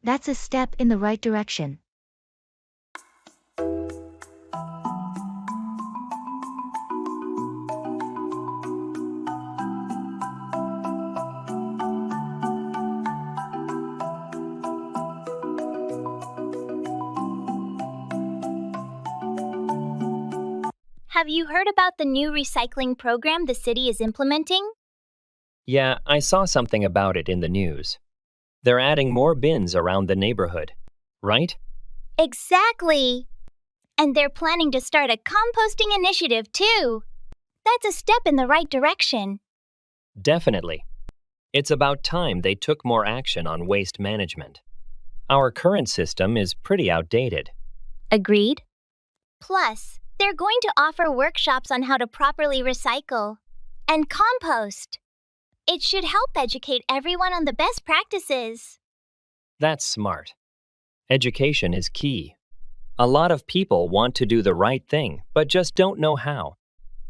That's a step in the right direction. Have you heard about the new recycling program the city is implementing? Yeah, I saw something about it in the news. They're adding more bins around the neighborhood, right? Exactly! And they're planning to start a composting initiative too. That's a step in the right direction. Definitely. It's about time they took more action on waste management. Our current system is pretty outdated. Agreed? Plus, they're going to offer workshops on how to properly recycle and compost. It should help educate everyone on the best practices. That's smart. Education is key. A lot of people want to do the right thing, but just don't know how.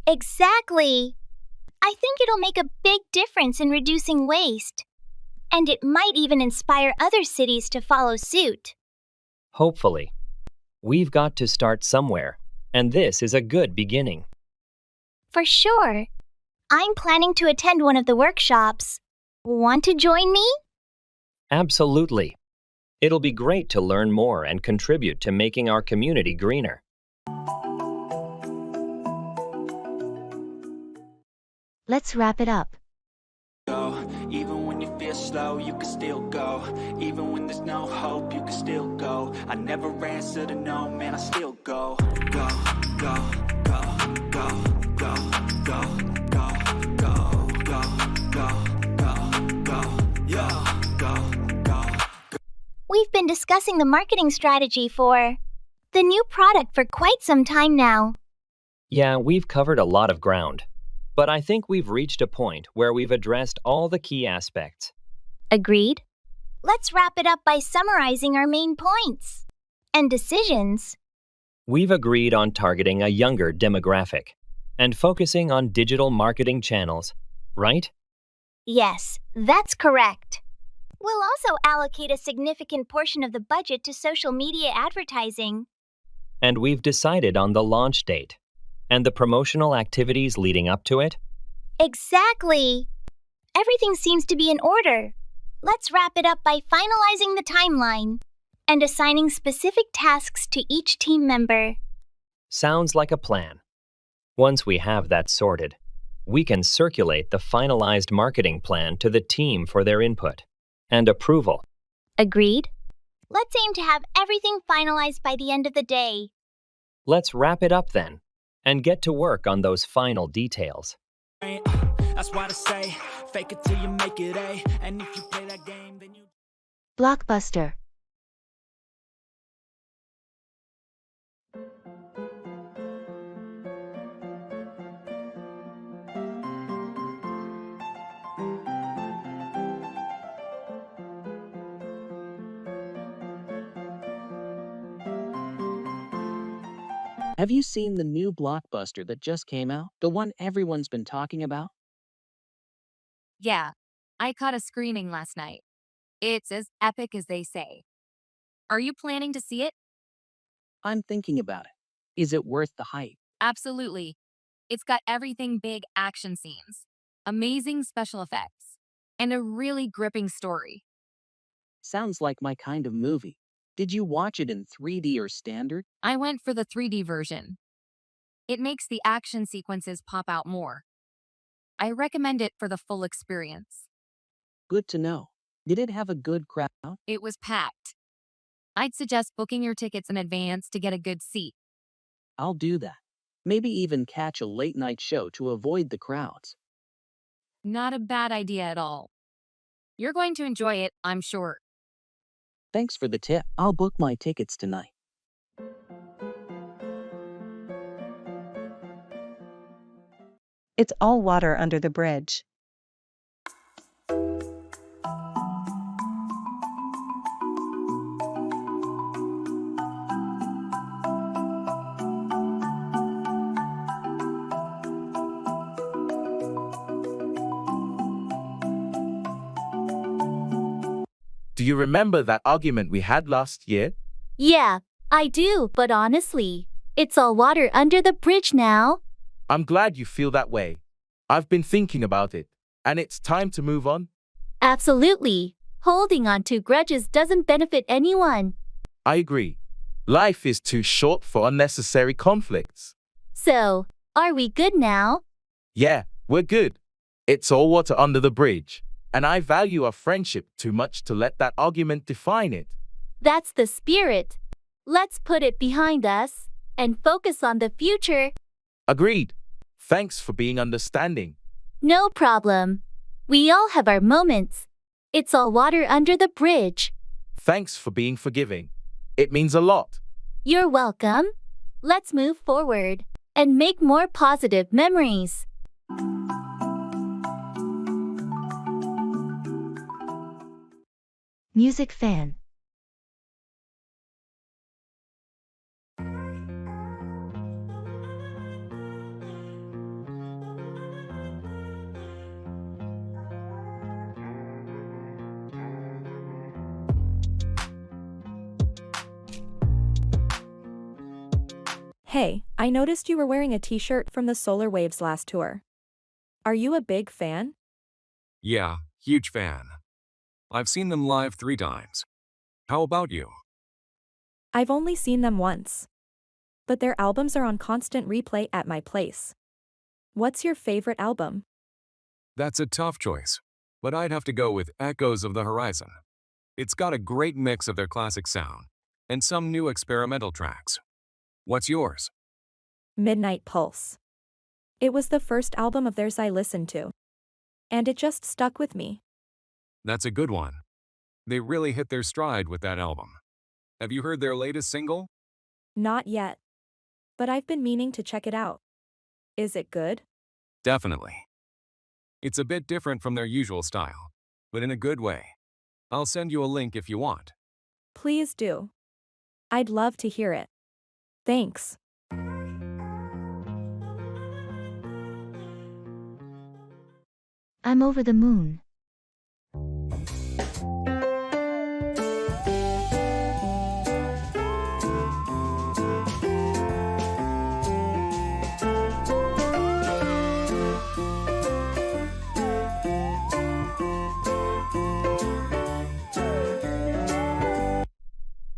Exactly! I think it'll make a big difference in reducing waste. And it might even inspire other cities to follow suit. Hopefully. We've got to start somewhere, and this is a good beginning. For sure. I'm planning to attend one of the workshops. Want to join me? Absolutely. It'll be great to learn more and contribute to making our community greener. Let's wrap it up. Even when you feel slow, you can still go. Even when there's no hope, you can still go. I never answer to no, man, I still go. Go, go, go, go, go, go, go, go, go, go, go, go, go. We've been discussing the marketing strategy for the new product for quite some time now. Yeah, we've covered a lot of ground. But I think we've reached a point where we've addressed all the key aspects. Agreed? Let's wrap it up by summarizing our main points and decisions. We've agreed on targeting a younger demographic and focusing on digital marketing channels, right? Yes, that's correct. We'll also allocate a significant portion of the budget to social media advertising. And we've decided on the launch date and the promotional activities leading up to it. Exactly. Everything seems to be in order. Let's wrap it up by finalizing the timeline and assigning specific tasks to each team member. Sounds like a plan. Once we have that sorted, we can circulate the finalized marketing plan to the team for their input and approval. Agreed? Let's aim to have everything finalized by the end of the day. Let's wrap it up then and get to work on those final details. That's why I say, fake it till you make it A. And if you play that game, then you... Blockbuster. Have you seen the new blockbuster that just came out? The one everyone's been talking about? Yeah, I caught a screening last night. It's as epic as they say. Are you planning to see it? I'm thinking about it. Is it worth the hype? Absolutely. It's got everything big action scenes, amazing special effects, and a really gripping story. Sounds like my kind of movie. Did you watch it in 3D or standard? I went for the 3D version. It makes the action sequences pop out more. I recommend it for the full experience. Good to know. Did it have a good crowd? It was packed. I'd suggest booking your tickets in advance to get a good seat. I'll do that. Maybe even catch a late night show to avoid the crowds. Not a bad idea at all. You're going to enjoy it, I'm sure. Thanks for the tip. I'll book my tickets tonight. It's all water under the bridge. Do you remember that argument we had last year? Yeah, I do, but honestly, it's all water under the bridge now. I'm glad you feel that way. I've been thinking about it, and it's time to move on. Absolutely. Holding on to grudges doesn't benefit anyone. I agree. Life is too short for unnecessary conflicts. So, are we good now? Yeah, we're good. It's all water under the bridge, and I value our friendship too much to let that argument define it. That's the spirit. Let's put it behind us and focus on the future. Agreed. Thanks for being understanding. No problem. We all have our moments. It's all water under the bridge. Thanks for being forgiving. It means a lot. You're welcome. Let's move forward and make more positive memories. Music fan. Hey, I noticed you were wearing a t-shirt from the Solar Waves last tour. Are you a big fan? Yeah, huge fan. I've seen them live 3 times. How about you? I've only seen them once. But their albums are on constant replay at my place. What's your favorite album? That's a tough choice, but I'd have to go with Echoes of the Horizon. It's got a great mix of their classic sound and some new experimental tracks. What's yours? Midnight Pulse. It was the first album of theirs I listened to. And it just stuck with me. That's a good one. They really hit their stride with that album. Have you heard their latest single? Not yet. But I've been meaning to check it out. Is it good? Definitely. It's a bit different from their usual style, but in a good way. I'll send you a link if you want. Please do. I'd love to hear it. Thanks. I'm over the moon.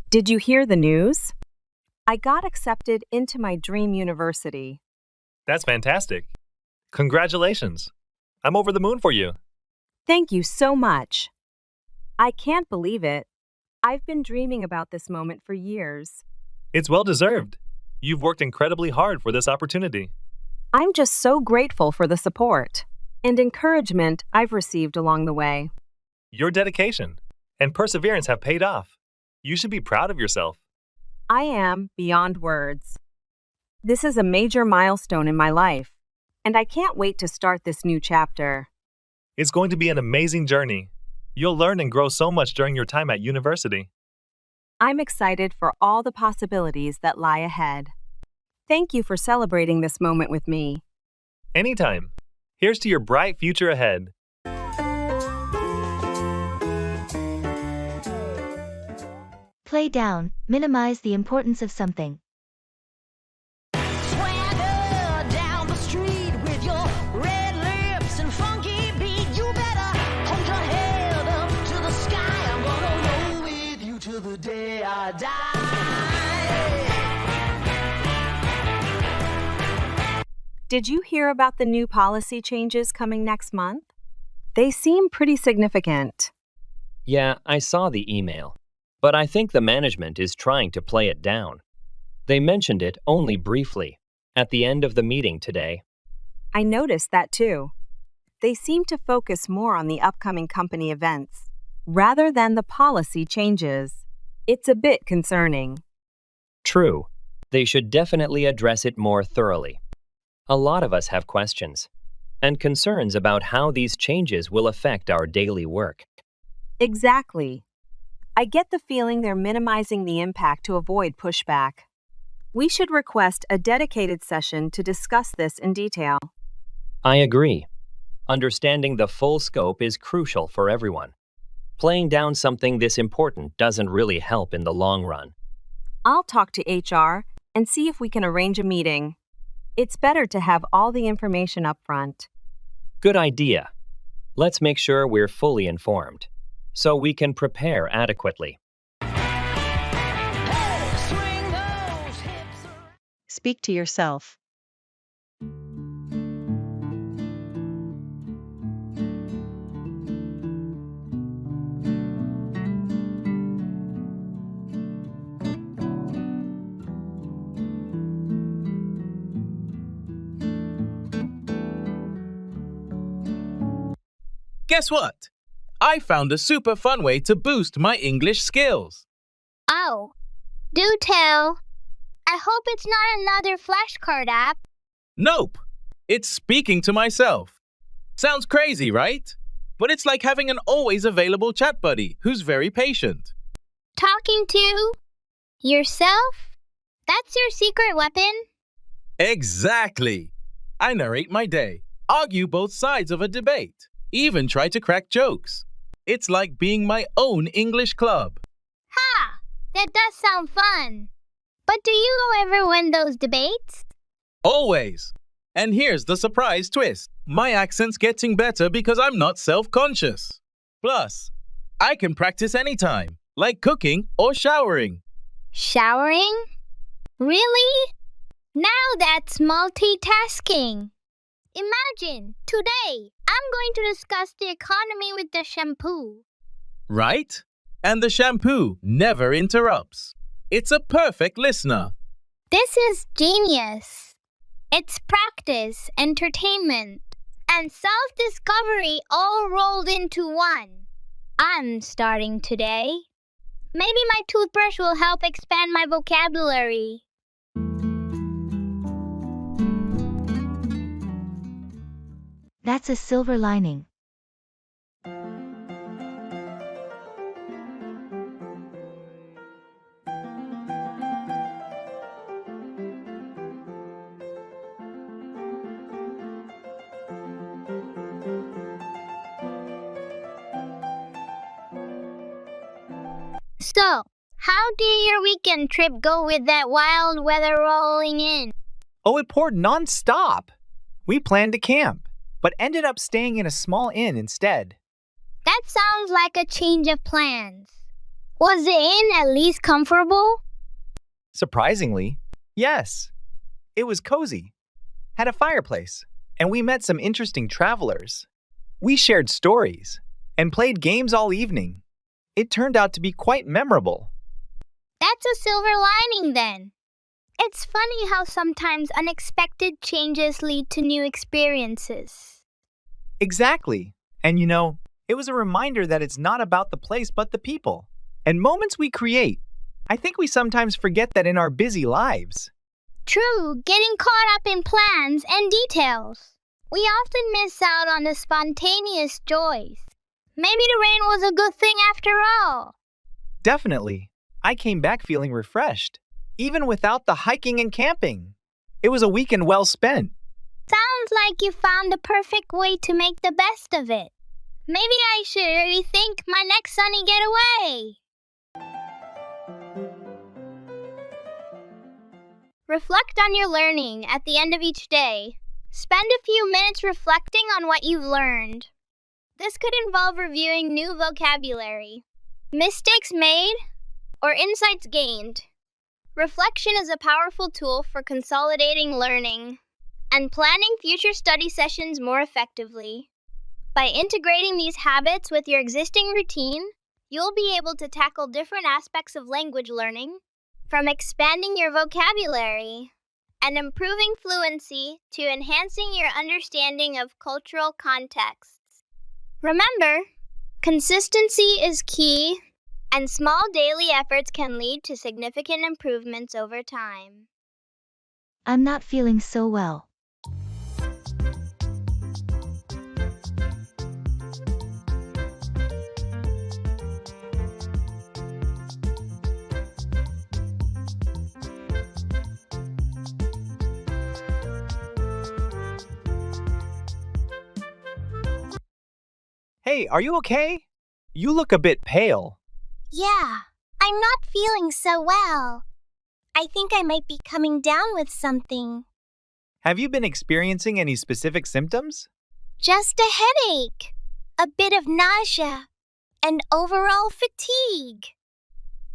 Did you hear the news? I got accepted into my dream university. That's fantastic. Congratulations. I'm over the moon for you. Thank you so much. I can't believe it. I've been dreaming about this moment for years. It's well deserved. You've worked incredibly hard for this opportunity. I'm just so grateful for the support and encouragement I've received along the way. Your dedication and perseverance have paid off. You should be proud of yourself. I am beyond words. This is a major milestone in my life, and I can't wait to start this new chapter. It's going to be an amazing journey. You'll learn and grow so much during your time at university. I'm excited for all the possibilities that lie ahead. Thank you for celebrating this moment with me. Anytime. Here's to your bright future ahead. Play down, minimize the importance of something. Swagger down the street with your red lips and funky beat. You better hold your head up to the sky. I'm gonna roll with you till the day I die. Did you hear about the new policy changes coming next month? They seem pretty significant. Yeah, I saw the email. But I think the management is trying to play it down. They mentioned it only briefly, at the end of the meeting today. I noticed that too. They seem to focus more on the upcoming company events, rather than the policy changes. It's a bit concerning. True. They should definitely address it more thoroughly. A lot of us have questions and concerns about how these changes will affect our daily work. Exactly. I get the feeling they're minimizing the impact to avoid pushback. We should request a dedicated session to discuss this in detail. I agree. Understanding the full scope is crucial for everyone. Playing down something this important doesn't really help in the long run. I'll talk to HR and see if we can arrange a meeting. It's better to have all the information up front. Good idea. Let's make sure we're fully informed, so we can prepare adequately. Speak to yourself. Guess what? I found a super fun way to boost my English skills. Oh, do tell. I hope it's not another flashcard app. Nope. It's speaking to myself. Sounds crazy, right? But it's like having an always available chat buddy who's very patient. Talking to yourself? That's your secret weapon? Exactly. I narrate my day, argue both sides of a debate, even try to crack jokes. It's like being my own English club. Ha! That does sound fun. But do you ever win those debates? Always. And here's the surprise twist. My accent's getting better because I'm not self-conscious. Plus, I can practice anytime, like cooking or showering. Showering? Really? Now that's multitasking. Imagine, today, I'm going to discuss the economy with the shampoo. Right? And the shampoo never interrupts. It's a perfect listener. This is genius. It's practice, entertainment, and self-discovery all rolled into one. I'm starting today. Maybe my toothbrush will help expand my vocabulary. That's a silver lining. So, how did your weekend trip go with that wild weather rolling in? Oh, it poured non-stop. We planned to camp, but ended up staying in a small inn instead. That sounds like a change of plans. Was the inn at least comfortable? Surprisingly, yes. It was cozy, had a fireplace, and we met some interesting travelers. We shared stories and played games all evening. It turned out to be quite memorable. That's a silver lining then. It's funny how sometimes unexpected changes lead to new experiences. Exactly. And it was a reminder that it's not about the place but the people and moments we create. I think we sometimes forget that in our busy lives. True, getting caught up in plans and details. We often miss out on the spontaneous joys. Maybe the rain was a good thing after all. Definitely. I came back feeling refreshed, even without the hiking and camping. It was a weekend well spent. Sounds like you found the perfect way to make the best of it. Maybe I should rethink my next sunny getaway. Reflect on your learning at the end of each day. Spend a few minutes reflecting on what you've learned. This could involve reviewing new vocabulary, mistakes made, or insights gained. Reflection is a powerful tool for consolidating learning and planning future study sessions more effectively. By integrating these habits with your existing routine, you'll be able to tackle different aspects of language learning, from expanding your vocabulary and improving fluency to enhancing your understanding of cultural contexts. Remember, consistency is key, and small daily efforts can lead to significant improvements over time. I'm not feeling so well. Hey, are you okay? You look a bit pale. Yeah, I'm not feeling so well. I think I might be coming down with something. Have you been experiencing any specific symptoms? Just a headache, a bit of nausea, and overall fatigue.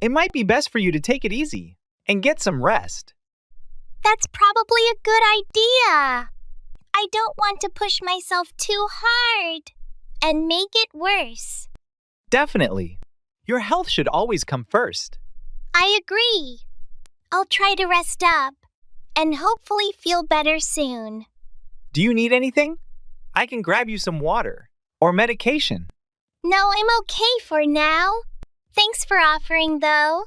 It might be best for you to take it easy and get some rest. That's probably a good idea. I don't want to push myself too hard and make it worse. Definitely. Your health should always come first. I agree. I'll try to rest up and hopefully feel better soon. Do you need anything? I can grab you some water or medication. No, I'm okay for now. Thanks for offering, though.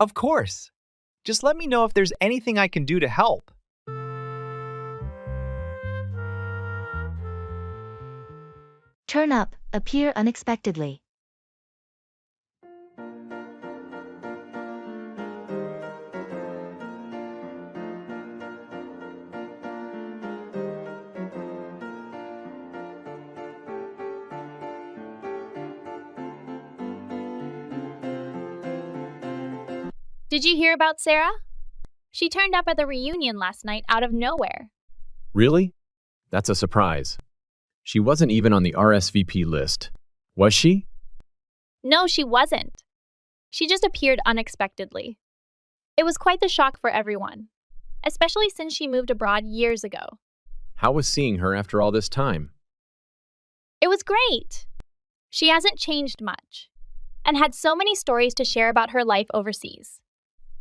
Of course. Just let me know if there's anything I can do to help. Turn up, appear unexpectedly. Did you hear about Sarah? She turned up at the reunion last night out of nowhere. Really? That's a surprise. She wasn't even on the RSVP list. Was she? No, she wasn't. She just appeared unexpectedly. It was quite the shock for everyone, especially since she moved abroad years ago. How was seeing her after all this time? It was great. She hasn't changed much and had so many stories to share about her life overseas.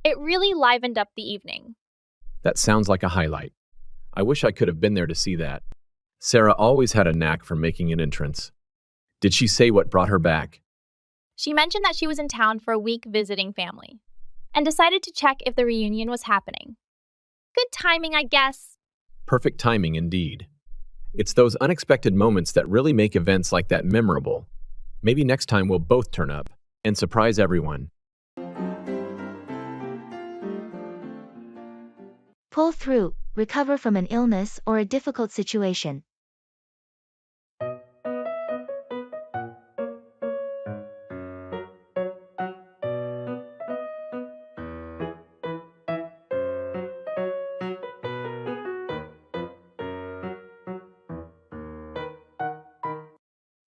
It really livened up the evening. That sounds like a highlight. I wish I could have been there to see that. Sarah always had a knack for making an entrance. Did she say what brought her back? She mentioned that she was in town for a week visiting family and decided to check if the reunion was happening. Good timing, I guess. Perfect timing indeed. It's those unexpected moments that really make events like that memorable. Maybe next time we'll both turn up and surprise everyone. Pull through, recover from an illness or a difficult situation.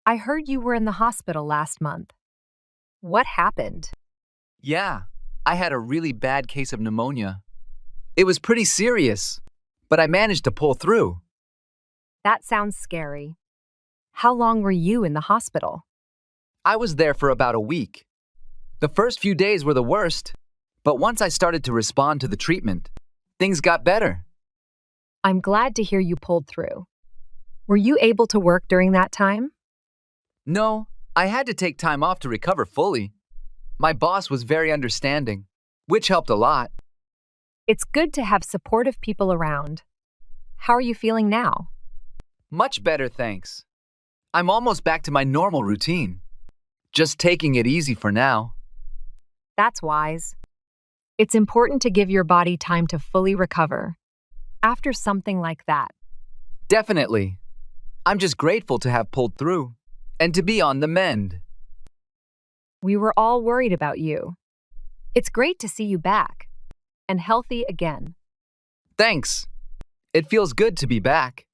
I heard you were in the hospital last month. What happened? Yeah, I had a really bad case of pneumonia. It was pretty serious, but I managed to pull through. That sounds scary. How long were you in the hospital? I was there for about a week. The first few days were the worst, but once I started to respond to the treatment, things got better. I'm glad to hear you pulled through. Were you able to work during that time? No, I had to take time off to recover fully. My boss was very understanding, which helped a lot. It's good to have supportive people around. How are you feeling now? Much better, thanks. I'm almost back to my normal routine. Just taking it easy for now. That's wise. It's important to give your body time to fully recover after something like that. Definitely. I'm just grateful to have pulled through and to be on the mend. We were all worried about you. It's great to see you back and healthy again. Thanks. It feels good to be back.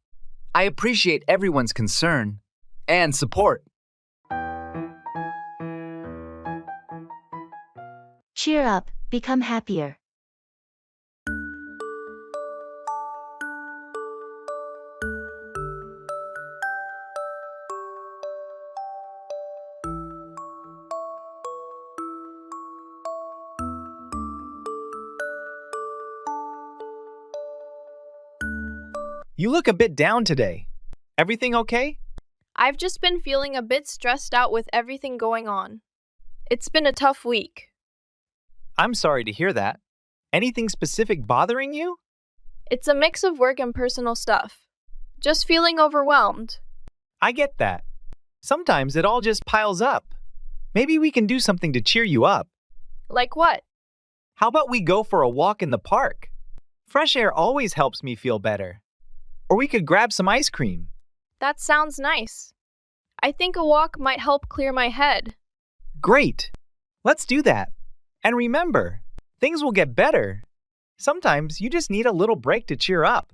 I appreciate everyone's concern and support. Cheer up, become happier. You look a bit down today. Everything okay? I've just been feeling a bit stressed out with everything going on. It's been a tough week. I'm sorry to hear that. Anything specific bothering you? It's a mix of work and personal stuff. Just feeling overwhelmed. I get that. Sometimes it all just piles up. Maybe we can do something to cheer you up. Like what? How about we go for a walk in the park? Fresh air always helps me feel better. Or we could grab some ice cream. That sounds nice. I think a walk might help clear my head. Great! Let's do that. And remember, things will get better. Sometimes you just need a little break to cheer up.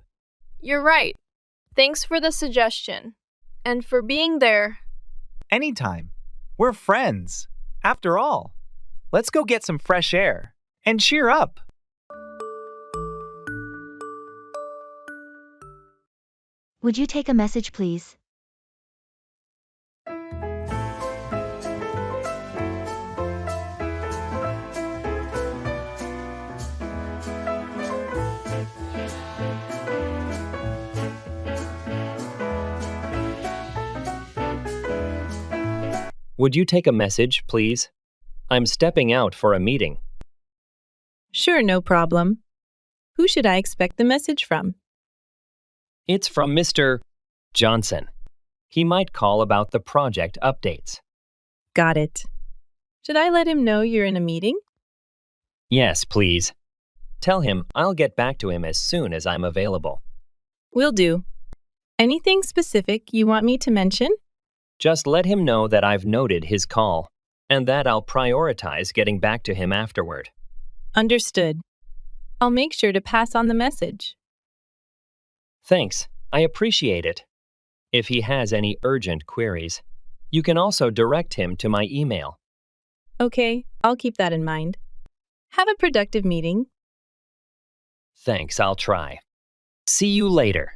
You're right. Thanks for the suggestion. And for being there. Anytime. We're friends. After all, let's go get some fresh air and cheer up. Would you take a message, please? Would you take a message, please? I'm stepping out for a meeting. Sure, no problem. Who should I expect the message from? It's from Mr. Johnson. He might call about the project updates. Got it. Should I let him know you're in a meeting? Yes, please. Tell him I'll get back to him as soon as I'm available. Will do. Anything specific you want me to mention? Just let him know that I've noted his call and that I'll prioritize getting back to him afterward. Understood. I'll make sure to pass on the message. Thanks. I appreciate it. If he has any urgent queries, you can also direct him to my email. Okay, I'll keep that in mind. Have a productive meeting. Thanks, I'll try. See you later.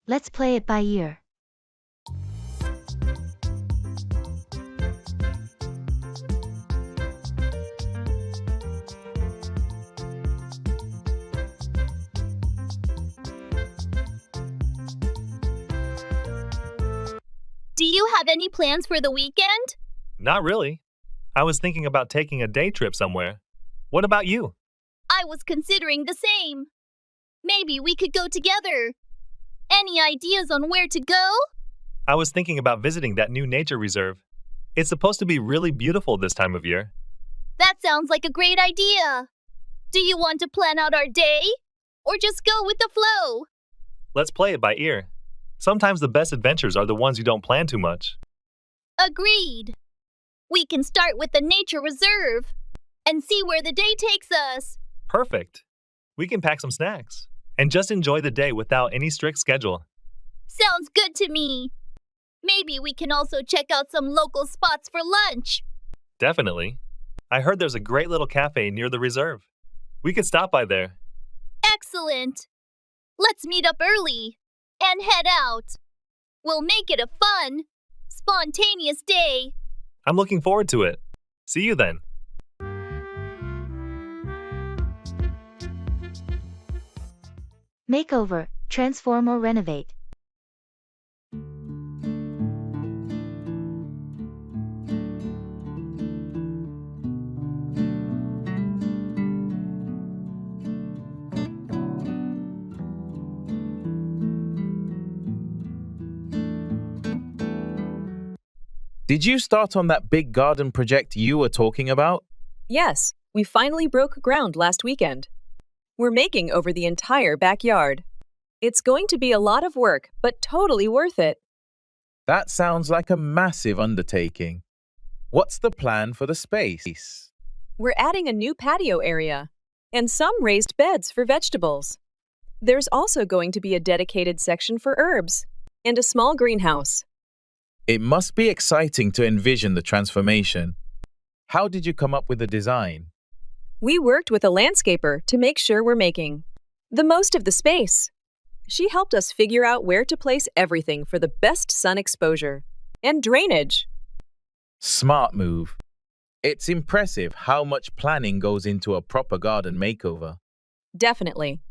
Let's play it by ear. Do you have any plans for the weekend? Not really. I was thinking about taking a day trip somewhere. What about you? I was considering the same. Maybe we could go together. Any ideas on where to go? I was thinking about visiting that new nature reserve. It's supposed to be really beautiful this time of year. That sounds like a great idea. Do you want to plan out our day? Or just go with the flow? Let's play it by ear. Sometimes the best adventures are the ones you don't plan too much. Agreed. We can start with the nature reserve and see where the day takes us. Perfect. We can pack some snacks and just enjoy the day without any strict schedule. Sounds good to me. Maybe we can also check out some local spots for lunch. Definitely. I heard there's a great little cafe near the reserve. We could stop by there. Excellent. Let's meet up early and head out. We'll make it a fun, spontaneous day. I'm looking forward to it. See you then. Makeover, transform or renovate. Did you start on that big garden project you were talking about? Yes, we finally broke ground last weekend. We're making over the entire backyard. It's going to be a lot of work, but totally worth it. That sounds like a massive undertaking. What's the plan for the space? We're adding a new patio area and some raised beds for vegetables. There's also going to be a dedicated section for herbs and a small greenhouse. It must be exciting to envision the transformation. How did you come up with the design? We worked with a landscaper to make sure we're making the most of the space. She helped us figure out where to place everything for the best sun exposure and drainage. Smart move. It's impressive how much planning goes into a proper garden makeover. Definitely.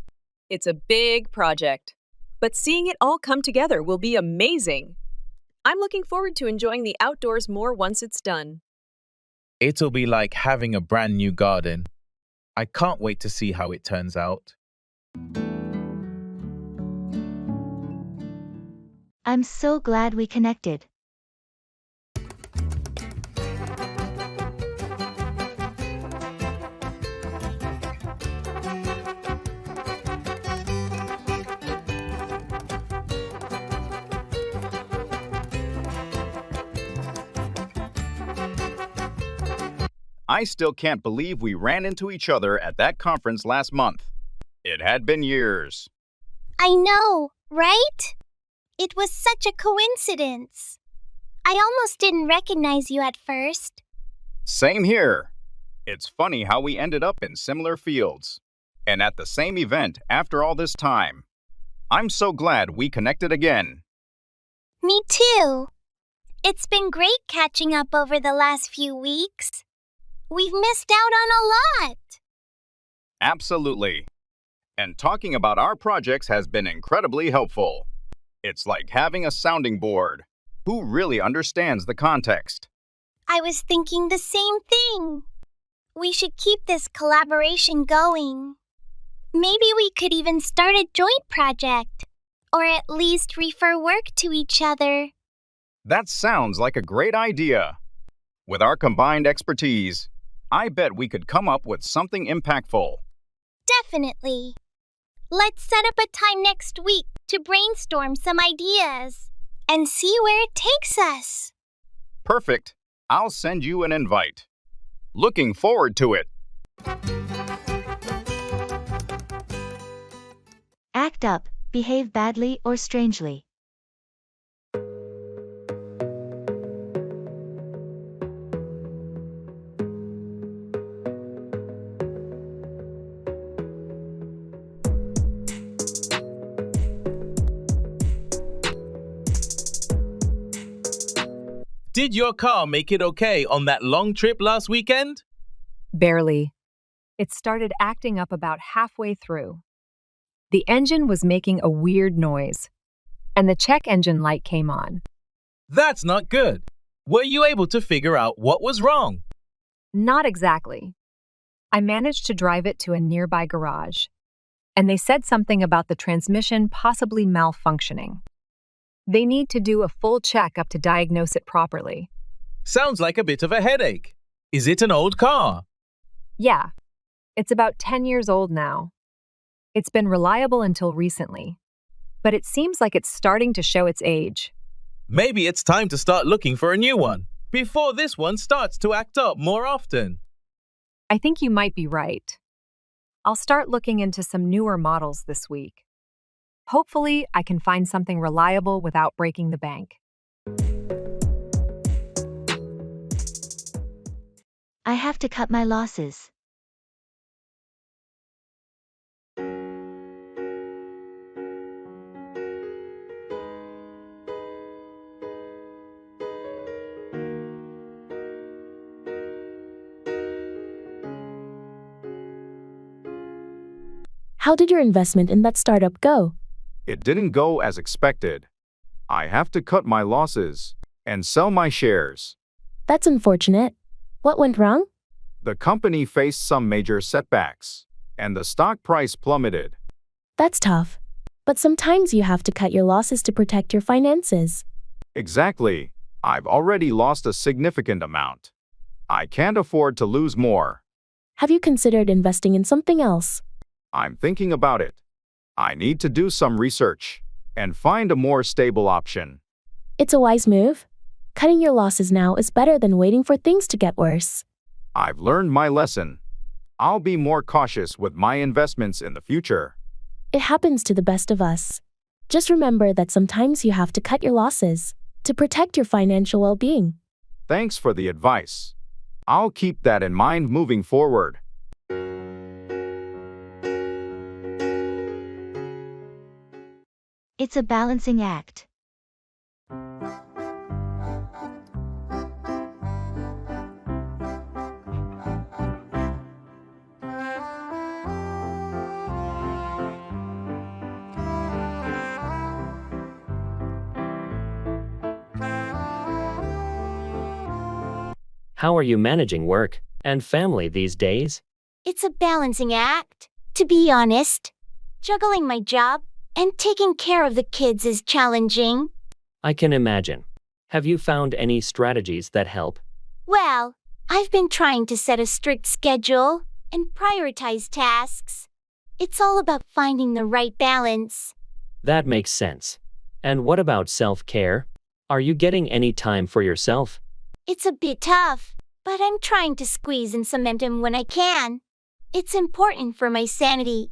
It's a big project, but seeing it all come together will be amazing. I'm looking forward to enjoying the outdoors more once it's done. It'll be like having a brand new garden. I can't wait to see how it turns out. I'm so glad we connected. I still can't believe we ran into each other at that conference last month. It had been years. I know, right? It was such a coincidence. I almost didn't recognize you at first. Same here. It's funny how we ended up in similar fields and at the same event after all this time. I'm so glad we connected again. Me too. It's been great catching up over the last few weeks. We've missed out on a lot. Absolutely. And talking about our projects has been incredibly helpful. It's like having a sounding board. Who really understands the context? I was thinking the same thing. We should keep this collaboration going. Maybe we could even start a joint project, or at least refer work to each other. That sounds like a great idea. With our combined expertise, I bet we could come up with something impactful. Definitely. Let's set up a time next week to brainstorm some ideas and see where it takes us. Perfect. I'll send you an invite. Looking forward to it. Act up, behave badly or strangely. Did your car make it okay on that long trip last weekend? Barely. It started acting up about halfway through. The engine was making a weird noise, and the check engine light came on. That's not good. Were you able to figure out what was wrong? Not exactly. I managed to drive it to a nearby garage, and they said something about the transmission possibly malfunctioning. They need to do a full checkup to diagnose it properly. Sounds like a bit of a headache. Is it an old car? Yeah, it's about 10 years old now. It's been reliable until recently, but it seems like it's starting to show its age. Maybe it's time to start looking for a new one before this one starts to act up more often. I think you might be right. I'll start looking into some newer models this week. Hopefully, I can find something reliable without breaking the bank. I have to cut my losses. How did your investment in that startup go? It didn't go as expected. I have to cut my losses and sell my shares. That's unfortunate. What went wrong? The company faced some major setbacks, and the stock price plummeted. That's tough. But sometimes you have to cut your losses to protect your finances. Exactly. I've already lost a significant amount. I can't afford to lose more. Have you considered investing in something else? I'm thinking about it. I need to do some research and find a more stable option. It's a wise move. Cutting your losses now is better than waiting for things to get worse. I've learned my lesson. I'll be more cautious with my investments in the future. It happens to the best of us. Just remember that sometimes you have to cut your losses to protect your financial well-being. Thanks for the advice. I'll keep that in mind moving forward. It's a balancing act. How are you managing work and family these days? It's a balancing act, to be honest. Juggling my job and taking care of the kids is challenging. I can imagine. Have you found any strategies that help? Well, I've been trying to set a strict schedule and prioritize tasks. It's all about finding the right balance. That makes sense. And what about self-care? Are you getting any time for yourself? It's a bit tough, but I'm trying to squeeze in some momentum when I can. It's important for my sanity.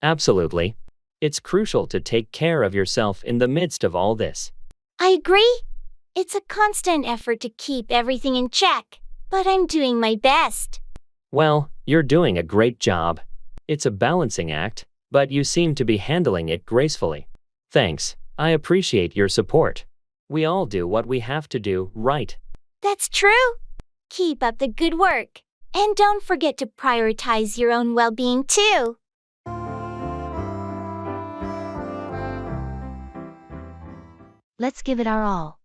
Absolutely. It's crucial to take care of yourself in the midst of all this. I agree. It's a constant effort to keep everything in check, but I'm doing my best. Well, you're doing a great job. It's a balancing act, but you seem to be handling it gracefully. Thanks. I appreciate your support. We all do what we have to do, right? That's true. Keep up the good work. And don't forget to prioritize your own well-being too. Let's give it our all.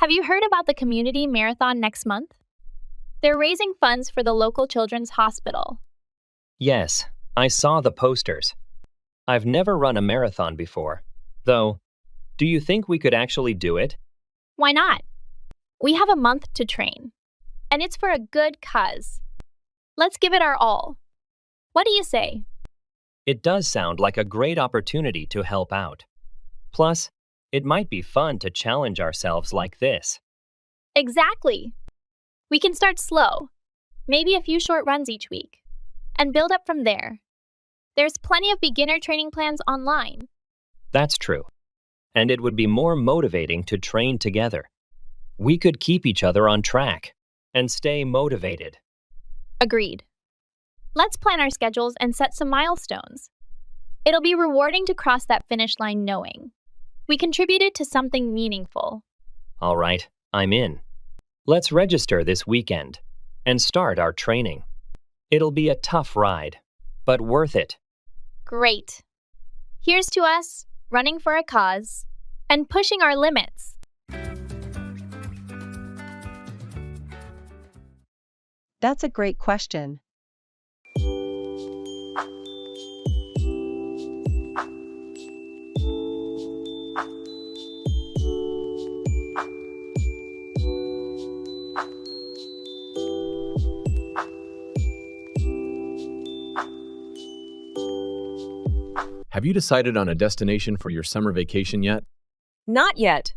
Have you heard about the community marathon next month? They're raising funds for the local children's hospital. Yes, I saw the posters. I've never run a marathon before. Though, do you think we could actually do it? Why not? We have a month to train, and it's for a good cause. Let's give it our all. What do you say? It does sound like a great opportunity to help out. Plus, it might be fun to challenge ourselves like this. Exactly. We can start slow, maybe a few short runs each week, and build up from there. There's plenty of beginner training plans online. That's true. And it would be more motivating to train together. We could keep each other on track and stay motivated. Agreed. Let's plan our schedules and set some milestones. It'll be rewarding to cross that finish line knowing we contributed to something meaningful. All right, I'm in. Let's register this weekend and start our training. It'll be a tough ride, but worth it. Great. Here's to us, running for a cause, and pushing our limits. That's a great question. Have you decided on a destination for your summer vacation yet? Not yet.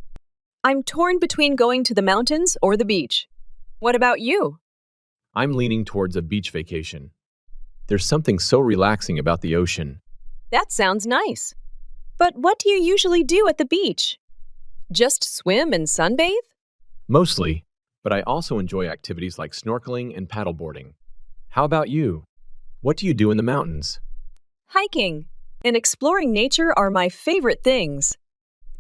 I'm torn between going to the mountains or the beach. What about you? I'm leaning towards a beach vacation. There's something so relaxing about the ocean. That sounds nice. But what do you usually do at the beach? Just swim and sunbathe? Mostly, but I also enjoy activities like snorkeling and paddleboarding. How about you? What do you do in the mountains? Hiking and exploring nature are my favorite things.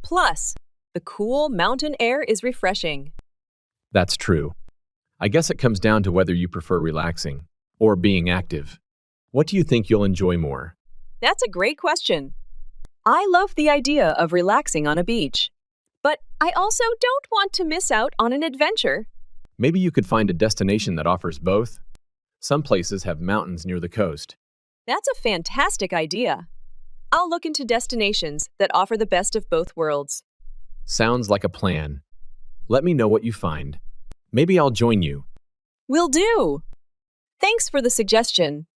Plus, the cool mountain air is refreshing. That's true. I guess it comes down to whether you prefer relaxing or being active. What do you think you'll enjoy more? That's a great question. I love the idea of relaxing on a beach, but I also don't want to miss out on an adventure. Maybe you could find a destination that offers both. Some places have mountains near the coast. That's a fantastic idea. I'll look into destinations that offer the best of both worlds. Sounds like a plan. Let me know what you find. Maybe I'll join you. Will do. Thanks for the suggestion.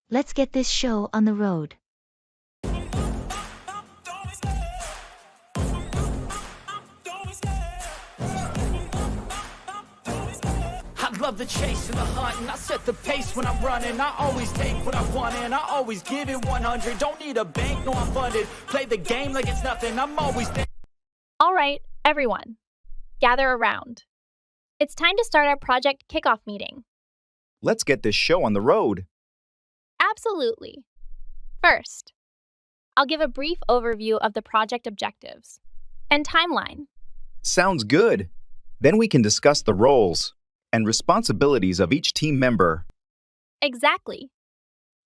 Let's get this show on the road. I love the chase and the hunt, and I set the pace when I'm running. I always take what I want, and I always give it 100. Don't need a bank, no, I'm funded. Play the game like it's nothing. I'm always there. All right, everyone, gather around. It's time to start our project kickoff meeting. Let's get this show on the road. Absolutely. First, I'll give a brief overview of the project objectives and timeline. Sounds good. Then we can discuss the roles and responsibilities of each team member. Exactly.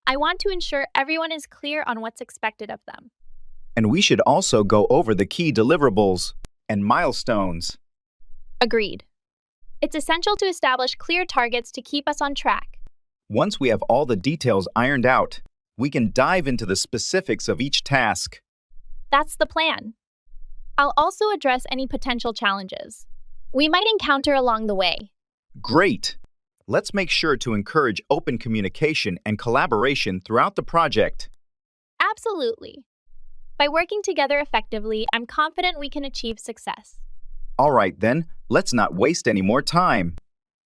I want to ensure everyone is clear on what's expected of them. And we should also go over the key deliverables and milestones. Agreed. It's essential to establish clear targets to keep us on track. Once we have all the details ironed out, We can dive into the specifics of each task. That's the plan. I'll also address any potential challenges we might encounter along the way. Great! Let's make sure to encourage open communication and collaboration throughout the project. Absolutely. By working together effectively, I'm confident we can achieve success. All right then, let's not waste any more time.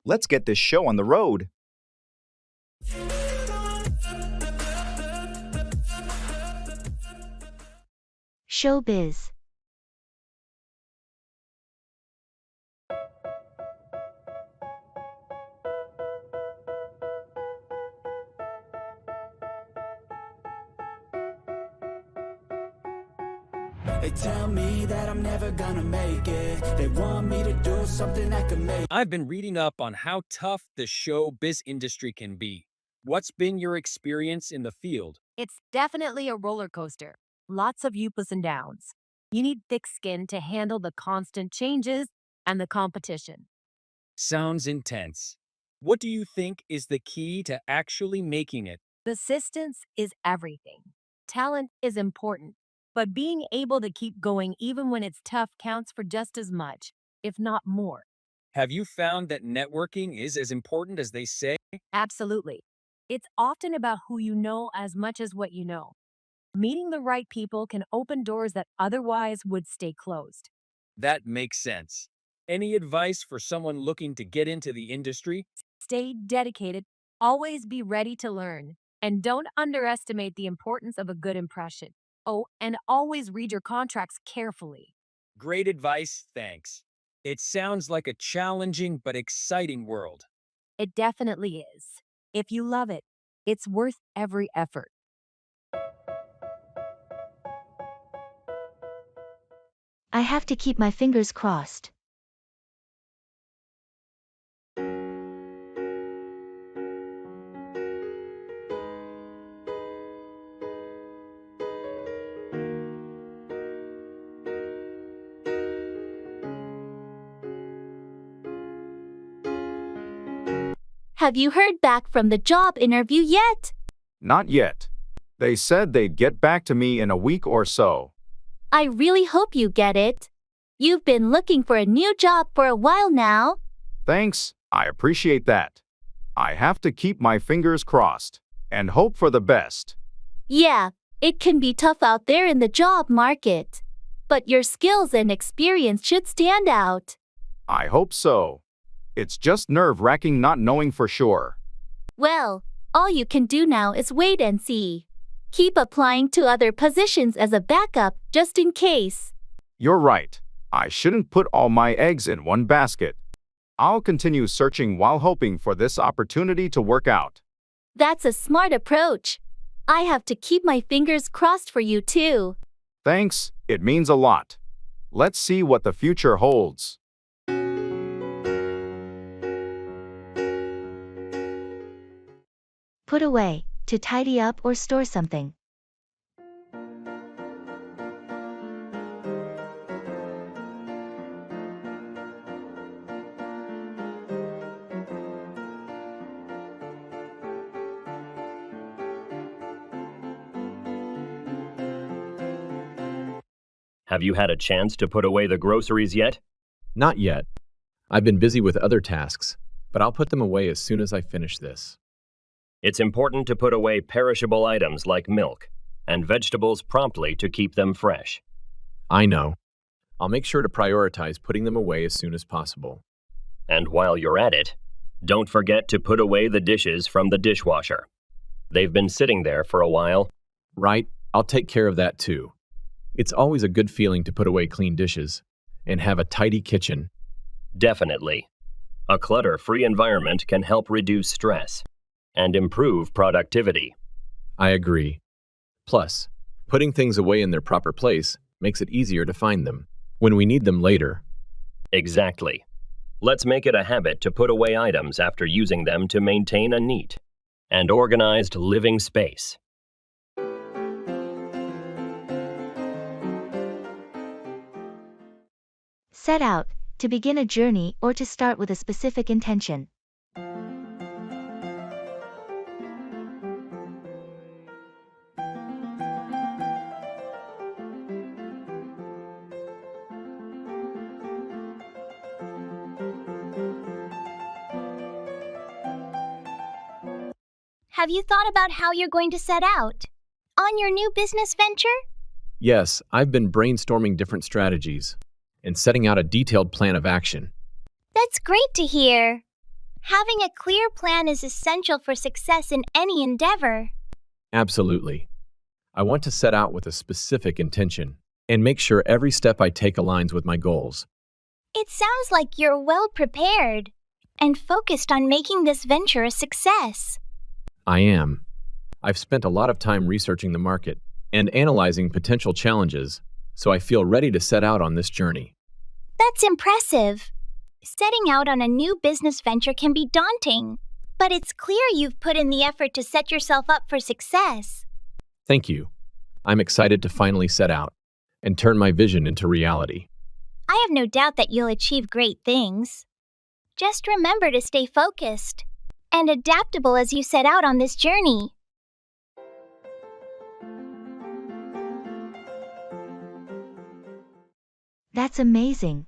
Let's get this show on the road. Showbiz. They tell me that I'm never gonna make it. They want me to do something that could make. I've been reading up on how tough the showbiz industry can be. What's been your experience in the field? It's definitely a roller coaster. Lots of ups and downs. You need thick skin to handle the constant changes and the competition. Sounds intense. What do you think is the key to actually making it? Persistence is everything. Talent is important, but being able to keep going even when it's tough counts for just as much, if not more. Have you found that networking is as important as they say? Absolutely. It's often about who you know as much as what you know. Meeting the right people can open doors that otherwise would stay closed. That makes sense. Any advice for someone looking to get into the industry? Stay dedicated, always be ready to learn, and don't underestimate the importance of a good impression. Oh, and always read your contracts carefully. Great advice, thanks. It sounds like a challenging but exciting world. It definitely is. If you love it, it's worth every effort. I have to keep my fingers crossed. Have you heard back from the job interview yet? Not yet. They said they'd get back to me in a week or so. I really hope you get it. You've been looking for a new job for a while now. Thanks, I appreciate that. I have to keep my fingers crossed and hope for the best. Yeah, it can be tough out there in the job market. But your skills and experience should stand out. I hope so. It's just nerve-wracking not knowing for sure. Well, all you can do now is wait and see. Keep applying to other positions as a backup, just in case. You're right. I shouldn't put all my eggs in one basket. I'll continue searching while hoping for this opportunity to work out. That's a smart approach. I have to keep my fingers crossed for you too. Thanks, it means a lot. Let's see what the future holds. Put away, to tidy up or store something. Have you had a chance to put away the groceries yet? Not yet. I've been busy with other tasks, but I'll put them away as soon as I finish this. It's important to put away perishable items like milk and vegetables promptly to keep them fresh. I know. I'll make sure to prioritize putting them away as soon as possible. And while you're at it, don't forget to put away the dishes from the dishwasher. They've been sitting there for a while. Right, I'll take care of that too. It's always a good feeling to put away clean dishes and have a tidy kitchen. Definitely. A clutter-free environment can help reduce stress and improve productivity. I agree. Plus, putting things away in their proper place makes it easier to find them when we need them later. Exactly. Let's make it a habit to put away items after using them to maintain a neat and organized living space. Set out, to begin a journey or to start with a specific intention. Have you thought about how you're going to set out on your new business venture? Yes, I've been brainstorming different strategies and setting out a detailed plan of action. That's great to hear. Having a clear plan is essential for success in any endeavor. Absolutely. I want to set out with a specific intention and make sure every step I take aligns with my goals. It sounds like you're well prepared and focused on making this venture a success. I am. I've spent a lot of time researching the market and analyzing potential challenges, so I feel ready to set out on this journey. That's impressive. Setting out on a new business venture can be daunting, but it's clear you've put in the effort to set yourself up for success. Thank you. I'm excited to finally set out and turn my vision into reality. I have no doubt that you'll achieve great things. Just remember to stay focused and adaptable as you set out on this journey. That's amazing.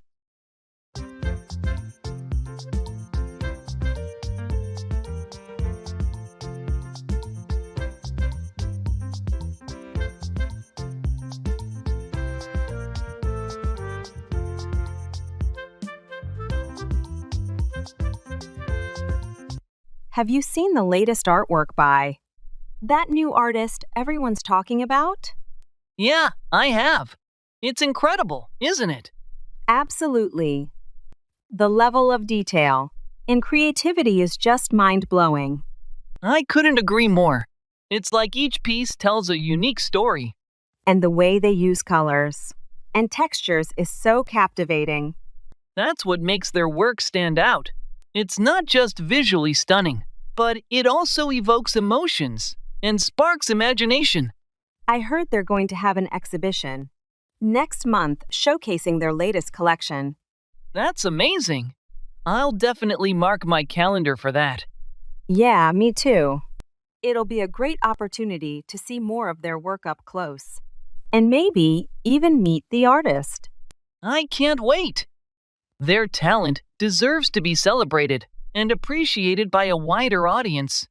Have you seen the latest artwork by that new artist everyone's talking about? Yeah, I have. It's incredible, isn't it? Absolutely. The level of detail and creativity is just mind-blowing. I couldn't agree more. It's like each piece tells a unique story. And the way they use colors and textures is so captivating. That's what makes their work stand out. It's not just visually stunning, but it also evokes emotions and sparks imagination. I heard they're going to have an exhibition next month showcasing their latest collection. That's amazing. I'll definitely mark my calendar for that. Yeah, me too. It'll be a great opportunity to see more of their work up close and maybe even meet the artist. I can't wait. Their talent deserves to be celebrated and appreciated by a wider audience.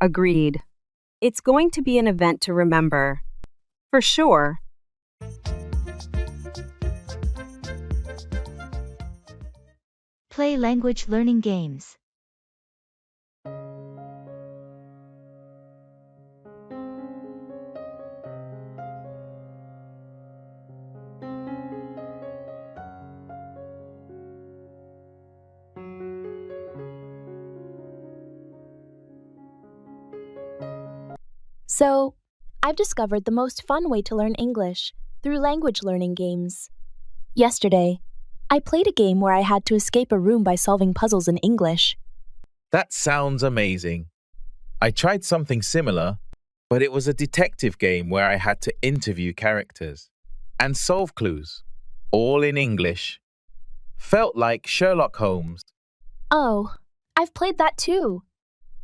Agreed. It's going to be an event to remember. For sure. Play language learning games. So, I've discovered the most fun way to learn English through language learning games. Yesterday, I played a game where I had to escape a room by solving puzzles in English. That sounds amazing. I tried something similar, but it was a detective game where I had to interview characters and solve clues, all in English. Felt like Sherlock Holmes. Oh, I've played that too.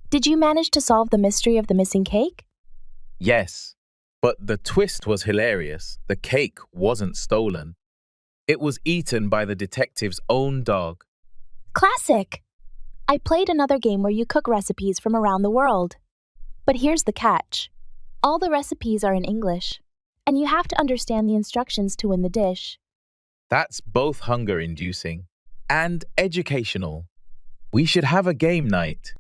Did you manage to solve the mystery of the missing cake? Yes, but the twist was hilarious. The cake wasn't stolen. It was eaten by the detective's own dog. Classic! I played another game where you cook recipes from around the world. But here's the catch. All the recipes are in English, and you have to understand the instructions to win the dish. That's both hunger-inducing and educational. We should have a game night,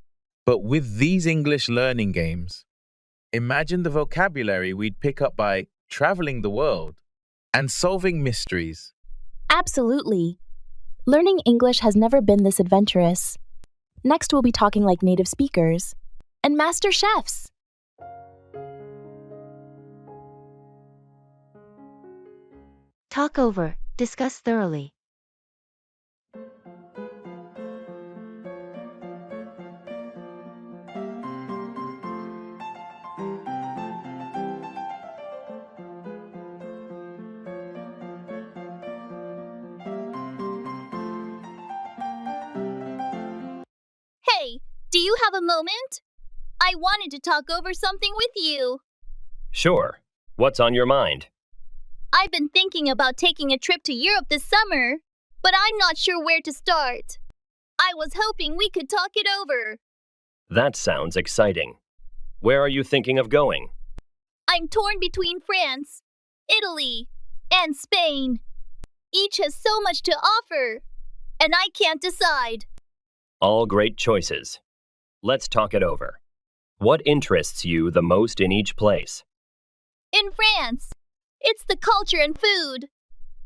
but with these English learning games. Imagine the vocabulary we'd pick up by traveling the world and solving mysteries. Absolutely. Learning English has never been this adventurous. Next, we'll be talking like native speakers and master chefs. Talk over, discuss thoroughly. Hey, do you have a moment? I wanted to talk over something with you. Sure. What's on your mind? I've been thinking about taking a trip to Europe this summer, but I'm not sure where to start. I was hoping we could talk it over. That sounds exciting. Where are you thinking of going? I'm torn between France, Italy, and Spain. Each has so much to offer, and I can't decide. All great choices. Let's talk it over. What interests you the most in each place? In France, it's the culture and food.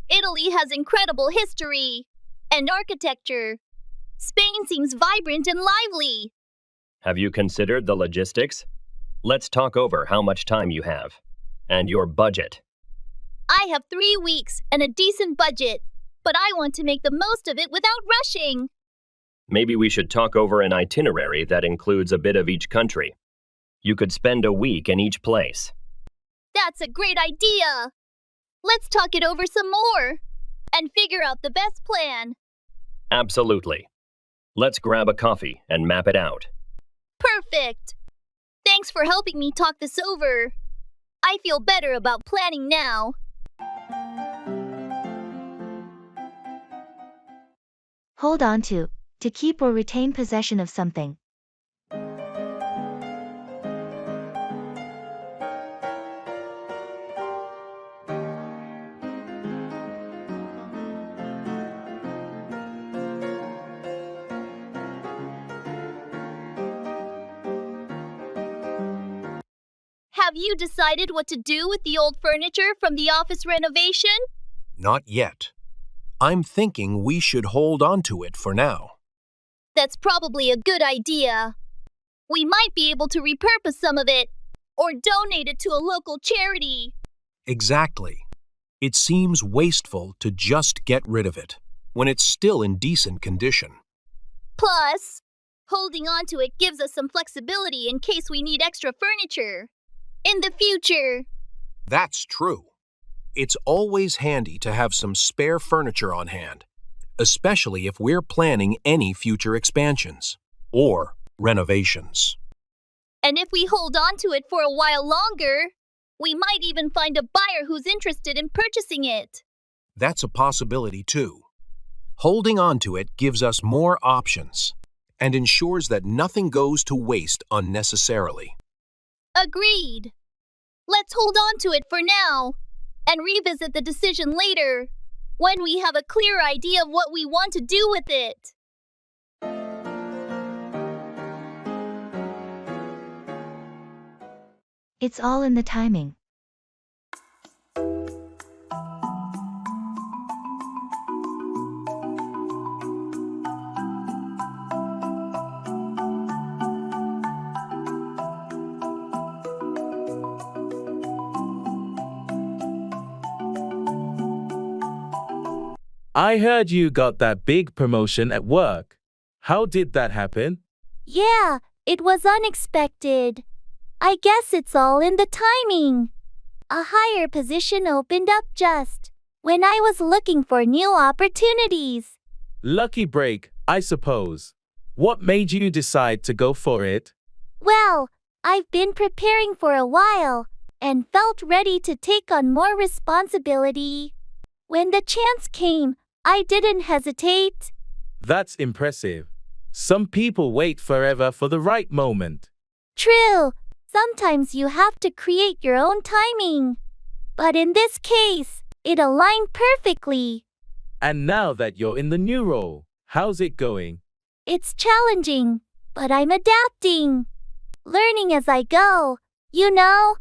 Italy has incredible history and architecture. Spain seems vibrant and lively. Have you considered the logistics? Let's talk over how much time you have and your budget. I have 3 weeks and a decent budget, but I want to make the most of it without rushing. Maybe we should talk over an itinerary that includes a bit of each country. You could spend a week in each place. That's a great idea. Let's talk it over some more and figure out the best plan. Absolutely. Let's grab a coffee and map it out. Perfect. Thanks for helping me talk this over. I feel better about planning now. Hold on to keep or retain possession of something. Have you decided what to do with the old furniture from the office renovation? Not yet. I'm thinking we should hold on to it for now. That's probably a good idea. We might be able to repurpose some of it or donate it to a local charity. Exactly. It seems wasteful to just get rid of it when it's still in decent condition. Plus, holding on to it gives us some flexibility in case we need extra furniture in the future. That's true. It's always handy to have some spare furniture on hand, especially if we're planning any future expansions or renovations. And if we hold on to it for a while longer, we might even find a buyer who's interested in purchasing it. That's a possibility too. Holding on to it gives us more options and ensures that nothing goes to waste unnecessarily. Agreed. Let's hold on to it for now and revisit the decision later when we have a clear idea of what we want to do with it. It's all in the timing. I heard you got that big promotion at work. How did that happen? Yeah, it was unexpected. I guess it's all in the timing. A higher position opened up just when I was looking for new opportunities. Lucky break, I suppose. What made you decide to go for it? Well, I've been preparing for a while and felt ready to take on more responsibility. When the chance came, I didn't hesitate. That's impressive. Some people wait forever for the right moment. True. Sometimes you have to create your own timing. But in this case, it aligned perfectly. And now that you're in the new role, how's it going? It's challenging, but I'm adapting. Learning as I go, you know.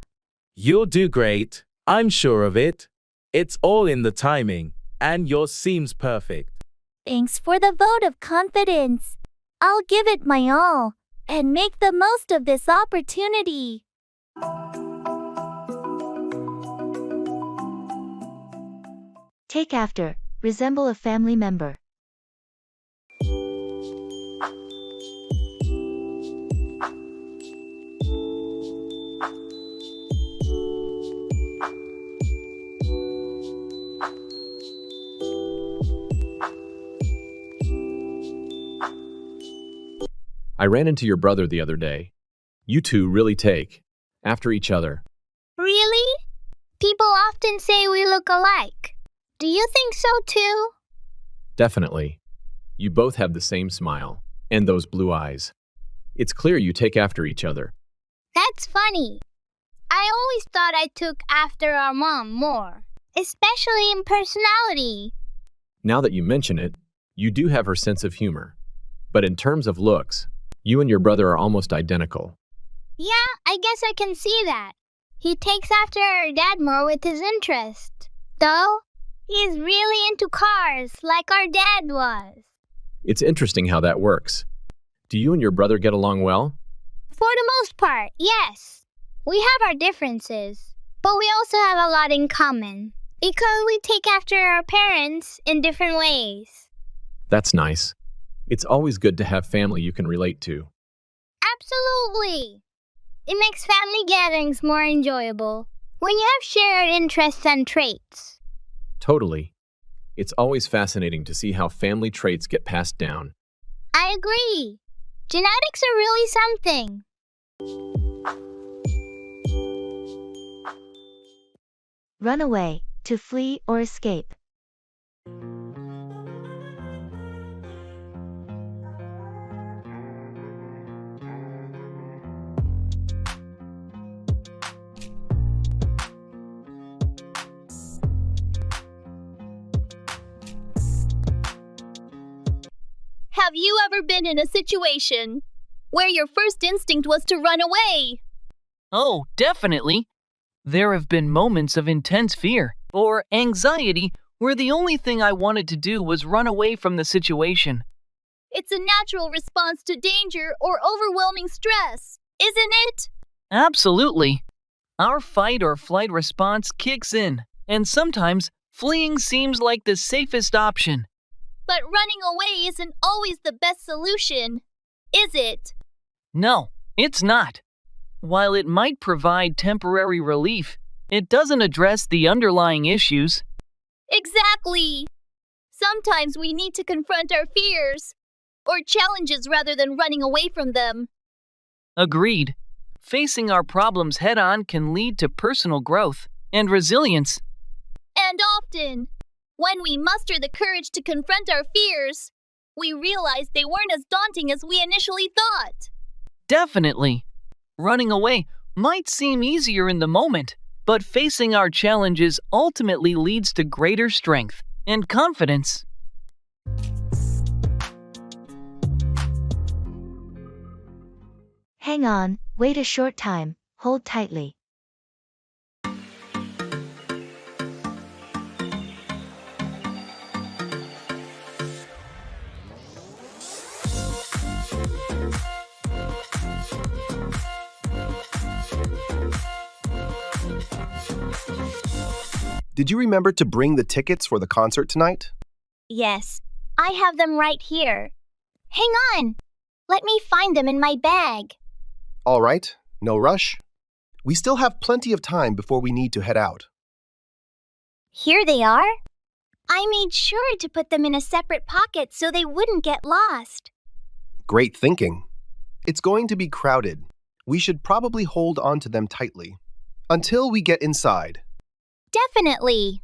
You'll do great. I'm sure of it. It's all in the timing, and yours seems perfect. Thanks for the vote of confidence. I'll give it my all and make the most of this opportunity. Take after, resemble a family member. I ran into your brother the other day. You two really take after each other. Really? People often say we look alike. Do you think so too? Definitely. You both have the same smile and those blue eyes. It's clear you take after each other. That's funny. I always thought I took after our mom more, especially in personality. Now that you mention it, you do have her sense of humor. But in terms of looks, you and your brother are almost identical. Yeah, I guess I can see that. He takes after our dad more with his interest. Though, he's really into cars, like our dad was. It's interesting how that works. Do you and your brother get along well? For the most part, yes. We have our differences, but we also have a lot in common, because we take after our parents in different ways. That's nice. It's always good to have family you can relate to. Absolutely. It makes family gatherings more enjoyable when you have shared interests and traits. Totally. It's always fascinating to see how family traits get passed down. I agree. Genetics are really something. Run away, to flee or escape. Have you ever been in a situation where your first instinct was to run away? Oh, definitely. There have been moments of intense fear or anxiety where the only thing I wanted to do was run away from the situation. It's a natural response to danger or overwhelming stress, isn't it? Absolutely. Our fight or flight response kicks in, and sometimes fleeing seems like the safest option. But running away isn't always the best solution, is it? No, it's not. While it might provide temporary relief, it doesn't address the underlying issues. Exactly. Sometimes we need to confront our fears or challenges rather than running away from them. Agreed. Facing our problems head-on can lead to personal growth and resilience. And often, when we muster the courage to confront our fears, we realize they weren't as daunting as we initially thought. Definitely. Running away might seem easier in the moment, but facing our challenges ultimately leads to greater strength and confidence. Hang on, wait a short time, hold tightly. Did you remember to bring the tickets for the concert tonight? Yes, I have them right here. Hang on. Let me find them in my bag. All right, no rush. We still have plenty of time before we need to head out. Here they are. I made sure to put them in a separate pocket so they wouldn't get lost. Great thinking. It's going to be crowded. We should probably hold on to them tightly until we get inside. Definitely.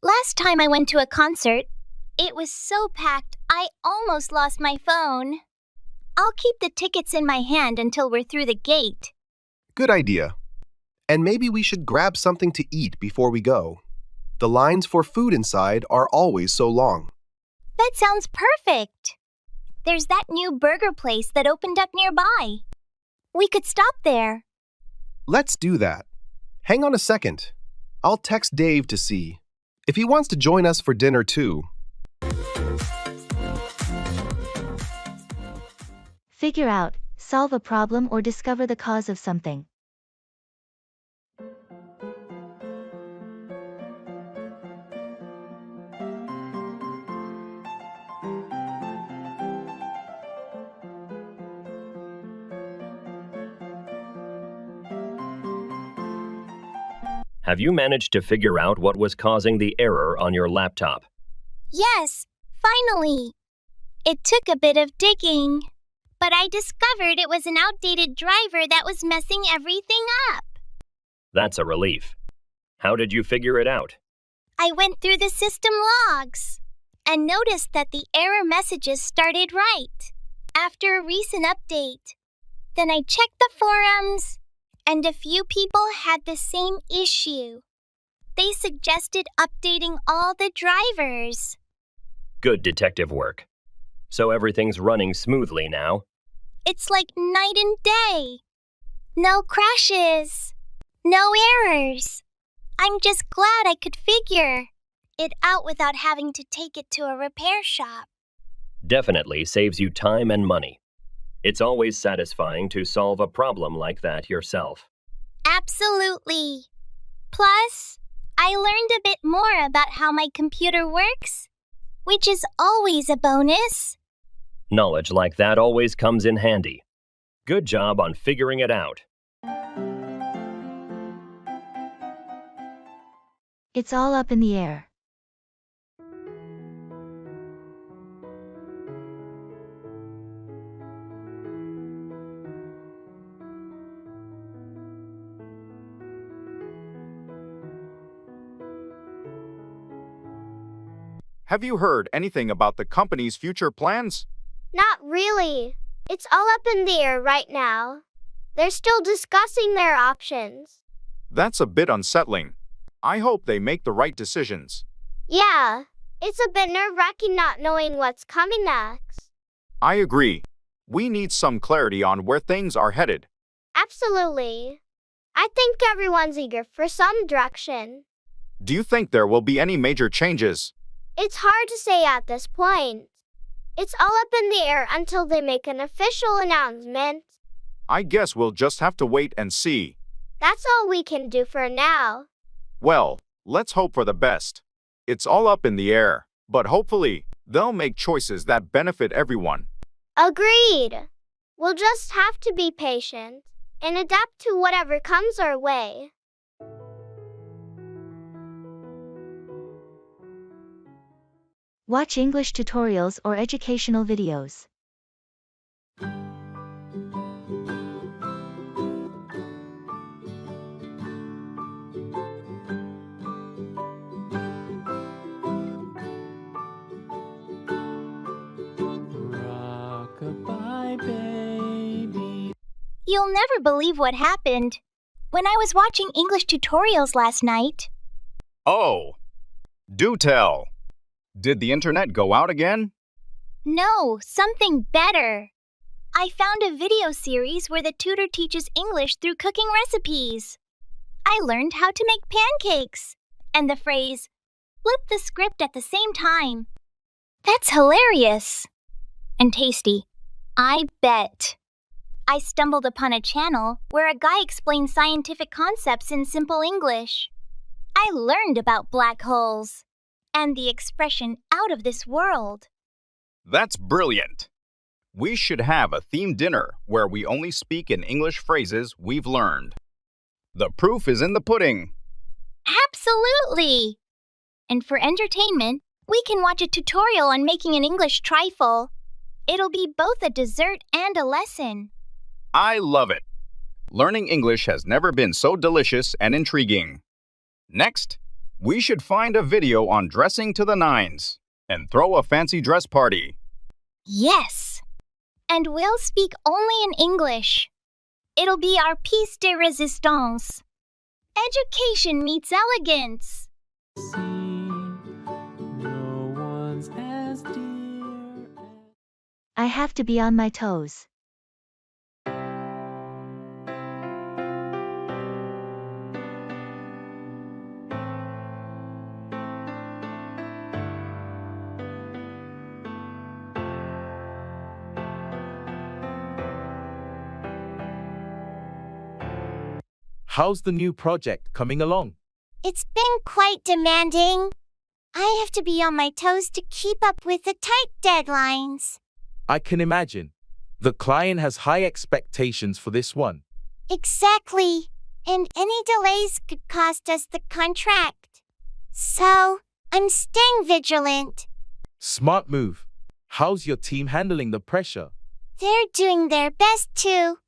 Last time I went to a concert, it was so packed I almost lost my phone. I'll keep the tickets in my hand until we're through the gate. Good idea. And maybe we should grab something to eat before we go. The lines for food inside are always so long. That sounds perfect. There's that new burger place that opened up nearby. We could stop there. Let's do that. Hang on a second. I'll text Dave to see if he wants to join us for dinner too. Figure out, solve a problem or discover the cause of something. Have you managed to figure out what was causing the error on your laptop? Yes, finally. It took a bit of digging, but I discovered it was an outdated driver that was messing everything up. That's a relief. How did you figure it out? I went through the system logs and noticed that the error messages started right after a recent update. Then I checked the forums And a few people had the same issue. They suggested updating all the drivers. Good detective work. So everything's running smoothly now? It's like night and day. No crashes. No errors. I'm just glad I could figure it out without having to take it to a repair shop. Definitely saves you time and money. It's always satisfying to solve a problem like that yourself. Absolutely. Plus, I learned a bit more about how my computer works, which is always a bonus. Knowledge like that always comes in handy. Good job on figuring it out. It's all up in the air. Have you heard anything about the company's future plans? Not really. It's all up in the air right now. They're still discussing their options. That's a bit unsettling. I hope they make the right decisions. Yeah, it's a bit nerve-wracking not knowing what's coming next. I agree. We need some clarity on where things are headed. Absolutely. I think everyone's eager for some direction. Do you think there will be any major changes? It's hard to say at this point. It's all up in the air until they make an official announcement. I guess we'll just have to wait and see. That's all we can do for now. Well, let's hope for the best. It's all up in the air, but hopefully, they'll make choices that benefit everyone. Agreed. We'll just have to be patient and adapt to whatever comes our way. Watch English tutorials or educational videos. Rock-a-bye, baby. You'll never believe what happened when I was watching English tutorials last night. Oh, do tell. Did the internet go out again? No, something better. I found a video series where the tutor teaches English through cooking recipes. I learned how to make pancakes and the phrase, flip the script at the same time. That's hilarious. And tasty. I bet. I stumbled upon a channel where a guy explained scientific concepts in simple English. I learned about black holes and the expression out of this world. That's brilliant. We should have a themed dinner where we only speak in English phrases we've learned. The proof is in the pudding. Absolutely! And for entertainment, we can watch a tutorial on making an English trifle. It'll be both a dessert and a lesson. I love it. Learning English has never been so delicious and intriguing. Next, we should find a video on dressing to the nines and throw a fancy dress party. Yes! And we'll speak only in English. It'll be our piece de resistance. Education meets elegance. No one's as dear. I have to be on my toes. How's the new project coming along? It's been quite demanding. I have to be on my toes to keep up with the tight deadlines. I can imagine. The client has high expectations for this one. Exactly. And any delays could cost us the contract. So, I'm staying vigilant. Smart move. How's your team handling the pressure? They're doing their best too.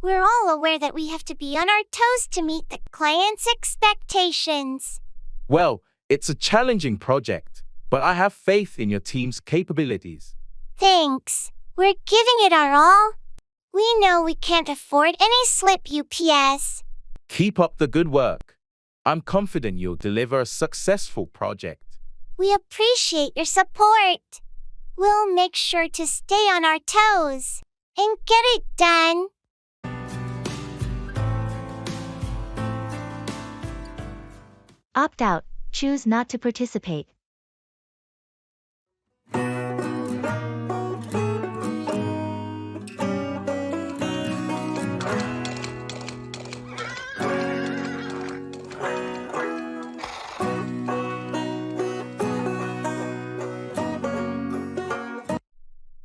We're all aware that we have to be on our toes to meet the client's expectations. Well, it's a challenging project, but I have faith in your team's capabilities. Thanks. We're giving it our all. We know we can't afford any slip UPS. Keep up the good work. I'm confident you'll deliver a successful project. We appreciate your support. We'll make sure to stay on our toes and get it done. Opt out, choose not to participate.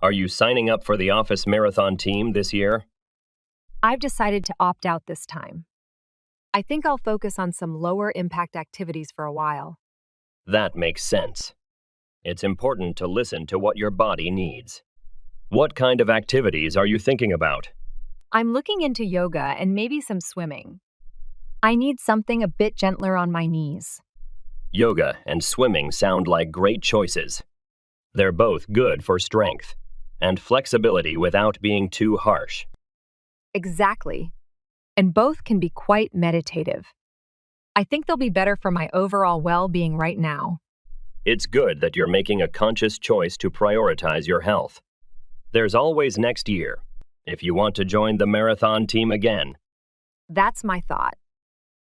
Are you signing up for the office marathon team this year? I've decided to opt out this time. I think I'll focus on some lower impact activities for a while. That makes sense. It's important to listen to what your body needs. What kind of activities are you thinking about? I'm looking into yoga and maybe some swimming. I need something a bit gentler on my knees. Yoga and swimming sound like great choices. They're both good for strength and flexibility without being too harsh. Exactly. And both can be quite meditative. I think they'll be better for my overall well-being right now. It's good that you're making a conscious choice to prioritize your health. There's always next year, if you want to join the marathon team again. That's my thought.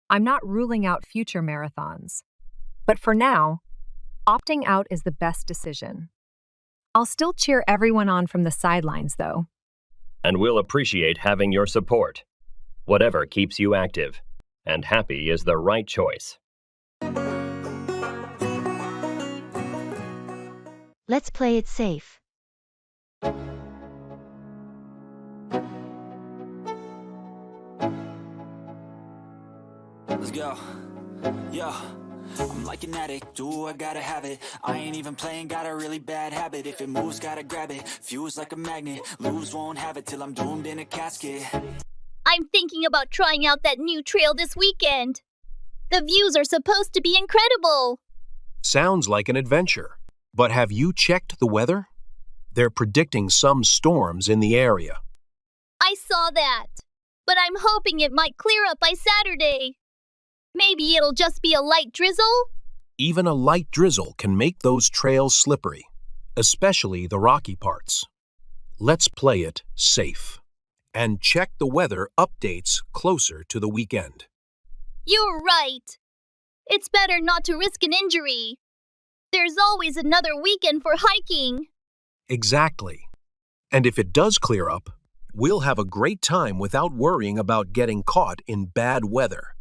I'm not ruling out future marathons. But for now, opting out is the best decision. I'll still cheer everyone on from the sidelines, though. And we'll appreciate having your support. Whatever keeps you active and happy is the right choice. Let's play it safe. Let's go. Yo, I'm like an addict, do I gotta have it. I ain't even playing, got a really bad habit. If it moves, gotta grab it, fuse like a magnet. Lose, won't have it till I'm doomed in a casket. I'm thinking about trying out that new trail this weekend. The views are supposed to be incredible. Sounds like an adventure. But have you checked the weather? They're predicting some storms in the area. I saw that, but I'm hoping it might clear up by Saturday. Maybe it'll just be a light drizzle? Even a light drizzle can make those trails slippery, especially the rocky parts. Let's play it safe and check the weather updates closer to the weekend. You're right. It's better not to risk an injury. There's always another weekend for hiking. Exactly. And if it does clear up, we'll have a great time without worrying about getting caught in bad weather.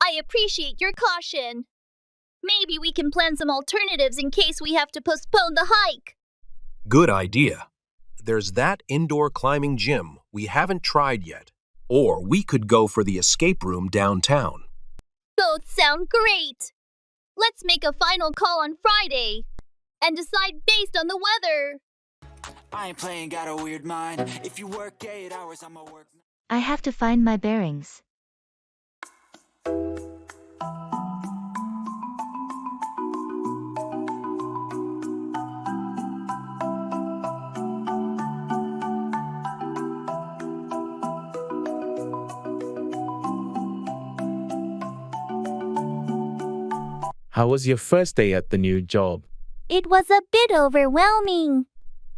I appreciate your caution. Maybe we can plan some alternatives in case we have to postpone the hike. Good idea. There's that indoor climbing gym we haven't tried yet. Or we could go for the escape room downtown. Both sound great. Let's make a final call on Friday and decide based on the weather. I ain't playing, got a weird mind. If you work 8 hours, I'ma work. I have to find my bearings. How was your first day at the new job? It was a bit overwhelming.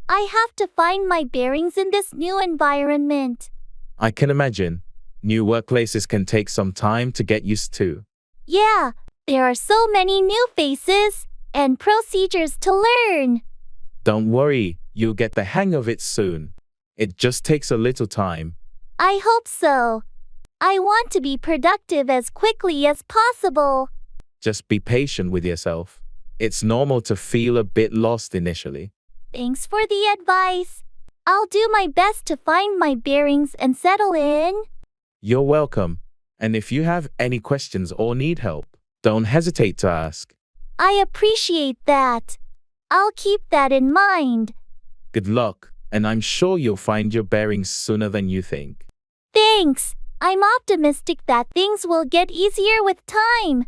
I have to find my bearings in this new environment. I can imagine. New workplaces can take some time to get used to. Yeah, there are so many new faces and procedures to learn. Don't worry, you'll get the hang of it soon. It just takes a little time. I hope so. I want to be productive as quickly as possible. Just be patient with yourself. It's normal to feel a bit lost initially. Thanks for the advice. I'll do my best to find my bearings and settle in. You're welcome. And if you have any questions or need help, don't hesitate to ask. I appreciate that. I'll keep that in mind. Good luck, and I'm sure you'll find your bearings sooner than you think. Thanks. I'm optimistic that things will get easier with time.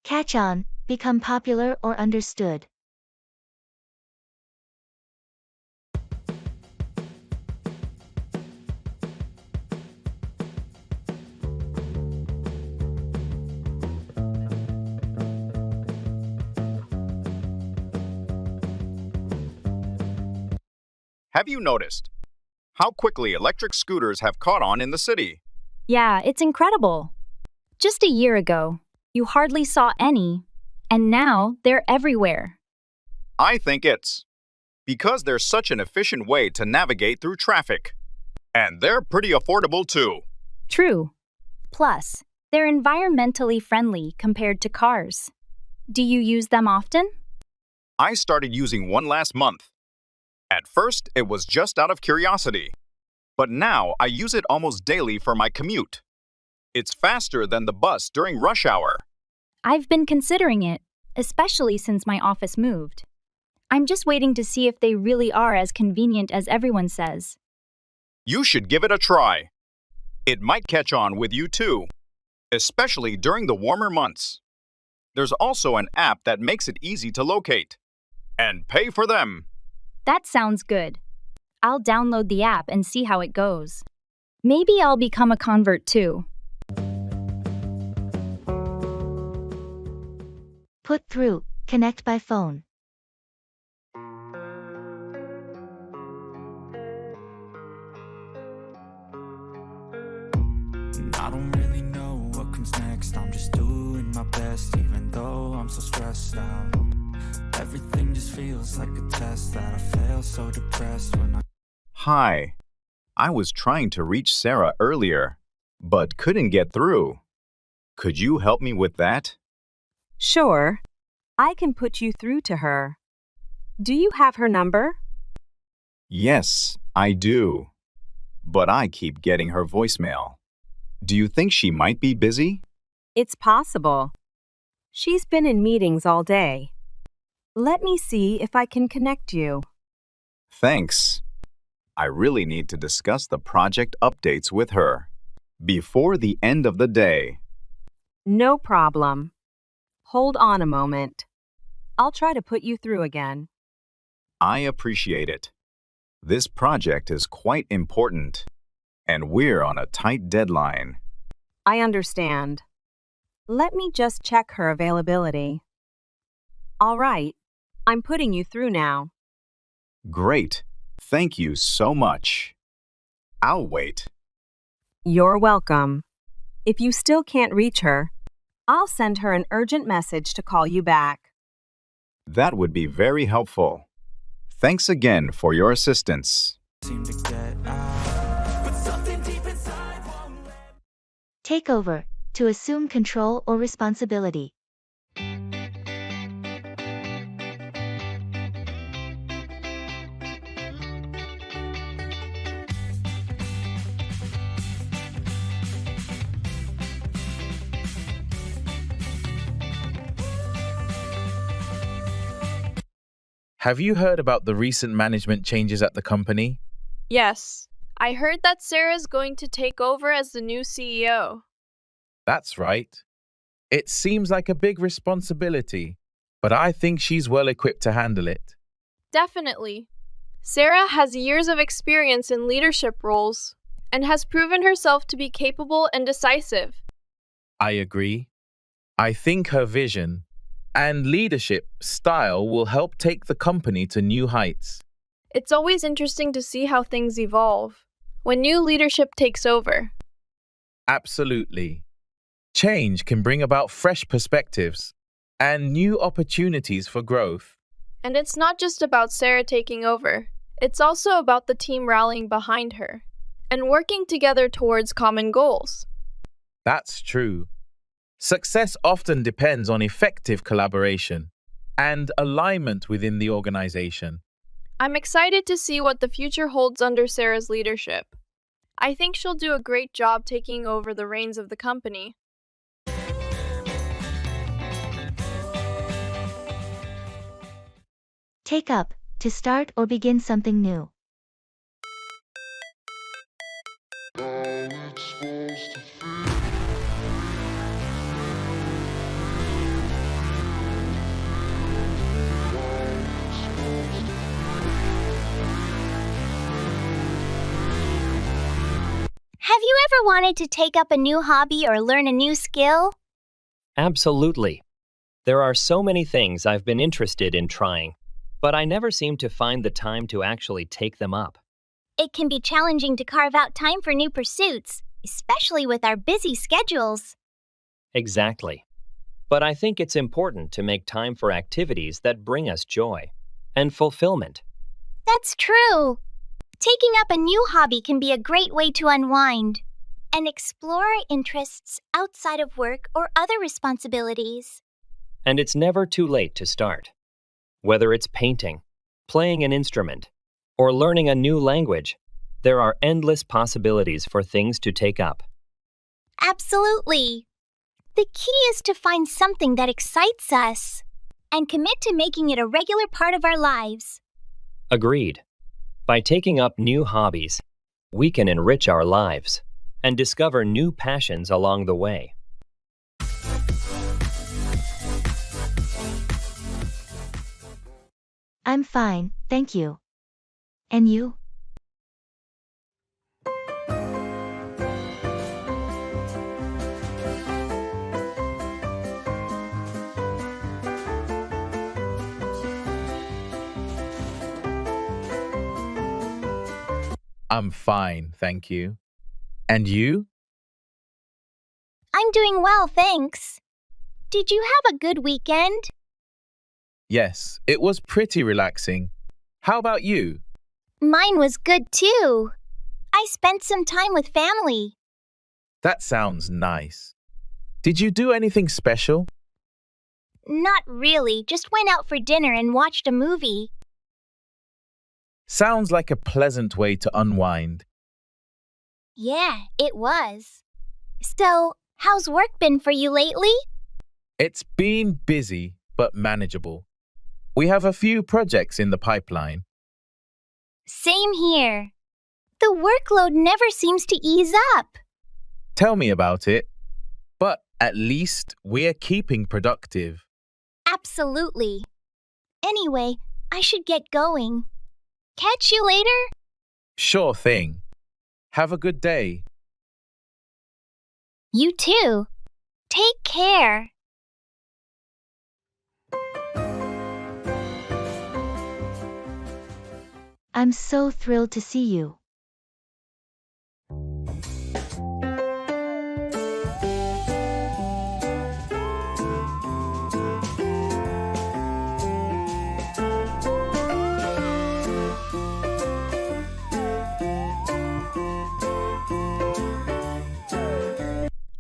Catch on, become popular or understood. Have you noticed how quickly electric scooters have caught on in the city? Yeah, it's incredible. Just a year ago, you hardly saw any, and now they're everywhere. I think it's because they're such an efficient way to navigate through traffic. And they're pretty affordable too. True. Plus, they're environmentally friendly compared to cars. Do you use them often? I started using one last month. At first, it was just out of curiosity. But now I use it almost daily for my commute. It's faster than the bus during rush hour. I've been considering it, especially since my office moved. I'm just waiting to see if they really are as convenient as everyone says. You should give it a try. It might catch on with you too, especially during the warmer months. There's also an app that makes it easy to locate and pay for them. That sounds good. I'll download the app and see how it goes. Maybe I'll become a convert too. Put through, connect by phone. I don't really know what comes next. I'm just doing my best, even though I'm so stressed out. Everything just feels like a test that I fail, so depressed when Hi. I was trying to reach Sarah earlier, but couldn't get through. Could you help me with that? Sure. I can put you through to her. Do you have her number? Yes, I do. But I keep getting her voicemail. Do you think she might be busy? It's possible. She's been in meetings all day. Let me see if I can connect you. Thanks. I really need to discuss the project updates with her before the end of the day. No problem. Hold on a moment. I'll try to put you through again. I appreciate it. This project is quite important, and we're on a tight deadline. I understand. Let me just check her availability. All right. I'm putting you through now. Great. Thank you so much. I'll wait. You're welcome. If you still can't reach her, I'll send her an urgent message to call you back. That would be very helpful. Thanks again for your assistance. Take over, to assume control or responsibility. Have you heard about the recent management changes at the company? Yes, I heard that Sarah's going to take over as the new CEO. That's right. It seems like a big responsibility, but I think she's well equipped to handle it. Definitely. Sarah has years of experience in leadership roles and has proven herself to be capable and decisive. I agree. I think her vision and leadership style will help take the company to new heights. It's always interesting to see how things evolve when new leadership takes over. Absolutely. Change can bring about fresh perspectives and new opportunities for growth. And it's not just about Sarah taking over. It's also about the team rallying behind her and working together towards common goals. That's true. Success often depends on effective collaboration and alignment within the organization. I'm excited to see what the future holds under Sarah's leadership. I think she'll do a great job taking over the reins of the company. Take up, to start or begin something new. Have you ever wanted to take up a new hobby or learn a new skill? Absolutely. There are so many things I've been interested in trying. but I never seem to find the time to actually take them up. It can be challenging to carve out time for new pursuits, especially with our busy schedules. Exactly. But I think it's important to make time for activities that bring us joy and fulfillment. That's true. Taking up a new hobby can be a great way to unwind and explore our interests outside of work or other responsibilities. And it's never too late to start. Whether it's painting, playing an instrument, or learning a new language, there are endless possibilities for things to take up. Absolutely. The key is to find something that excites us and commit to making it a regular part of our lives. Agreed. By taking up new hobbies, we can enrich our lives and discover new passions along the way. I'm fine, thank you. And you? I'm fine, thank you. And you? I'm doing well, thanks. Did you have a good weekend? Yes, it was pretty relaxing. How about you? Mine was good too. I spent some time with family. That sounds nice. Did you do anything special? Not really, just went out for dinner and watched a movie. Sounds like a pleasant way to unwind. Yeah, it was. So, how's work been for you lately? It's been busy, but manageable. We have a few projects in the pipeline. Same here. The workload never seems to ease up. Tell me about it. But at least we're keeping productive. Absolutely. Anyway, I should get going. Catch you later? Sure thing. Have a good day. You too. Take care. I'm so thrilled to see you.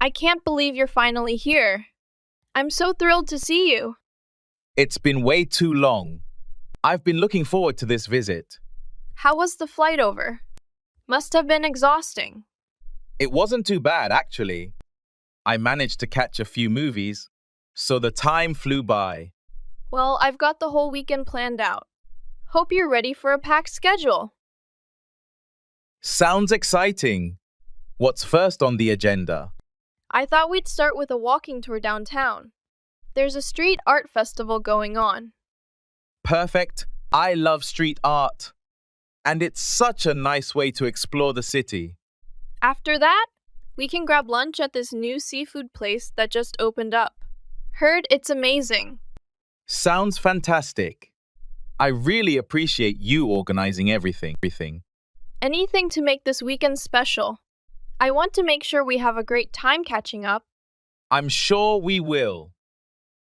I can't believe you're finally here. I'm so thrilled to see you. It's been way too long. I've been looking forward to this visit. How was the flight over? Must have been exhausting. It wasn't too bad, actually. I managed to catch a few movies, so the time flew by. Well, I've got the whole weekend planned out. Hope you're ready for a packed schedule. Sounds exciting. What's first on the agenda? I thought we'd start with a walking tour downtown. There's a street art festival going on. Perfect. I love street art. And it's such a nice way to explore the city. After that, we can grab lunch at this new seafood place that just opened up. Heard it's amazing. Sounds fantastic. I really appreciate you organizing everything. Anything to make this weekend special. I want to make sure we have a great time catching up. I'm sure we will.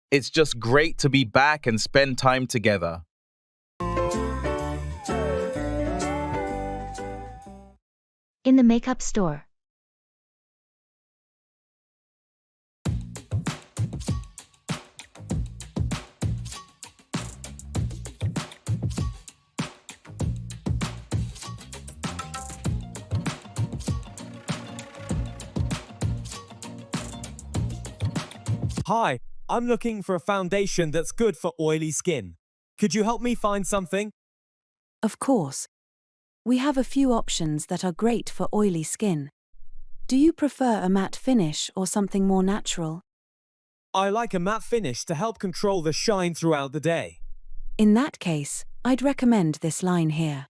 It's just great to be back and spend time together. In the makeup store. Hi, I'm looking for a foundation that's good for oily skin. Could you help me find something? Of course. We have a few options that are great for oily skin. Do you prefer a matte finish or something more natural? I like a matte finish to help control the shine throughout the day. In that case, I'd recommend this line here.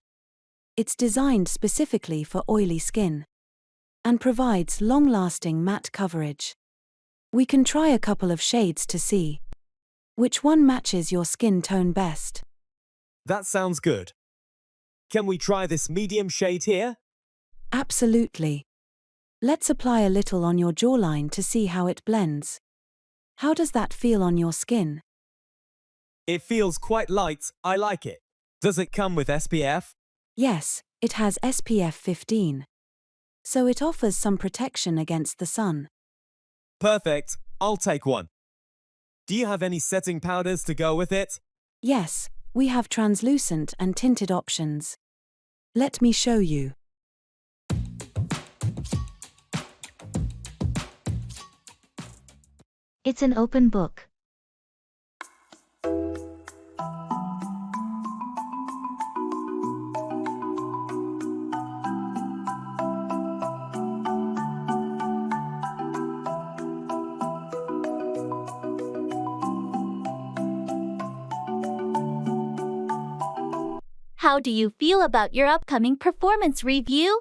It's designed specifically for oily skin and provides long-lasting matte coverage. We can try a couple of shades to see which one matches your skin tone best. That sounds good. Can we try this medium shade here? Absolutely. Let's apply a little on your jawline to see how it blends. How does that feel on your skin? It feels quite light, I like it. Does it come with SPF? Yes, it has SPF 15. So it offers some protection against the sun. Perfect, I'll take one. Do you have any setting powders to go with it? Yes, we have translucent and tinted options. Let me show you. It's an open book. How do you feel about your upcoming performance review?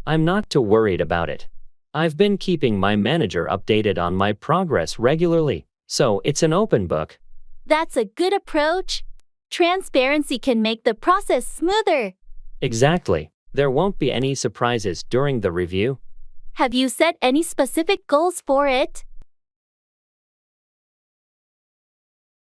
I'm not too worried about it. I've been keeping my manager updated on my progress regularly, so it's an open book. That's a good approach. Transparency can make the process smoother. Exactly. There won't be any surprises during the review. Have you set any specific goals for it?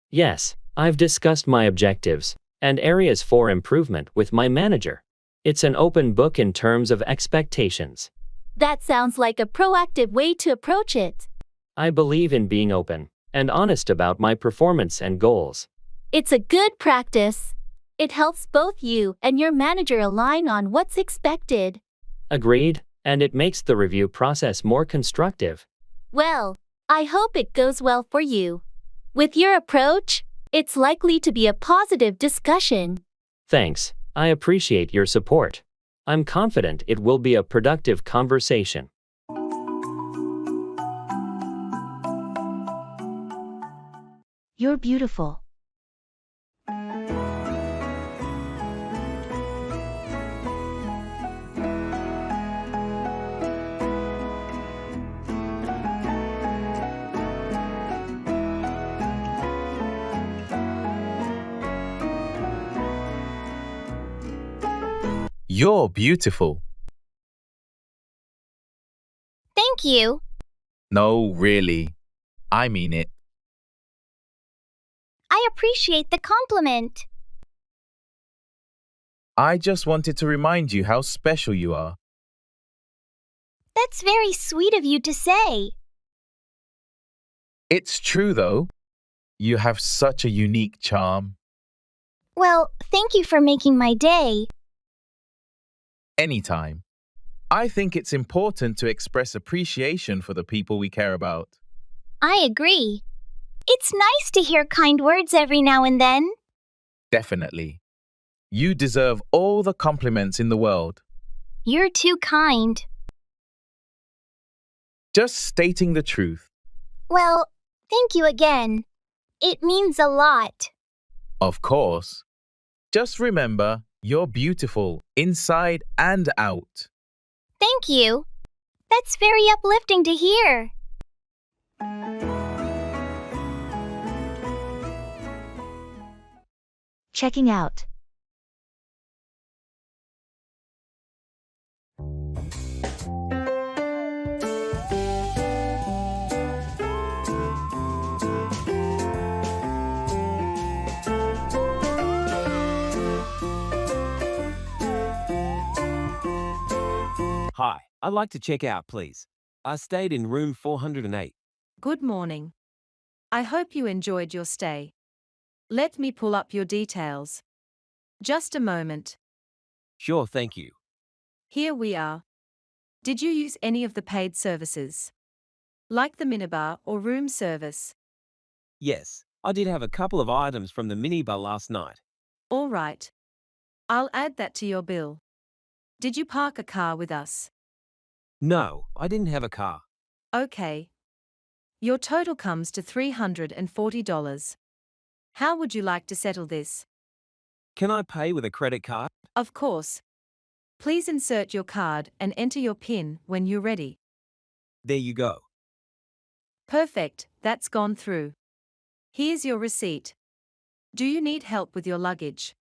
Yes, I've discussed my objectives and areas for improvement with my manager. It's an open book in terms of expectations. That sounds like a proactive way to approach it. I believe in being open and honest about my performance and goals. It's a good practice. It helps both you and your manager align on what's expected. Agreed, and it makes the review process more constructive. Well, I hope it goes well for you. With your approach, it's likely to be a positive discussion. Thanks, I appreciate your support. I'm confident it will be a productive conversation. You're beautiful. You're beautiful. Thank you. No, really. I mean it. I appreciate the compliment. I just wanted to remind you how special you are. That's very sweet of you to say. It's true, though. You have such a unique charm. Well, thank you for making my day. Anytime. I think it's important to express appreciation for the people we care about. I agree. It's nice to hear kind words every now and then. Definitely. You deserve all the compliments in the world. You're too kind. Just stating the truth. Well, thank you again. It means a lot. Of course. Just remember, you're beautiful inside and out. Thank you. That's very uplifting to hear. Checking out. Hi, I'd like to check out, please. I stayed in room 408. Good morning. I hope you enjoyed your stay. Let me pull up your details. Just a moment. Sure, thank you. Here we are. Did you use any of the paid services? Like the minibar or room service? Yes, I did have a couple of items from the minibar last night. All right. I'll add that to your bill. Did you park a car with us? No, I didn't have a car. Okay. Your total comes to $340. How would you like to settle this? Can I pay with a credit card? Of course. Please insert your card and enter your PIN when you're ready. There you go. Perfect, that's gone through. Here's your receipt. Do you need help with your luggage?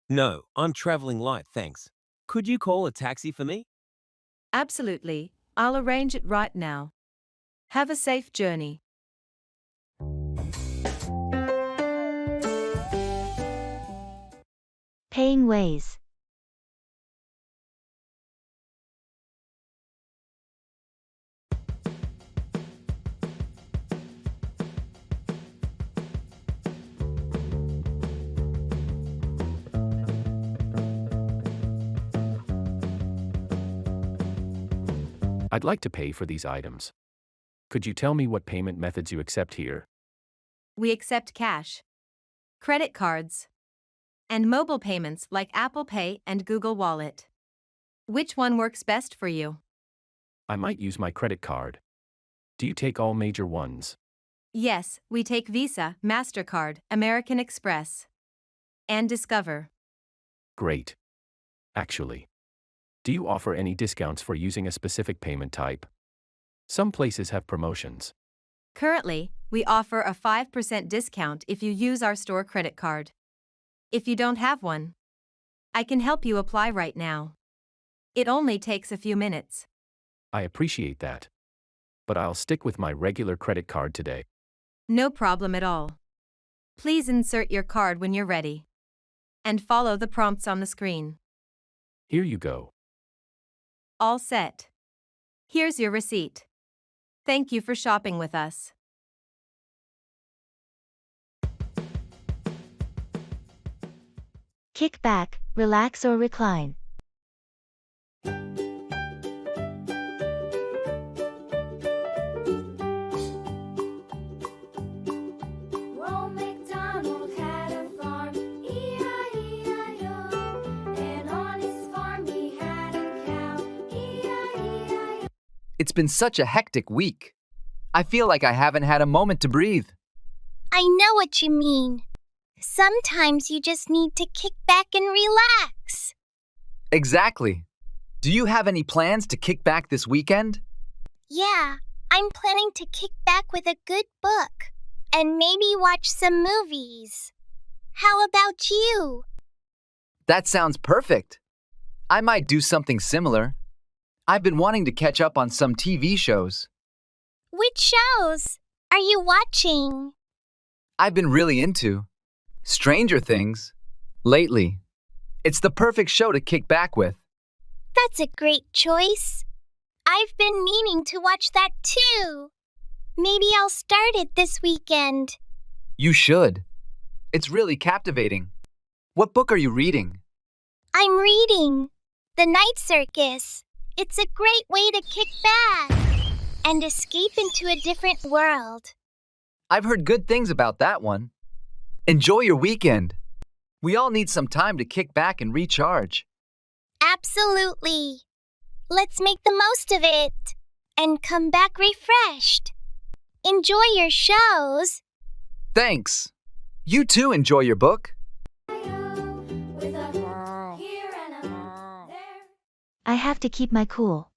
No, I'm traveling light, thanks. Could you call a taxi for me? Absolutely, I'll arrange it right now. Have a safe journey. Paying ways. I'd like to pay for these items. Could you tell me what payment methods you accept here? We accept cash, credit cards, and mobile payments like Apple Pay and Google Wallet. Which one works best for you? I might use my credit card. Do you take all major ones? Yes, we take Visa, MasterCard, American Express, and Discover. Great. Actually, do you offer any discounts for using a specific payment type? Some places have promotions. Currently, we offer a 5% discount if you use our store credit card. If you don't have one, I can help you apply right now. It only takes a few minutes. I appreciate that. But I'll stick with my regular credit card today. No problem at all. Please insert your card when you're ready. And follow the prompts on the screen. Here you go. All set. Here's your receipt. Thank you for shopping with us. Kick back, relax or recline. It's been such a hectic week. I feel like I haven't had a moment to breathe. I know what you mean. Sometimes you just need to kick back and relax. Exactly. Do you have any plans to kick back this weekend? Yeah, I'm planning to kick back with a good book and maybe watch some movies. How about you? That sounds perfect. I might do something similar. I've been wanting to catch up on some TV shows. Which shows are you watching? I've been really into Stranger Things lately. It's the perfect show to kick back with. That's a great choice. I've been meaning to watch that too. Maybe I'll start it this weekend. You should. It's really captivating. What book are you reading? I'm reading The Night Circus. It's a great way to kick back and escape into a different world. I've heard good things about that one. Enjoy your weekend. We all need some time to kick back and recharge. Absolutely. Let's make the most of it and come back refreshed. Enjoy your shows. Thanks. You too enjoy your book. I have to keep my cool.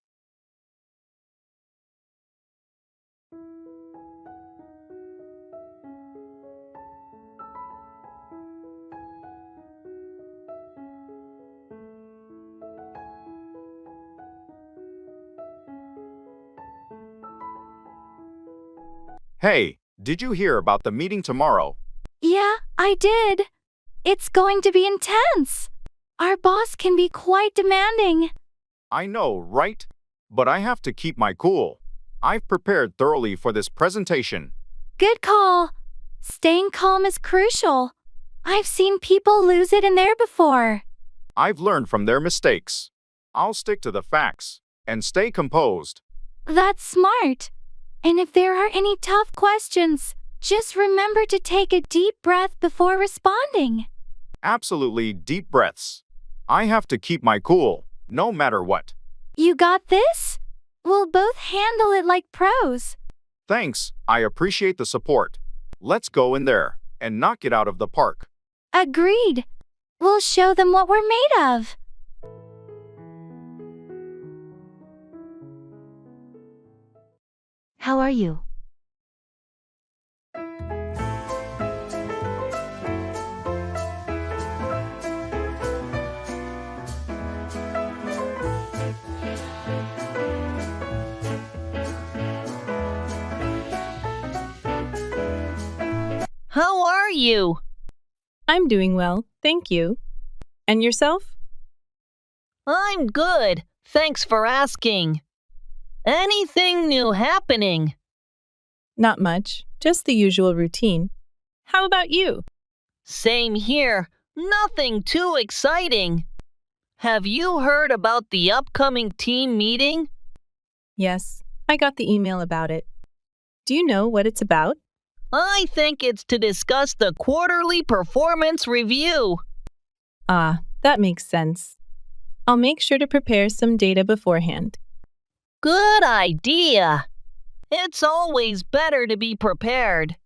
Hey, did you hear about the meeting tomorrow? Yeah, I did. It's going to be intense. Our boss can be quite demanding. I know, right? But I have to keep my cool. I've prepared thoroughly for this presentation. Good call. Staying calm is crucial. I've seen people lose it in there before. I've learned from their mistakes. I'll stick to the facts and stay composed. That's smart. And if there are any tough questions, just remember to take a deep breath before responding. Absolutely deep breaths. I have to keep my cool, no matter what. You got this? We'll both handle it like pros. Thanks, I appreciate the support. Let's go in there and knock it out of the park. Agreed. We'll show them what we're made of. How are you? you? I'm doing well, thank you. And yourself? I'm good. Thanks for asking. Anything new happening? Not much, just the usual routine. How about you? Same here. Nothing too exciting. Have you heard about the upcoming team meeting? Yes, I got the email about it. Do you know what it's about? I think it's to discuss the quarterly performance review. Ah, that makes sense. I'll make sure to prepare some data beforehand. Good idea. It's always better to be prepared.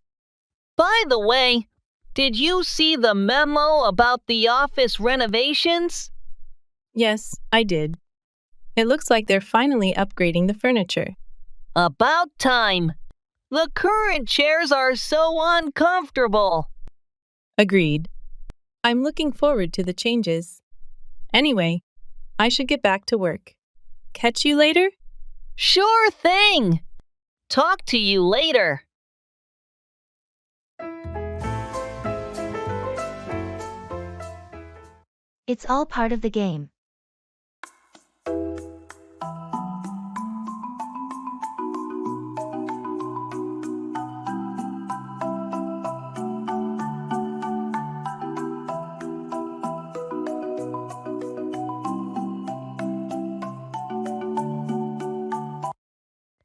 By the way, did you see the memo about the office renovations? Yes, I did. It looks like they're finally upgrading the furniture. About time. The current chairs are so uncomfortable. Agreed. I'm looking forward to the changes. Anyway, I should get back to work. Catch you later? Sure thing. Talk to you later. It's all part of the game.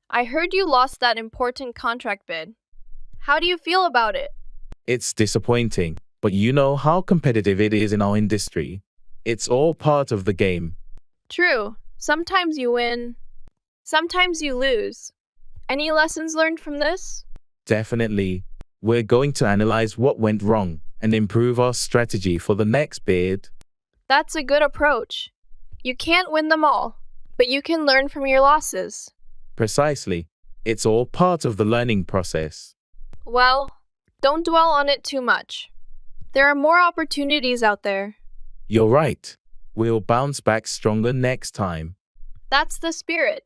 I heard you lost that important contract bid. How do you feel about it? It's disappointing, but you know how competitive it is in our industry. It's all part of the game. True. Sometimes you win. Sometimes you lose. Any lessons learned from this? Definitely. We're going to analyze what went wrong and improve our strategy for the next bid. That's a good approach. You can't win them all, but you can learn from your losses. Precisely. It's all part of the learning process. Well, don't dwell on it too much. There are more opportunities out there. You're right. We'll bounce back stronger next time. That's the spirit.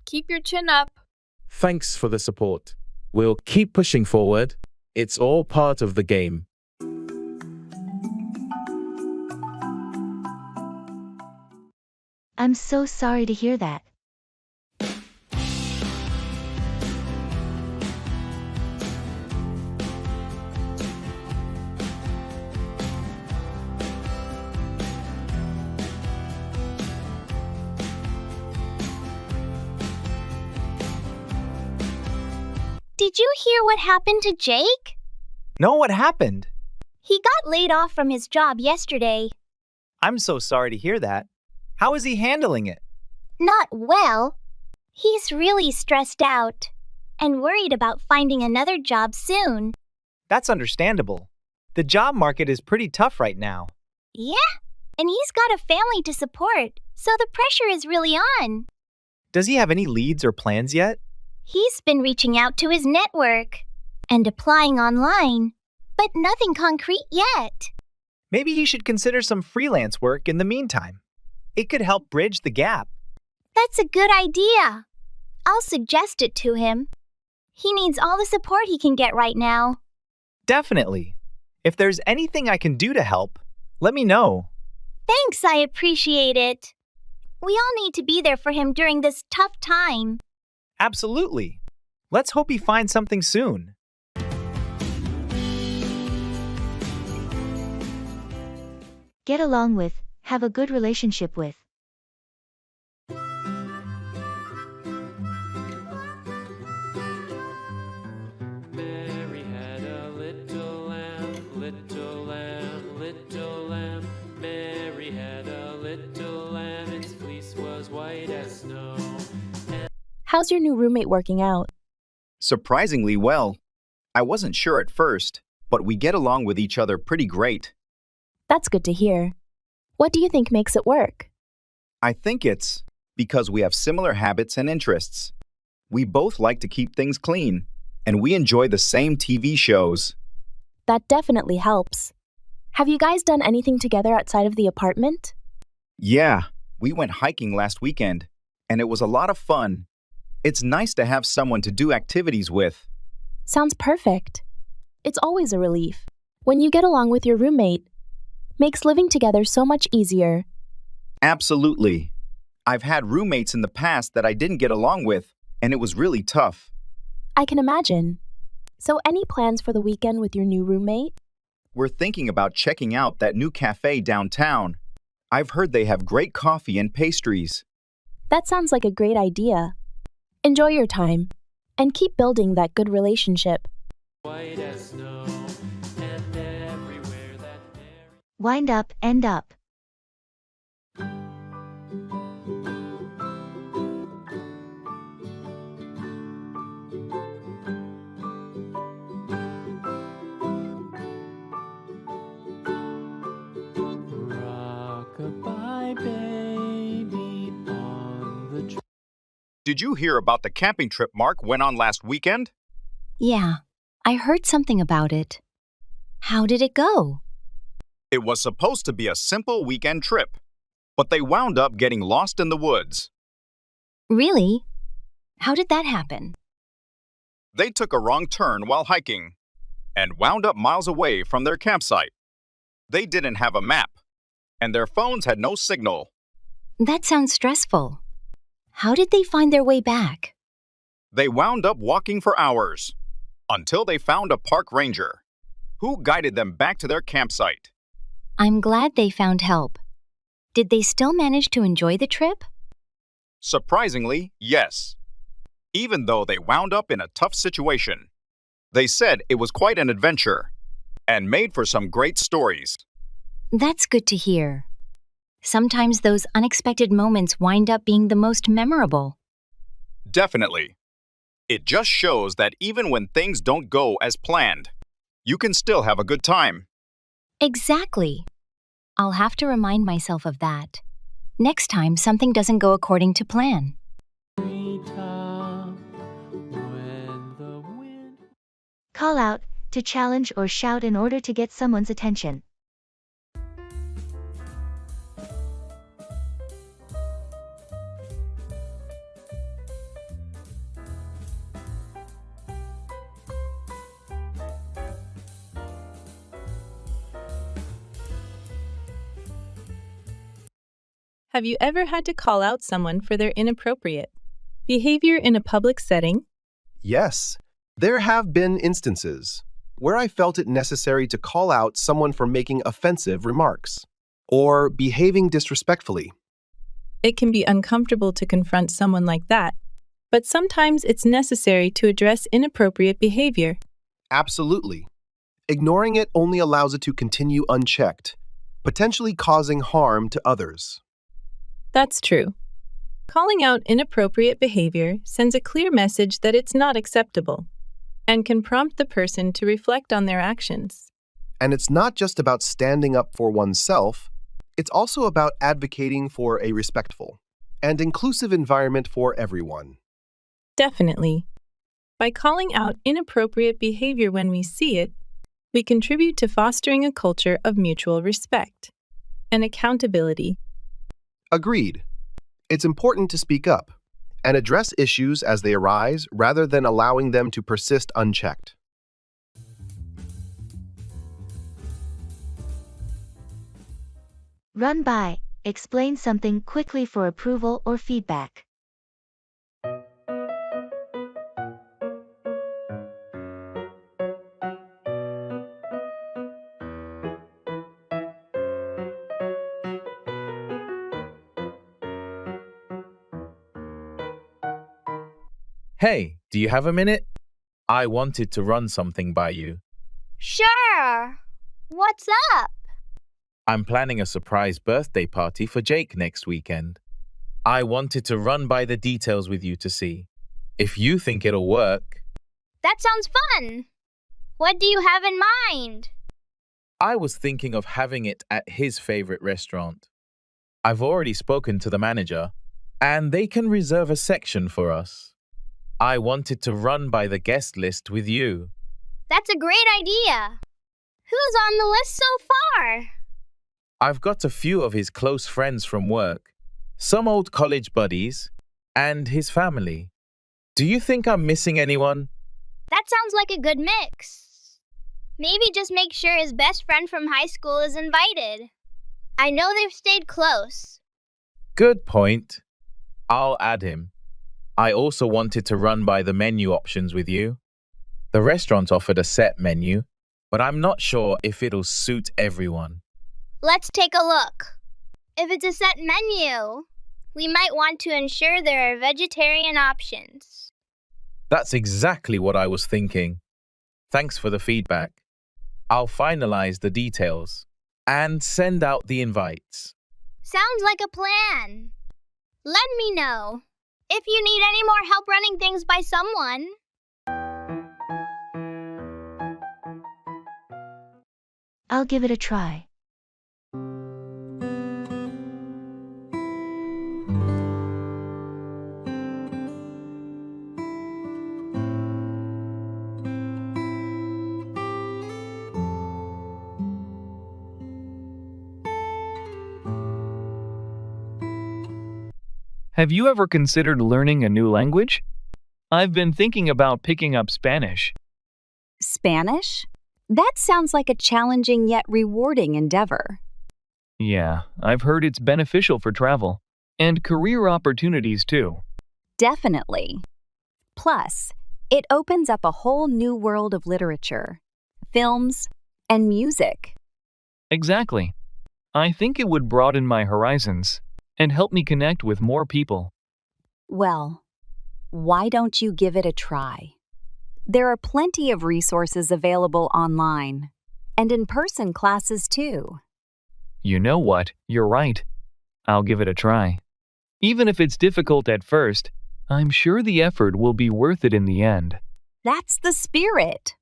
Keep your chin up. Thanks for the support. We'll keep pushing forward. It's all part of the game. I'm so sorry to hear that. Did you hear what happened to Jake? No, what happened? He got laid off from his job yesterday. I'm so sorry to hear that. How is he handling it? Not well. He's really stressed out and worried about finding another job soon. That's understandable. The job market is pretty tough right now. Yeah, and he's got a family to support, so the pressure is really on. Does he have any leads or plans yet? He's been reaching out to his network and applying online, but nothing concrete yet. Maybe he should consider some freelance work in the meantime. It could help bridge the gap. That's a good idea. I'll suggest it to him. He needs all the support he can get right now. Definitely. If there's anything I can do to help, let me know. Thanks, I appreciate it. We all need to be there for him during this tough time. Absolutely. Let's hope he finds something soon. Get along with, have a good relationship with. Mary had a little lamb, little lamb, little lamb. Mary had a little lamb, its fleece was white as snow. How's your new roommate working out? Surprisingly well. I wasn't sure at first, but we get along with each other pretty great. That's good to hear. What do you think makes it work? I think it's because we have similar habits and interests. We both like to keep things clean, and we enjoy the same TV shows. That definitely helps. Have you guys done anything together outside of the apartment? Yeah, we went hiking last weekend, and it was a lot of fun. It's nice to have someone to do activities with. Sounds perfect. It's always a relief, When you get along with your roommate, makes living together so much easier. Absolutely. I've had roommates in the past that I didn't get along with, and it was really tough. I can imagine. So, any plans for the weekend with your new roommate? We're thinking about checking out that new cafe downtown. I've heard they have great coffee and pastries. That sounds like a great idea. Enjoy your time and keep building that good relationship. White as snow, and everywhere that Wind up, end up. rockabye baby on the Did you hear about the camping trip Mark went on last weekend? Yeah, I heard something about it. How did it go? It was supposed to be a simple weekend trip, but they wound up getting lost in the woods. Really? How did that happen? They took a wrong turn while hiking and wound up miles away from their campsite. They didn't have a map, and their phones had no signal. That sounds stressful. How did they find their way back? They wound up walking for hours until they found a park ranger who guided them back to their campsite. I'm glad they found help. Did they still manage to enjoy the trip? Surprisingly, yes. Even though they wound up in a tough situation, they said it was quite an adventure and made for some great stories. That's good to hear. Sometimes those unexpected moments wind up being the most memorable. Definitely. It just shows that even when things don't go as planned, you can still have a good time. Exactly. I'll have to remind myself of that. Next time something doesn't go according to plan. Call out, to challenge or shout in order to get someone's attention. Have you ever had to call out someone for their inappropriate behavior in a public setting? Yes, there have been instances where I felt it necessary to call out someone for making offensive remarks or behaving disrespectfully. It can be uncomfortable to confront someone like that, but sometimes it's necessary to address inappropriate behavior. Absolutely. Ignoring it only allows it to continue unchecked, potentially causing harm to others. That's true. Calling out inappropriate behavior sends a clear message that it's not acceptable and can prompt the person to reflect on their actions. And it's not just about standing up for oneself, it's also about advocating for a respectful and inclusive environment for everyone. Definitely. By calling out inappropriate behavior when we see it, we contribute to fostering a culture of mutual respect and accountability. Agreed. It's important to speak up and address issues as they arise rather than allowing them to persist unchecked. Run by, explain something quickly for approval or feedback. Hey, do you have a minute? I wanted to run something by you. Sure. What's up? I'm planning a surprise birthday party for Jake next weekend. I wanted to run by the details with you to see if you think it'll work. That sounds fun. What do you have in mind? I was thinking of having it at his favorite restaurant. I've already spoken to the manager, and they can reserve a section for us. I wanted to run by the guest list with you. That's a great idea. Who's on the list so far? I've got a few of his close friends from work, some old college buddies, and his family. Do you think I'm missing anyone? That sounds like a good mix. Maybe just make sure his best friend from high school is invited. I know they've stayed close. Good point. I'll add him. I also wanted to run by the menu options with you. The restaurant offered a set menu, but I'm not sure if it'll suit everyone. Let's take a look. If it's a set menu, we might want to ensure there are vegetarian options. That's exactly what I was thinking. Thanks for the feedback. I'll finalize the details and send out the invites. Sounds like a plan. Let me know if you need any more help running things by someone. I'll give it a try. Have you ever considered learning a new language? I've been thinking about picking up Spanish. Spanish? That sounds like a challenging yet rewarding endeavor. Yeah, I've heard it's beneficial for travel and career opportunities too. Definitely. Plus, it opens up a whole new world of literature, films, and music. Exactly. I think it would broaden my horizons and help me connect with more people. Well, why don't you give it a try? There are plenty of resources available online, and in-person classes too. You know what? You're right. I'll give it a try. Even if it's difficult at first, I'm sure the effort will be worth it in the end. That's the spirit.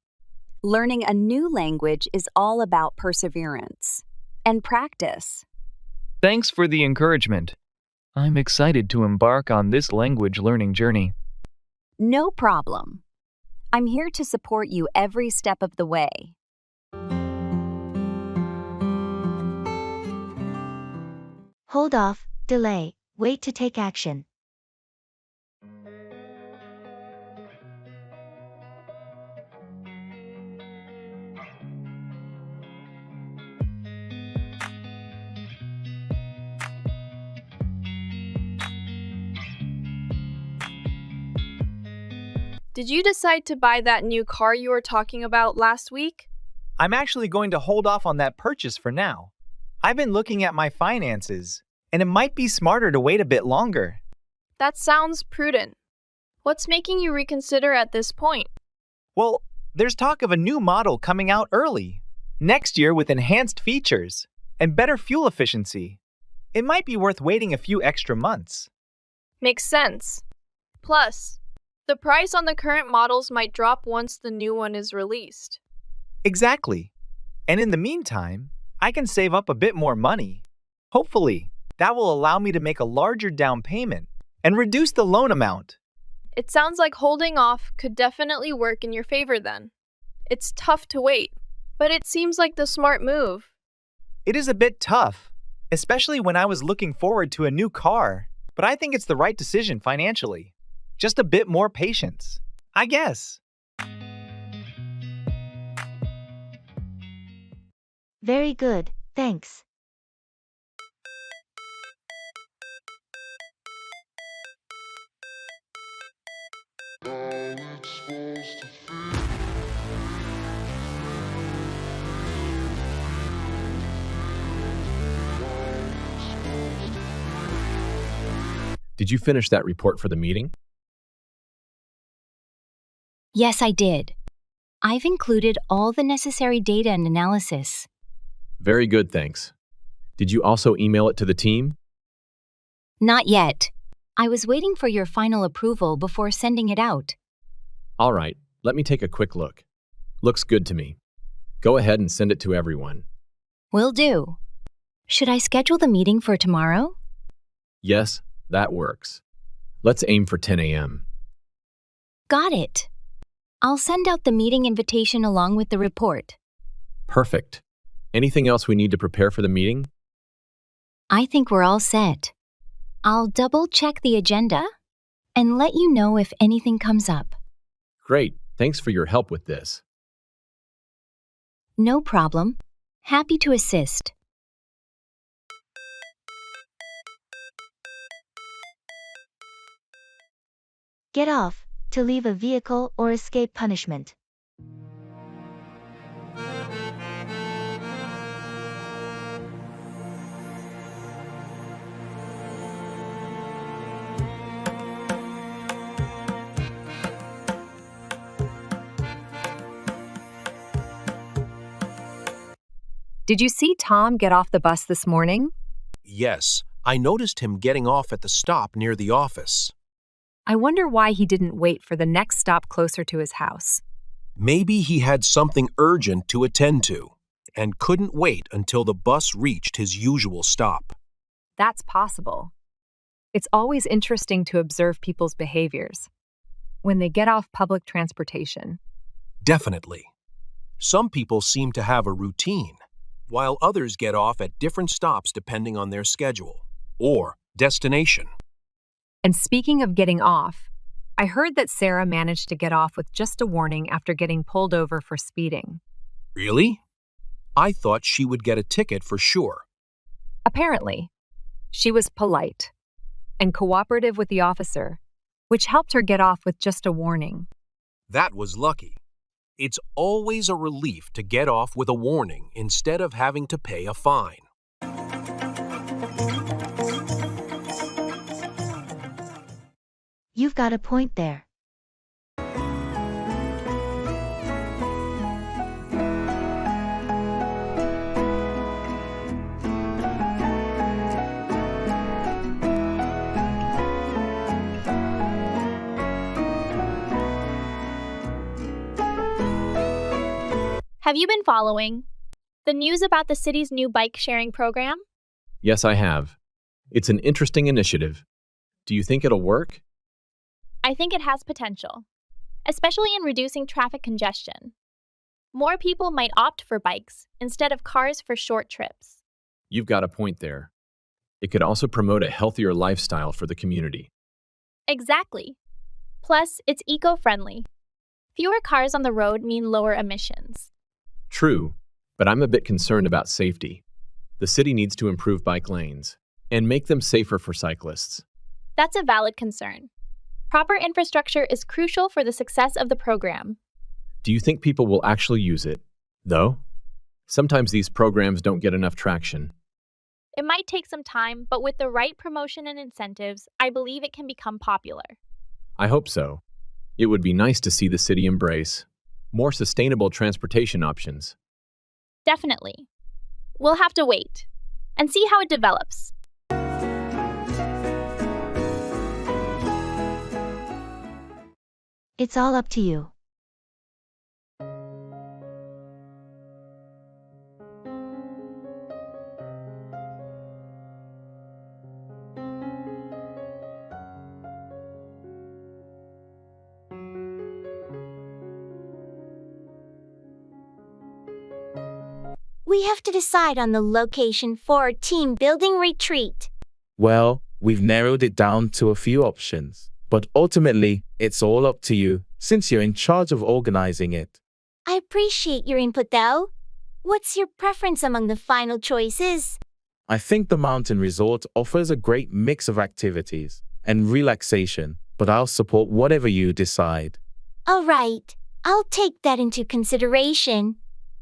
Learning a new language is all about perseverance and practice. Thanks for the encouragement. I'm excited to embark on this language learning journey. No problem. I'm here to support you every step of the way. Hold off, delay, wait to take action. Did you decide to buy that new car you were talking about last week? I'm actually going to hold off on that purchase for now. I've been looking at my finances, and it might be smarter to wait a bit longer. That sounds prudent. What's making you reconsider at this point? Well, there's talk of a new model coming out early, next year with enhanced features and better fuel efficiency. It might be worth waiting a few extra months. Makes sense. Plus, the price on the current models might drop once the new one is released. Exactly. And in the meantime, I can save up a bit more money. Hopefully, that will allow me to make a larger down payment and reduce the loan amount. It sounds like holding off could definitely work in your favor then. It's tough to wait, but it seems like the smart move. It is a bit tough, especially when I was looking forward to a new car, but I think it's the right decision financially. Just a bit more patience, I guess. Very good, thanks. Did you finish that report for the meeting? Yes, I did. I've included all the necessary data and analysis. Very good, thanks. Did you also email it to the team? Not yet. I was waiting for your final approval before sending it out. All right, let me take a quick look. Looks good to me. Go ahead and send it to everyone. Will do. Should I schedule the meeting for tomorrow? Yes, that works. Let's aim for 10 a.m. Got it. I'll send out the meeting invitation along with the report. Perfect. Anything else we need to prepare for the meeting? I think we're all set. I'll double-check the agenda and let you know if anything comes up. Great. Thanks for your help with this. No problem. Happy to assist. Get off, to leave a vehicle or escape punishment. Did you see Tom get off the bus this morning? Yes, I noticed him getting off at the stop near the office. I wonder why he didn't wait for the next stop closer to his house. Maybe he had something urgent to attend to and couldn't wait until the bus reached his usual stop. That's possible. It's always interesting to observe people's behaviors when they get off public transportation. Definitely. Some people seem to have a routine, while others get off at different stops depending on their schedule or destination. And speaking of getting off, I heard that Sarah managed to get off with just a warning after getting pulled over for speeding. Really? I thought she would get a ticket for sure. Apparently, she was polite and cooperative with the officer, which helped her get off with just a warning. That was lucky. It's always a relief to get off with a warning instead of having to pay a fine. You've got a point there. Have you been following the news about the city's new bike sharing program? Yes, I have. It's an interesting initiative. Do you think it'll work? I think it has potential, especially in reducing traffic congestion. More people might opt for bikes instead of cars for short trips. You've got a point there. It could also promote a healthier lifestyle for the community. Exactly. Plus, it's eco-friendly. Fewer cars on the road mean lower emissions. True, but I'm a bit concerned about safety. The city needs to improve bike lanes and make them safer for cyclists. That's a valid concern. Proper infrastructure is crucial for the success of the program. Do you think people will actually use it, though? Sometimes these programs don't get enough traction. It might take some time, but with the right promotion and incentives, I believe it can become popular. I hope so. It would be nice to see the city embrace more sustainable transportation options. Definitely. We'll have to wait and see how it develops. It's all up to you. We have to decide on the location for our team building retreat. Well, we've narrowed it down to a few options, but ultimately, it's all up to you, since you're in charge of organizing it. I appreciate your input though. What's your preference among the final choices? I think the mountain resort offers a great mix of activities and relaxation, but I'll support whatever you decide. All right, I'll take that into consideration.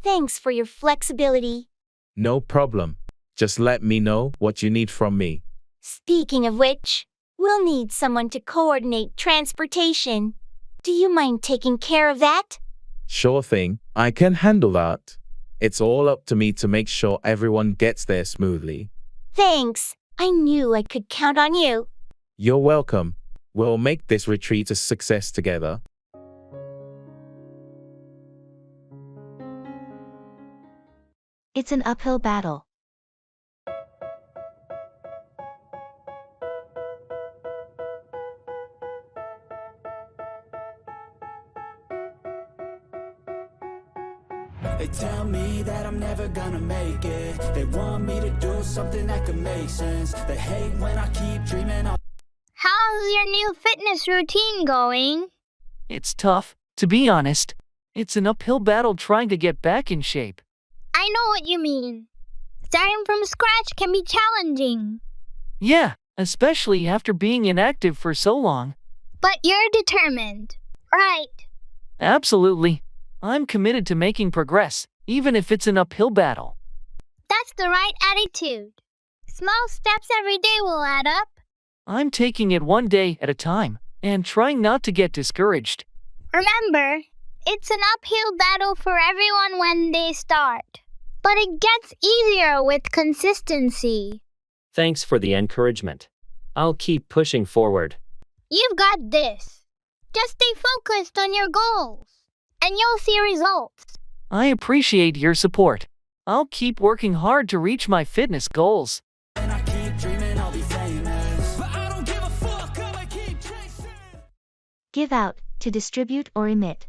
Thanks for your flexibility. No problem. Just let me know what you need from me. Speaking of which, we'll need someone to coordinate transportation. Do you mind taking care of that? Sure thing, I can handle that. It's all up to me to make sure everyone gets there smoothly. Thanks. I knew I could count on you. You're welcome. We'll make this retreat a success together. It's an uphill battle. They tell me that I'm never gonna make it. They want me to do something that could make sense. They hate when I keep dreaming. How's your new fitness routine going? It's tough, to be honest. It's an uphill battle trying to get back in shape. I know what you mean. Starting from scratch can be challenging. Yeah, especially after being inactive for so long. But you're determined, right? Absolutely. I'm committed to making progress, even if it's an uphill battle. That's the right attitude. Small steps every day will add up. I'm taking it one day at a time and trying not to get discouraged. Remember, it's an uphill battle for everyone when they start. But it gets easier with consistency. Thanks for the encouragement. I'll keep pushing forward. You've got this. Just stay focused on your goals, and you'll see results. I appreciate your support. I'll keep working hard to reach my fitness goals. And I keep dreaming I'll be famous. But I don't give a fuck, I keep chasing. Give out, to distribute or emit.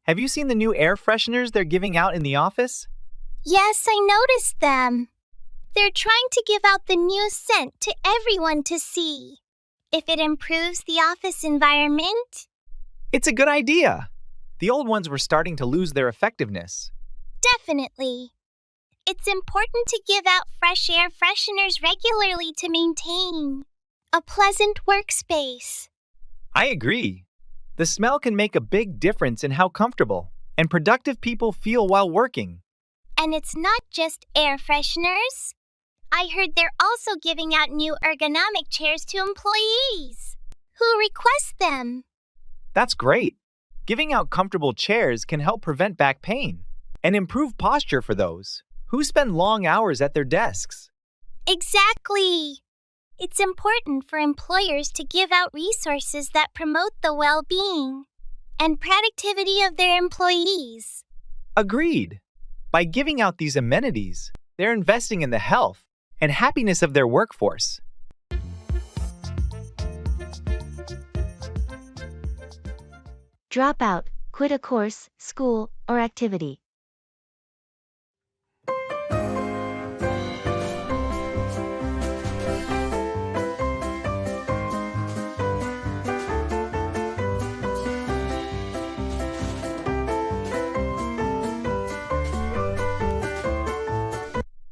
Have you seen the new air fresheners they're giving out in the office? Yes, I noticed them. They're trying to give out the new scent to everyone to see. If it improves the office environment? It's a good idea. The old ones were starting to lose their effectiveness. Definitely. It's important to give out fresh air fresheners regularly to maintain a pleasant workspace. I agree. The smell can make a big difference in how comfortable and productive people feel while working. And it's not just air fresheners. I heard they're also giving out new ergonomic chairs to employees who request them. That's great. Giving out comfortable chairs can help prevent back pain and improve posture for those who spend long hours at their desks. Exactly. It's important for employers to give out resources that promote the well-being and productivity of their employees. Agreed. By giving out these amenities, they're investing in the health and happiness of their workforce. Drop out, quit a course, school, or activity.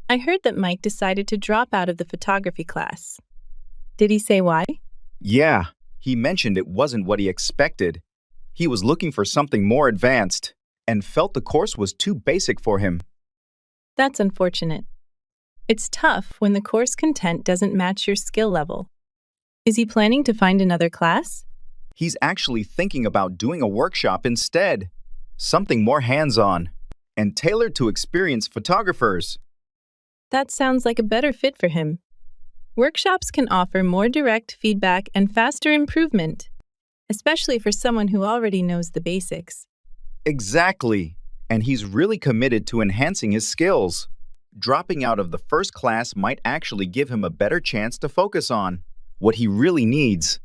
I heard that Mike decided to drop out of the photography class. Did he say why? Yeah, he mentioned it wasn't what he expected. He was looking for something more advanced and felt the course was too basic for him. That's unfortunate. It's tough when the course content doesn't match your skill level. Is he planning to find another class? He's actually thinking about doing a workshop instead, something more hands-on and tailored to experienced photographers. That sounds like a better fit for him. Workshops can offer more direct feedback and faster improvement, especially for someone who already knows the basics. Exactly. And he's really committed to enhancing his skills. Dropping out of the first class might actually give him a better chance to focus on what he really needs.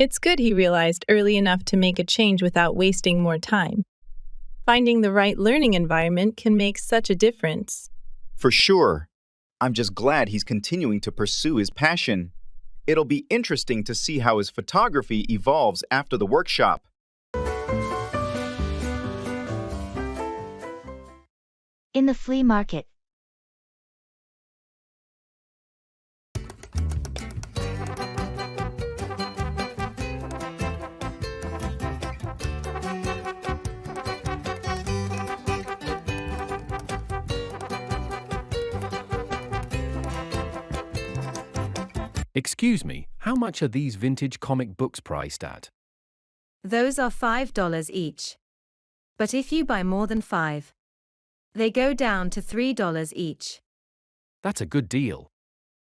It's good he realized early enough to make a change without wasting more time. Finding the right learning environment can make such a difference. For sure. I'm just glad he's continuing to pursue his passion. It'll be interesting to see how his photography evolves after the workshop. In the flea market. Excuse me, how much are these vintage comic books priced at? Those are $5 each. But if you buy more than 5, they go down to $3 each. That's a good deal.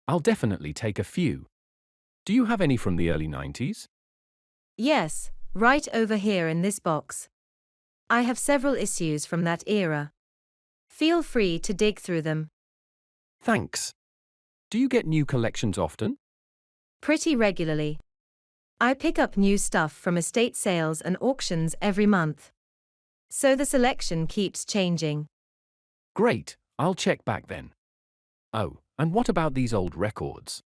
I'll definitely take a few. Do you have any from the early 90s? Yes, right over here in this box. I have several issues from that era. Feel free to dig through them. Thanks. Do you get new collections often? Pretty regularly. I pick up new stuff from estate sales and auctions every month. So the selection keeps changing. Great, I'll check back then. Oh, and what about these old records?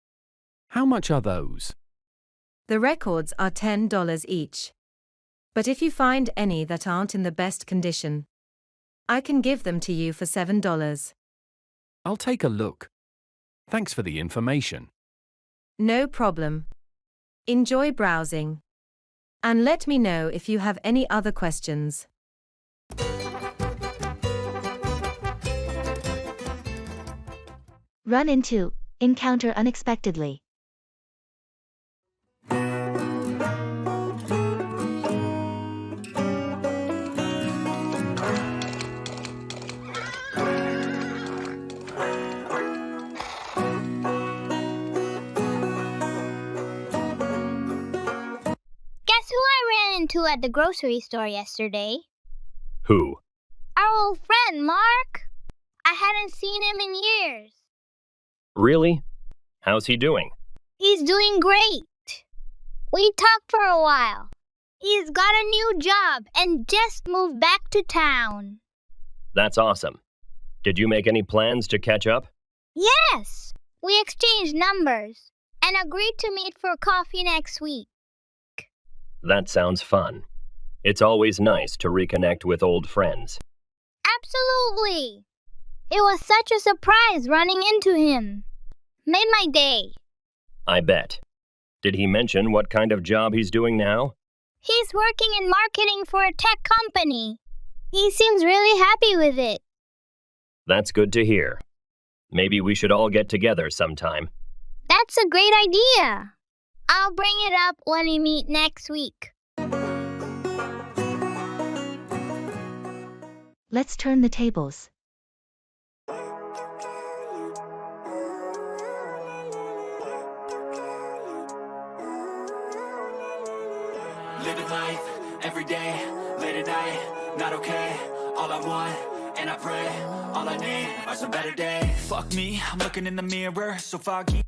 How much are those? The records are $10 each. But if you find any that aren't in the best condition, I can give them to you for $7. I'll take a look. Thanks for the information. No problem. Enjoy browsing. And let me know if you have any other questions. Run into, encounter unexpectedly. Guess who I ran into at the grocery store yesterday? Who? Our old friend, Mark. I hadn't seen him in years. Really? How's he doing? He's doing great. We talked for a while. He's got a new job and just moved back to town. That's awesome. Did you make any plans to catch up? Yes! We exchanged numbers and agreed to meet for coffee next week. That sounds fun. It's always nice to reconnect with old friends. Absolutely! It was such a surprise running into him. Made my day. I bet. Did he mention what kind of job he's doing now? He's working in marketing for a tech company. He seems really happy with it. That's good to hear. Maybe we should all get together sometime. That's a great idea. I'll bring it up when we meet next week. Let's turn the tables. Living life, every day, late at night, not okay. All I want, and I pray, all I need are some better days. Fuck me, I'm looking in the mirror, so foggy.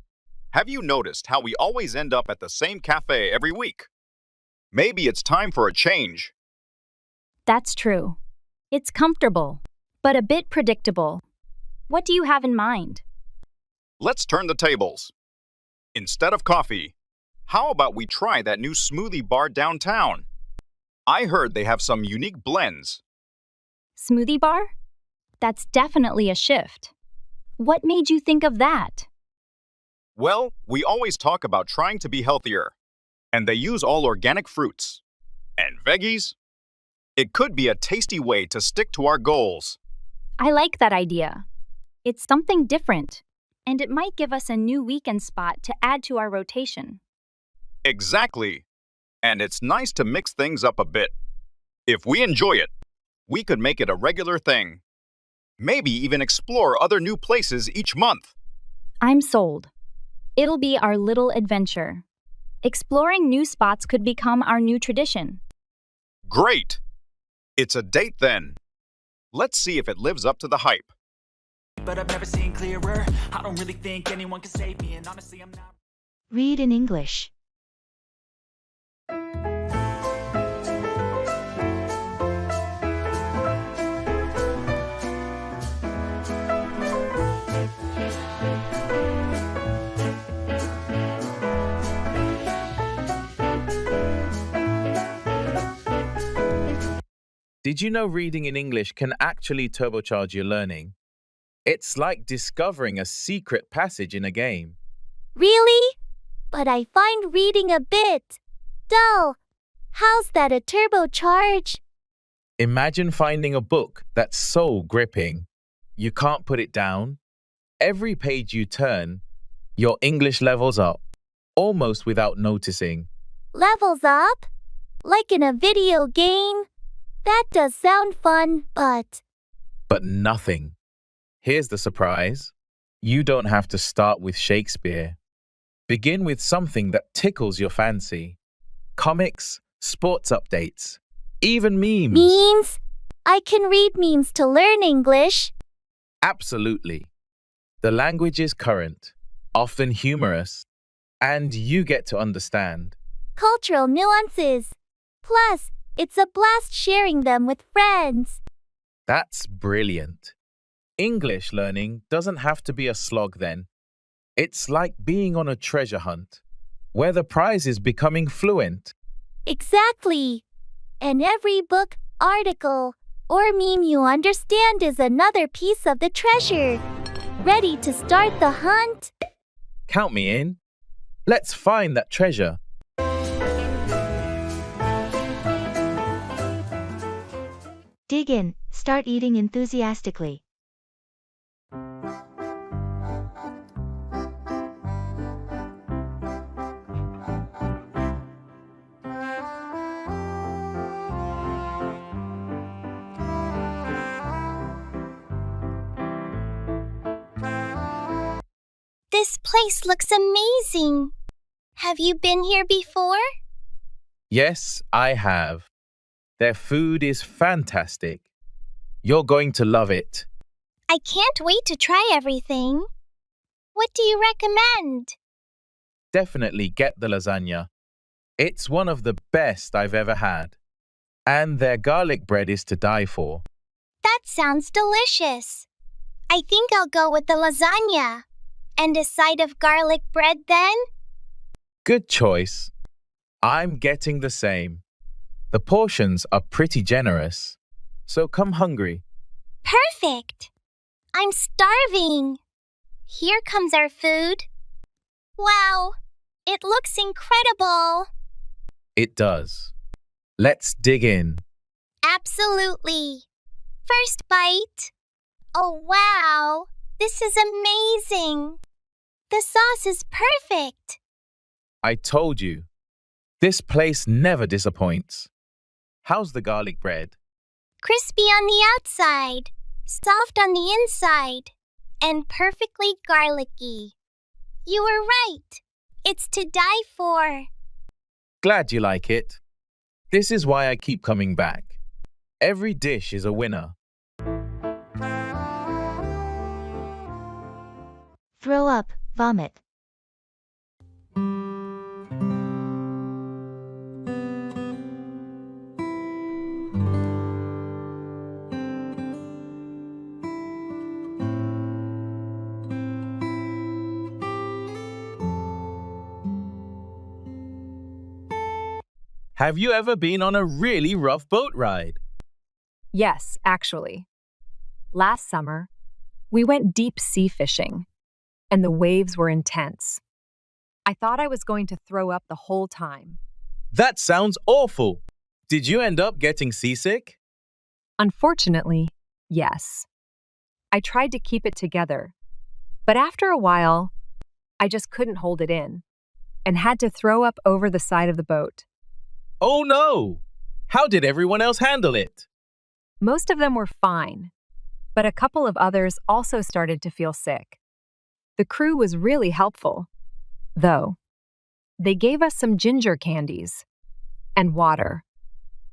Have you noticed how we always end up at the same cafe every week? Maybe it's time for a change. That's true. It's comfortable, but a bit predictable. What do you have in mind? Let's turn the tables. Instead of coffee, how about we try that new smoothie bar downtown? I heard they have some unique blends. Smoothie bar? That's definitely a shift. What made you think of that? Well, we always talk about trying to be healthier, and they use all organic fruits. And veggies? It could be a tasty way to stick to our goals. I like that idea. It's something different, and it might give us a new weekend spot to add to our rotation. Exactly. And it's nice to mix things up a bit. If we enjoy it, we could make it a regular thing. Maybe even explore other new places each month. I'm sold. It'll be our little adventure. Exploring new spots could become our new tradition. Great! It's a date then. Let's see if it lives up to the hype. But I've never seen clearer. I don't really think anyone can save me, and honestly, I'm not. Read in English. Did you know reading in English can actually turbocharge your learning? It's like discovering a secret passage in a game. Really? But I find reading a bit dull. How's that a turbocharge? Imagine finding a book that's so gripping. You can't put it down. Every page you turn, your English levels up, almost without noticing. Levels up? Like in a video game? That does sound fun, but nothing. Here's the surprise. You don't have to start with Shakespeare. Begin with something that tickles your fancy. Comics, sports updates, even memes. Memes? I can read memes to learn English. Absolutely. The language is current, often humorous, and you get to understand. Cultural nuances. Plus, It's a blast sharing them with friends. That's brilliant. English learning doesn't have to be a slog then. It's like being on a treasure hunt, where the prize is becoming fluent. Exactly. And every book, article, or meme you understand is another piece of the treasure. Ready to start the hunt? Count me in. Let's find that treasure. Dig in, start eating enthusiastically. This place looks amazing. Have you been here before? Yes, I have. Their food is fantastic. You're going to love it. I can't wait to try everything. What do you recommend? Definitely get the lasagna. It's one of the best I've ever had. And their garlic bread is to die for. That sounds delicious. I think I'll go with the lasagna. And a side of garlic bread then? Good choice. I'm getting the same. The portions are pretty generous, so come hungry. Perfect. I'm starving. Here comes our food. Wow, it looks incredible. It does. Let's dig in. Absolutely. First bite. Oh, wow. This is amazing. The sauce is perfect. I told you. This place never disappoints. How's the garlic bread? Crispy on the outside, soft on the inside, and perfectly garlicky. You were right. It's to die for. Glad you like it. This is why I keep coming back. Every dish is a winner. Throw up, vomit. Have you ever been on a really rough boat ride? Yes, actually. Last summer, we went deep sea fishing, and the waves were intense. I thought I was going to throw up the whole time. That sounds awful. Did you end up getting seasick? Unfortunately, yes. I tried to keep it together, but after a while, I just couldn't hold it in and had to throw up over the side of the boat. Oh no! How did everyone else handle it? Most of them were fine, but a couple of others also started to feel sick. The crew was really helpful, though. They gave us some ginger candies and water.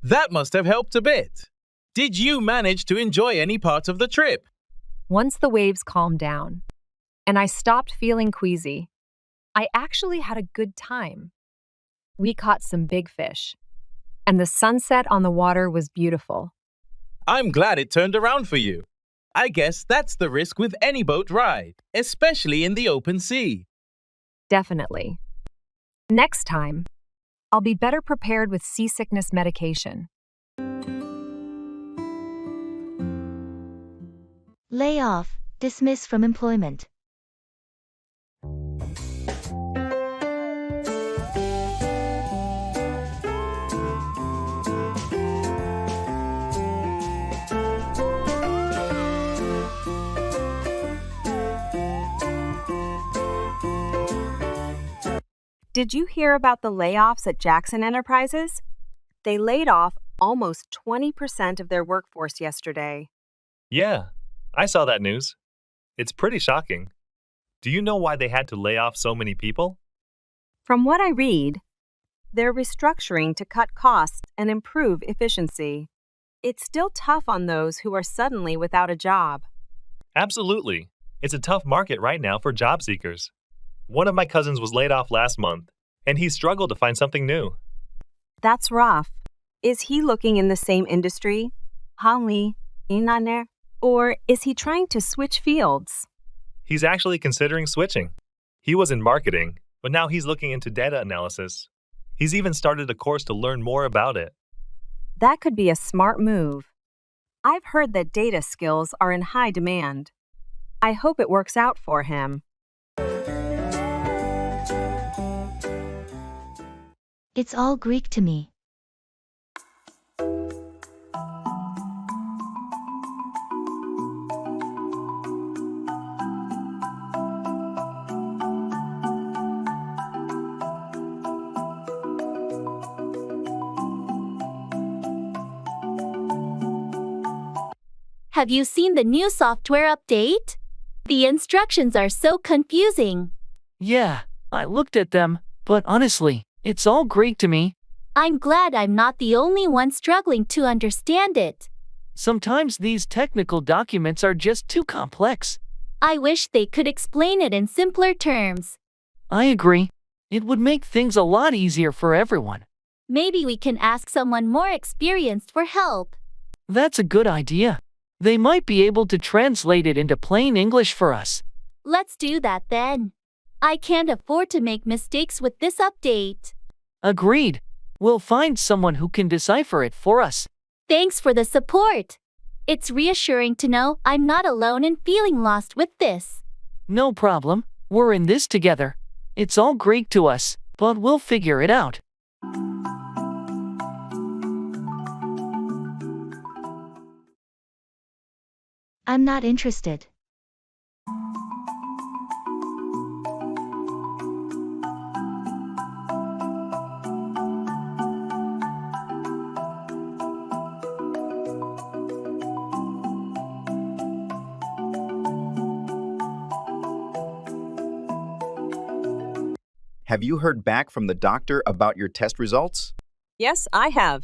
That must have helped a bit. Did you manage to enjoy any part of the trip? Once the waves calmed down and I stopped feeling queasy, I actually had a good time. We caught some big fish, and the sunset on the water was beautiful. I'm glad it turned around for you. I guess that's the risk with any boat ride, especially in the open sea. Definitely. Next time, I'll be better prepared with seasickness medication. Lay off, dismiss from employment. Did you hear about the layoffs at Jackson Enterprises? They laid off almost 20% of their workforce yesterday. Yeah, I saw that news. It's pretty shocking. Do you know why they had to lay off so many people? From what I read, they're restructuring to cut costs and improve efficiency. It's still tough on those who are suddenly without a job. Absolutely. It's a tough market right now for job seekers. One of my cousins was laid off last month, and he struggled to find something new. That's rough. Is he looking in the same industry? Hanli, Inaner? Or is he trying to switch fields? He's actually considering switching. He was in marketing, but now he's looking into data analysis. He's even started a course to learn more about it. That could be a smart move. I've heard that data skills are in high demand. I hope it works out for him. It's all Greek to me. Have you seen the new software update? The instructions are so confusing. Yeah, I looked at them, but honestly, it's all Greek to me. I'm glad I'm not the only one struggling to understand it. Sometimes these technical documents are just too complex. I wish they could explain it in simpler terms. I agree. It would make things a lot easier for everyone. Maybe we can ask someone more experienced for help. That's a good idea. They might be able to translate it into plain English for us. Let's do that then. I can't afford to make mistakes with this update. Agreed. We'll find someone who can decipher it for us. Thanks for the support. It's reassuring to know I'm not alone in feeling lost with this. No problem. We're in this together. It's all Greek to us, but we'll figure it out. I'm not interested. Have you heard back from the doctor about your test results? Yes, I have.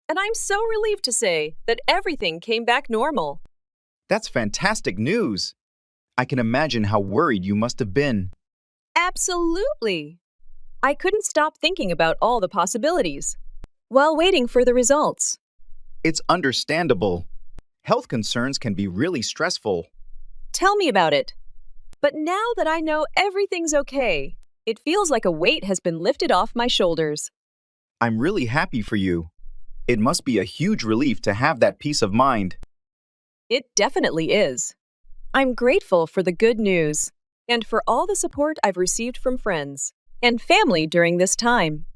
And I'm so relieved to say that everything came back normal. That's fantastic news. I can imagine how worried you must have been. Absolutely. I couldn't stop thinking about all the possibilities while waiting for the results. It's understandable. Health concerns can be really stressful. Tell me about it. But now that I know everything's okay, it feels like a weight has been lifted off my shoulders. I'm really happy for you. It must be a huge relief to have that peace of mind. It definitely is. I'm grateful for the good news and for all the support I've received from friends and family during this time.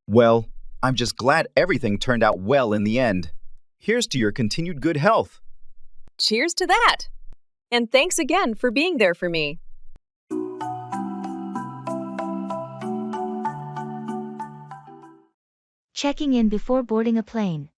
Well, I'm just glad everything turned out well in the end. Here's to your continued good health. Cheers to that! And thanks again for being there for me. Checking in before boarding a plane.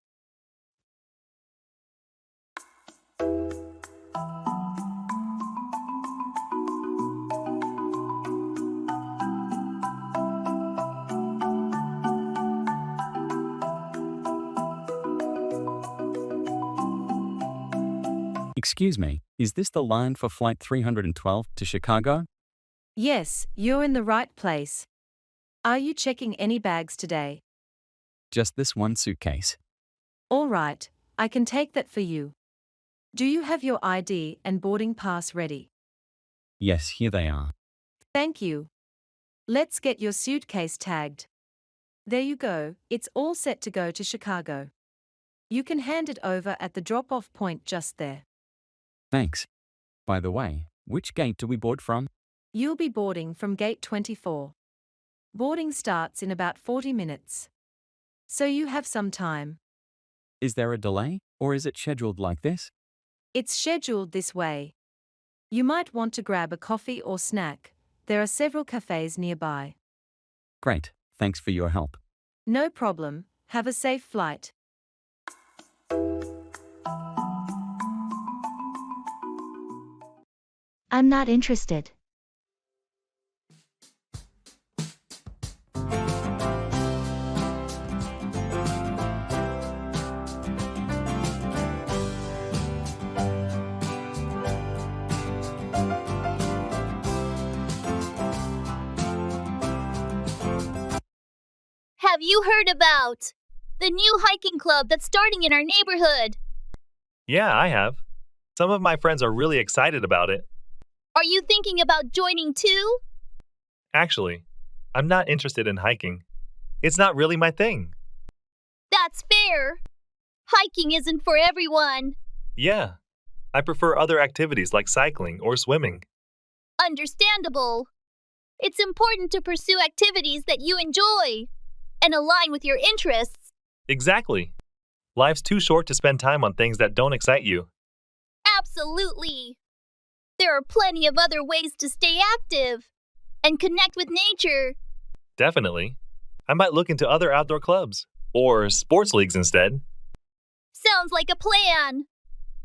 Excuse me, is this the line for Flight 312 to Chicago? Yes, you're in the right place. Are you checking any bags today? Just this one suitcase. All right, I can take that for you. Do you have your ID and boarding pass ready? Yes, here they are. Thank you. Let's get your suitcase tagged. There you go, it's all set to go to Chicago. You can hand it over at the drop-off point just there. Thanks. By the way, which gate do we board from? You'll be boarding from gate 24. Boarding starts in about 40 minutes. So you have some time. Is there a delay, or is it scheduled like this? It's scheduled this way. You might want to grab a coffee or snack. There are several cafes nearby. Great, thanks for your help. No problem. Have a safe flight. I'm not interested. Have you heard about The new hiking club that's starting in our neighborhood. Yeah, I have. Some of my friends are really excited about it. Are you thinking about joining too? Actually, I'm not interested in hiking. It's not really my thing. That's fair. Hiking isn't for everyone. Yeah, I prefer other activities like cycling or swimming. Understandable. It's important to pursue activities that you enjoy and align with your interests. Exactly. Life's too short to spend time on things that don't excite you. Absolutely. There are plenty of other ways to stay active and connect with nature. Definitely. I might look into other outdoor clubs or sports leagues instead. Sounds like a plan.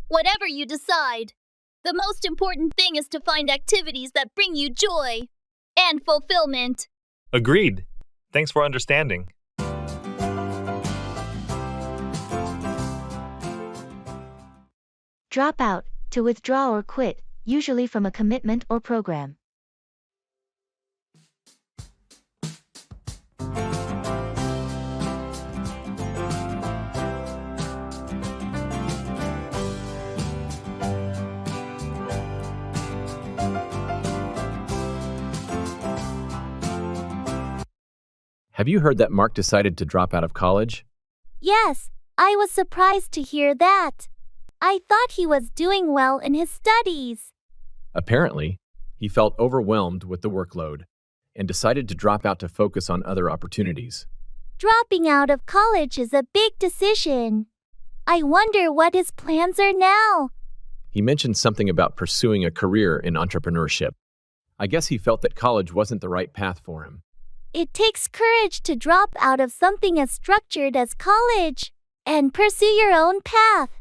Whatever you decide, the most important thing is to find activities that bring you joy and fulfillment. Agreed. Thanks for understanding. Drop out, to withdraw or quit, usually from a commitment or program. Have you heard that Mark decided to drop out of college? Yes, I was surprised to hear that. I thought he was doing well in his studies. Apparently, he felt overwhelmed with the workload and decided to drop out to focus on other opportunities. Dropping out of college is a big decision. I wonder what his plans are now. He mentioned something about pursuing a career in entrepreneurship. I guess he felt that college wasn't the right path for him. It takes courage to drop out of something as structured as college and pursue your own path.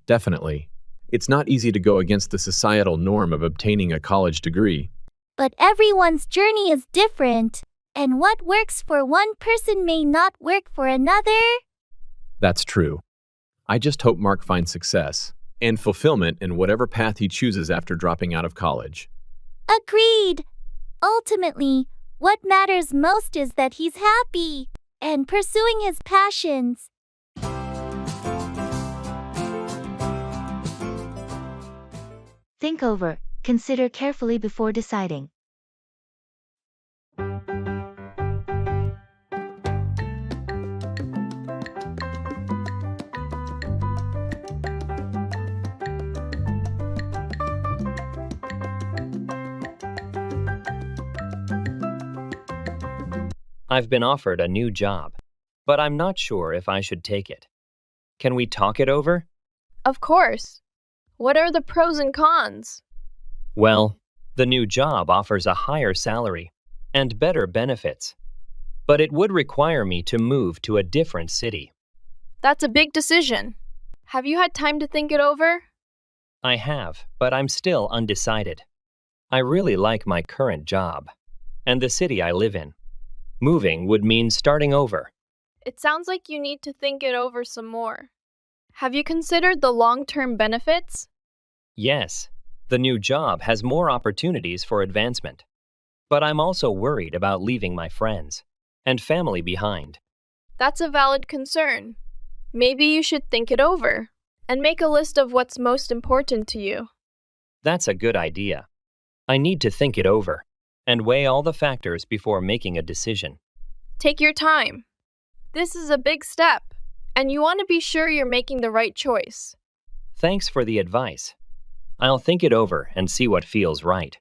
Definitely. It's not easy to go against the societal norm of obtaining a college degree. But everyone's journey is different, and what works for one person may not work for another. That's true. I just hope Mark finds success and fulfillment in whatever path he chooses after dropping out of college. Agreed. Ultimately, what matters most is that he's happy and pursuing his passions. Think over, consider carefully before deciding. I've been offered a new job, but I'm not sure if I should take it. Can we talk it over? Of course. What are the pros and cons? Well, the new job offers a higher salary and better benefits, but it would require me to move to a different city. That's a big decision. Have you had time to think it over? I have, but I'm still undecided. I really like my current job and the city I live in. Moving would mean starting over. It sounds like you need to think it over some more. Have you considered the long-term benefits? Yes, the new job has more opportunities for advancement. But I'm also worried about leaving my friends and family behind. That's a valid concern. Maybe you should think it over and make a list of what's most important to you. That's a good idea. I need to think it over and weigh all the factors before making a decision. Take your time. This is a big step, and you want to be sure you're making the right choice. Thanks for the advice. I'll think it over and see what feels right.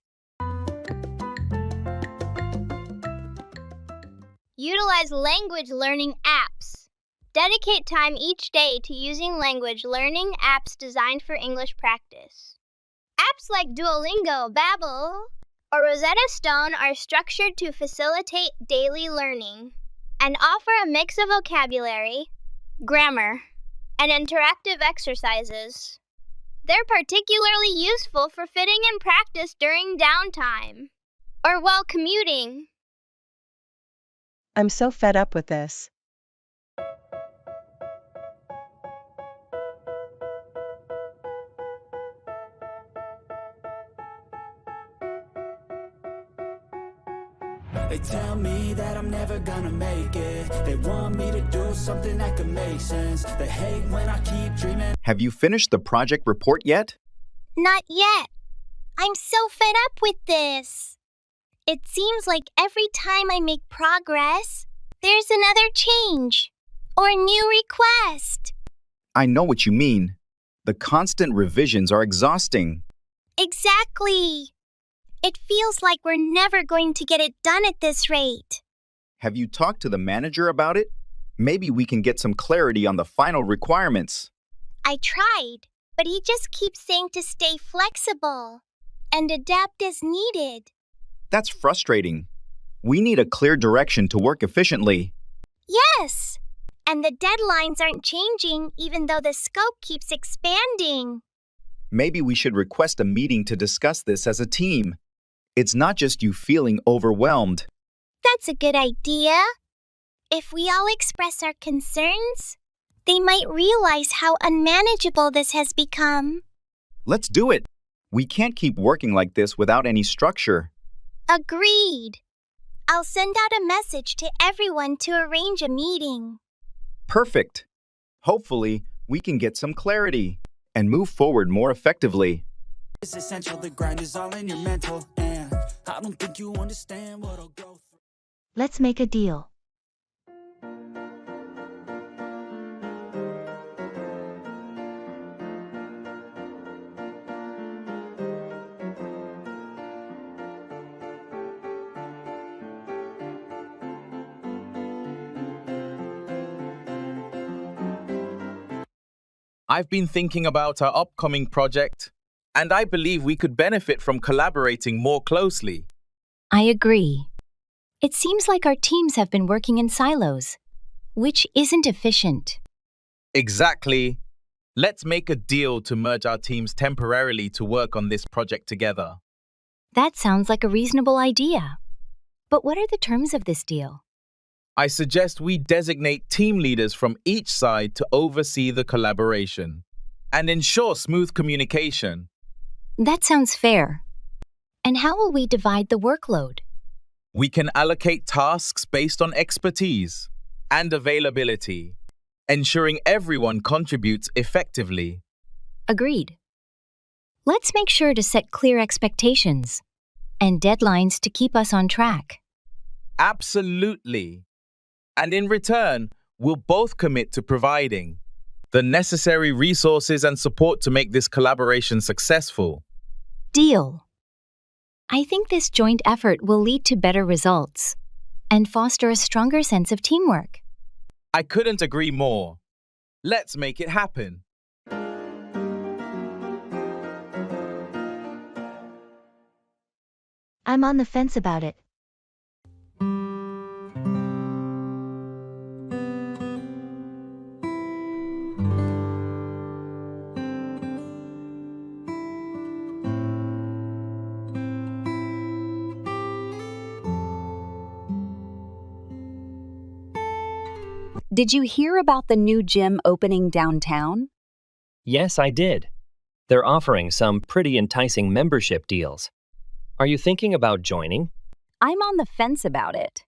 Utilize language learning apps. Dedicate time each day to using language learning apps designed for English practice. Apps like Duolingo, Babbel, or Rosetta Stone are structured to facilitate daily learning and offer a mix of vocabulary, grammar, and interactive exercises. They're particularly useful for fitting in practice during downtime or while commuting. I'm so fed up with this. They tell me that I'm never gonna make it. They want me to do something that could make sense. They hate when I keep dreaming. Have you finished the project report yet? Not yet. I'm so fed up with this. It seems like every time I make progress, there's another change or new request. I know what you mean. The constant revisions are exhausting. Exactly. It feels like we're never going to get it done at this rate. Have you talked to the manager about it? Maybe we can get some clarity on the final requirements. I tried, but he just keeps saying to stay flexible and adapt as needed. That's frustrating. We need a clear direction to work efficiently. Yes, and the deadlines aren't changing even though the scope keeps expanding. Maybe we should request a meeting to discuss this as a team. It's not just you feeling overwhelmed. That's a good idea. If we all express our concerns, they might realize how unmanageable this has become. Let's do it. We can't keep working like this without any structure. Agreed. I'll send out a message to everyone to arrange a meeting. Perfect. Hopefully, we can get some clarity and move forward more effectively. It's essential, the grind is all in your mental, and I don't think you understand what I'll go through. Let's make a deal. I've been thinking about our upcoming project, and I believe we could benefit from collaborating more closely. I agree. It seems like our teams have been working in silos, which isn't efficient. Exactly. Let's make a deal to merge our teams temporarily to work on this project together. That sounds like a reasonable idea. But what are the terms of this deal? I suggest we designate team leaders from each side to oversee the collaboration and ensure smooth communication. That sounds fair. And how will we divide the workload? We can allocate tasks based on expertise and availability, ensuring everyone contributes effectively. Agreed. Let's make sure to set clear expectations and deadlines to keep us on track. Absolutely. And in return, we'll both commit to providing the necessary resources and support to make this collaboration successful. Deal. I think this joint effort will lead to better results and foster a stronger sense of teamwork. I couldn't agree more. Let's make it happen. I'm on the fence about it. Did you hear about the new gym opening downtown? Yes, I did. They're offering some pretty enticing membership deals. Are you thinking about joining? I'm on the fence about it.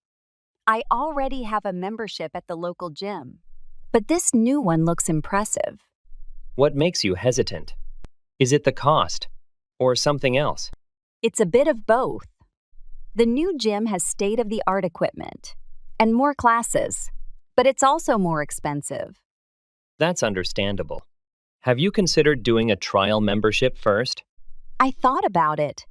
I already have a membership at the local gym, but this new one looks impressive. What makes you hesitant? Is it the cost or something else? It's a bit of both. The new gym has state-of-the-art equipment and more classes, but it's also more expensive. That's understandable. Have you considered doing a trial membership first? I thought about it.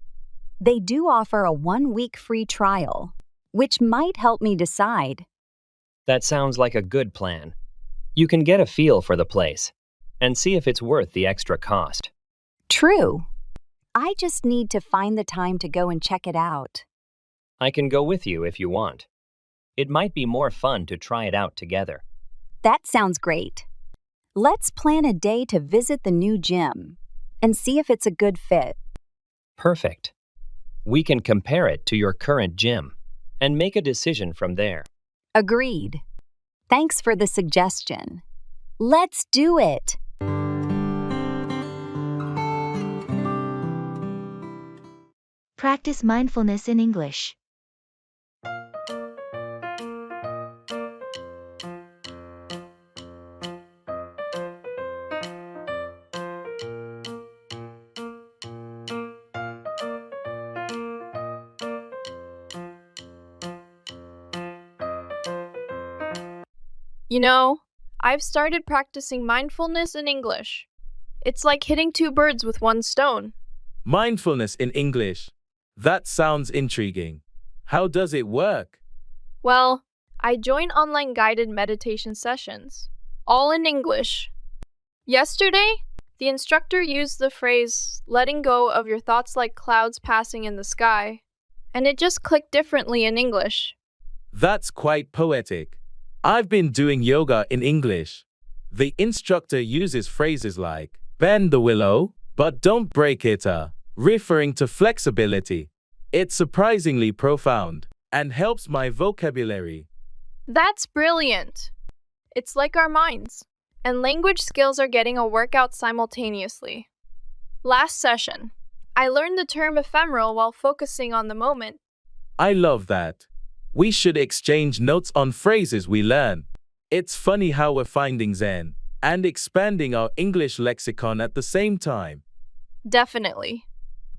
They do offer a 1-week free trial, which might help me decide. That sounds like a good plan. You can get a feel for the place and see if it's worth the extra cost. True. I just need to find the time to go and check it out. I can go with you if you want. It might be more fun to try it out together. That sounds great. Let's plan a day to visit the new gym and see if it's a good fit. Perfect. We can compare it to your current gym and make a decision from there. Agreed. Thanks for the suggestion. Let's do it. Practice mindfulness in English. You know, I've started practicing mindfulness in English. It's like hitting two birds with one stone. Mindfulness in English. That sounds intriguing. How does it work? Well, I join online guided meditation sessions, all in English. Yesterday, the instructor used the phrase, letting go of your thoughts like clouds passing in the sky, and it just clicked differently in English. That's quite poetic. I've been doing yoga in English. The instructor uses phrases like, bend the willow, but don't break it, referring to flexibility. It's surprisingly profound and helps my vocabulary. That's brilliant. It's like our minds, and language skills are getting a workout simultaneously. Last session, I learned the term ephemeral while focusing on the moment. I love that. We should exchange notes on phrases we learn. It's funny how we're finding Zen and expanding our English lexicon at the same time. Definitely.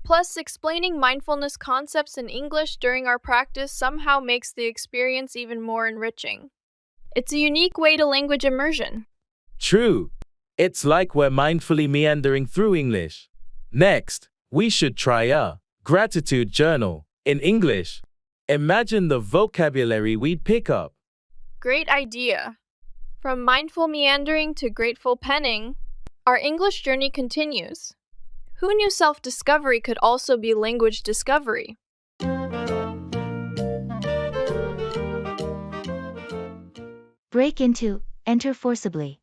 Plus, explaining mindfulness concepts in English during our practice somehow makes the experience even more enriching. It's a unique way to language immersion. True. It's like we're mindfully meandering through English. Next, we should try a gratitude journal in English. Imagine the vocabulary we'd pick up. Great idea. From mindful meandering to grateful penning, our English journey continues. Who knew self-discovery could also be language discovery? Break into, enter forcibly.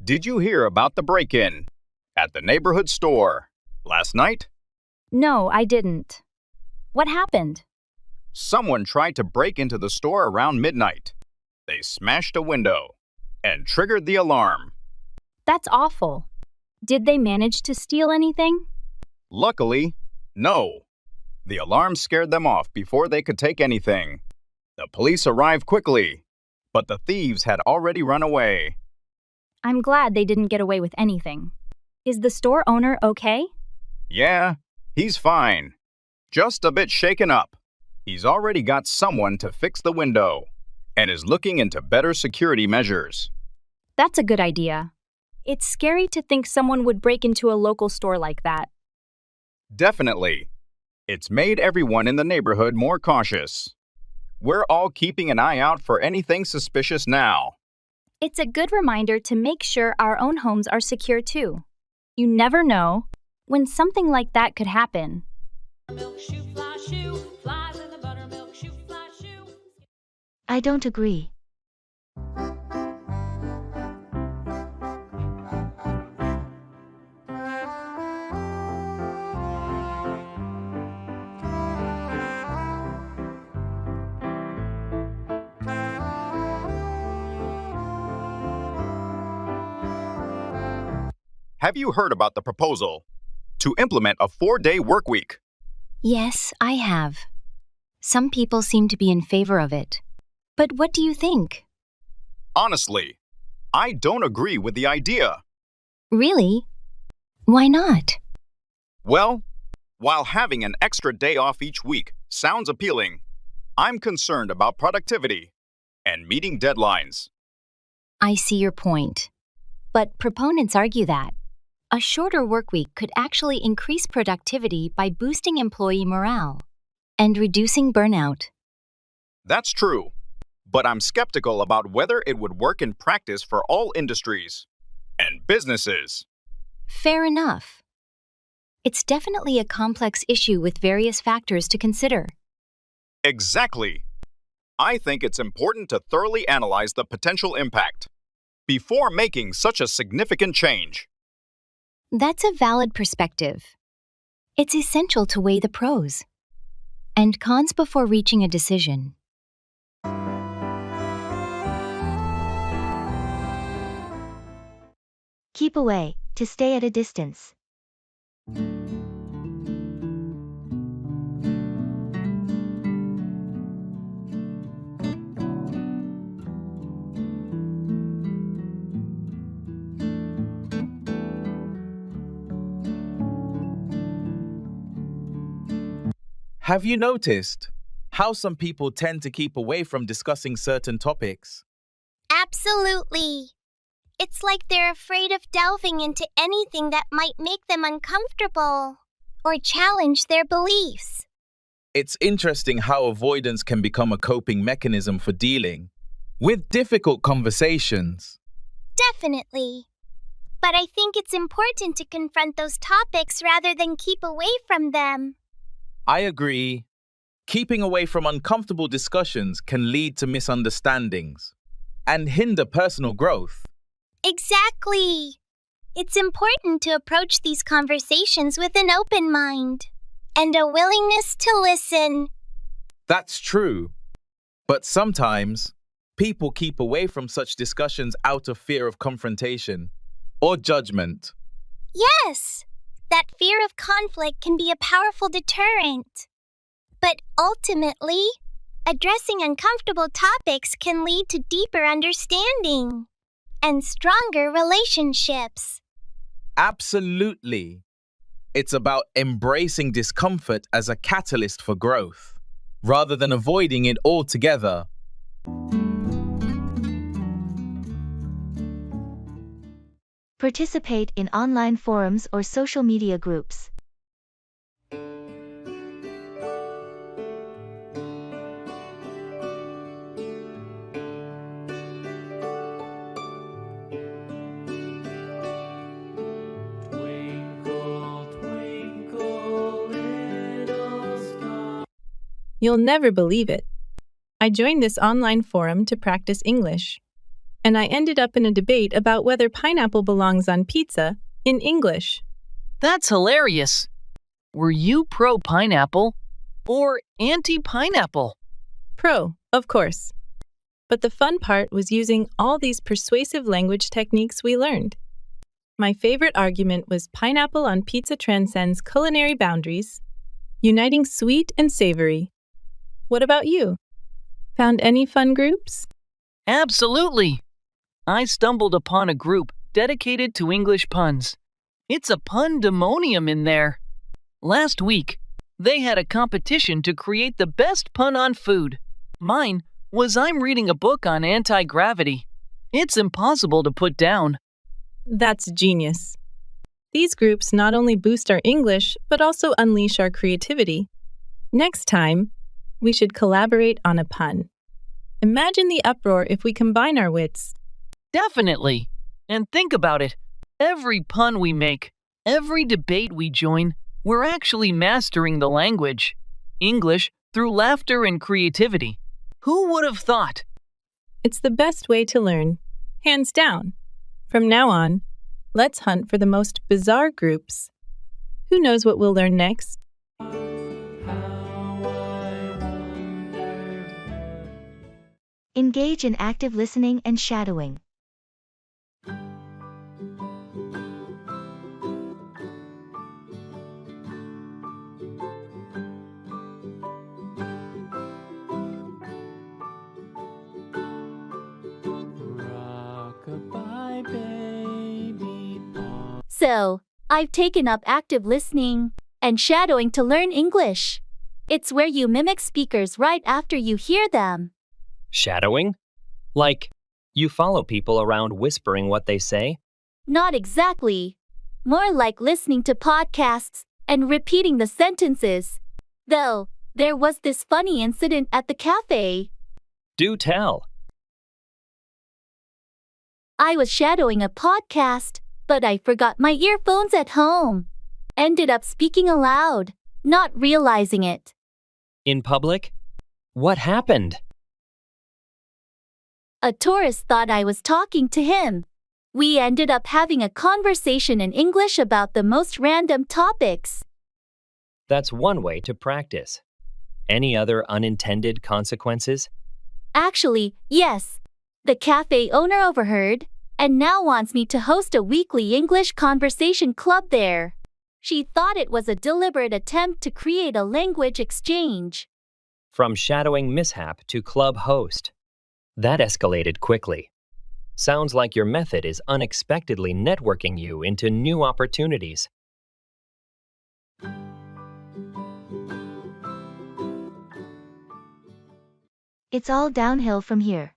Did you hear about the break-in at the neighborhood store last night? No, I didn't. What happened? Someone tried to break into the store around midnight. They smashed a window and triggered the alarm. That's awful. Did they manage to steal anything? Luckily, no. The alarm scared them off before they could take anything. The police arrived quickly, but the thieves had already run away. I'm glad they didn't get away with anything. Is the store owner okay? Yeah, he's fine. Just a bit shaken up. He's already got someone to fix the window and is looking into better security measures. That's a good idea. It's scary to think someone would break into a local store like that. Definitely. It's made everyone in the neighborhood more cautious. We're all keeping an eye out for anything suspicious now. It's a good reminder to make sure our own homes are secure too. You never know when something like that could happen. I don't agree. Have you heard about the proposal to implement a 4-day work week? Yes, I have. Some people seem to be in favor of it. But what do you think? Honestly, I don't agree with the idea. Really? Why not? Well, while having an extra day off each week sounds appealing, I'm concerned about productivity and meeting deadlines. I see your point. But proponents argue that a shorter workweek could actually increase productivity by boosting employee morale and reducing burnout. That's true, but I'm skeptical about whether it would work in practice for all industries and businesses. Fair enough. It's definitely a complex issue with various factors to consider. Exactly. I think it's important to thoroughly analyze the potential impact before making such a significant change. That's a valid perspective. It's essential to weigh the pros and cons before reaching a decision. Keep away, to stay at a distance. Have you noticed how some people tend to keep away from discussing certain topics? Absolutely. It's like they're afraid of delving into anything that might make them uncomfortable or challenge their beliefs. It's interesting how avoidance can become a coping mechanism for dealing with difficult conversations. Definitely. But I think it's important to confront those topics rather than keep away from them. I agree. Keeping away from uncomfortable discussions can lead to misunderstandings and hinder personal growth. Exactly. It's important to approach these conversations with an open mind and a willingness to listen. That's true. But sometimes, people keep away from such discussions out of fear of confrontation or judgment. Yes, that fear of conflict can be a powerful deterrent. But ultimately, addressing uncomfortable topics can lead to deeper understanding and stronger relationships. Absolutely. It's about embracing discomfort as a catalyst for growth, rather than avoiding it altogether. Participate in online forums or social media groups. You'll never believe it. I joined this online forum to practice English, and I ended up in a debate about whether pineapple belongs on pizza in English. That's hilarious. Were you pro-pineapple or anti-pineapple? Pro, of course. But the fun part was using all these persuasive language techniques we learned. My favorite argument was pineapple on pizza transcends culinary boundaries, uniting sweet and savory. What about you? Found any fun groups? Absolutely. I stumbled upon a group dedicated to English puns. It's a pundemonium in there. Last week, they had a competition to create the best pun on food. Mine was I'm reading a book on anti-gravity. It's impossible to put down. That's genius. These groups not only boost our English, but also unleash our creativity. Next time, we should collaborate on a pun. Imagine the uproar if we combine our wits. Definitely. And think about it. Every pun we make, every debate we join, we're actually mastering the language. English through laughter and creativity. Who would have thought? It's the best way to learn. Hands down. From now on, let's hunt for the most bizarre groups. Who knows what we'll learn next? Engage in active listening and shadowing. So, I've taken up active listening and shadowing to learn English. It's where you mimic speakers right after you hear them. Shadowing? Like, you follow people around whispering what they say? Not exactly. More like listening to podcasts and repeating the sentences. Though, there was this funny incident at the cafe. Do tell. I was shadowing a podcast, but I forgot my earphones at home. Ended up speaking aloud, not realizing it. In public? What happened? A tourist thought I was talking to him. We ended up having a conversation in English about the most random topics. That's one way to practice. Any other unintended consequences? Actually, yes. The cafe owner overheard and now wants me to host a weekly English conversation club there. She thought it was a deliberate attempt to create a language exchange. From shadowing mishap to club host. That escalated quickly. Sounds like your method is unexpectedly networking you into new opportunities. It's all downhill from here.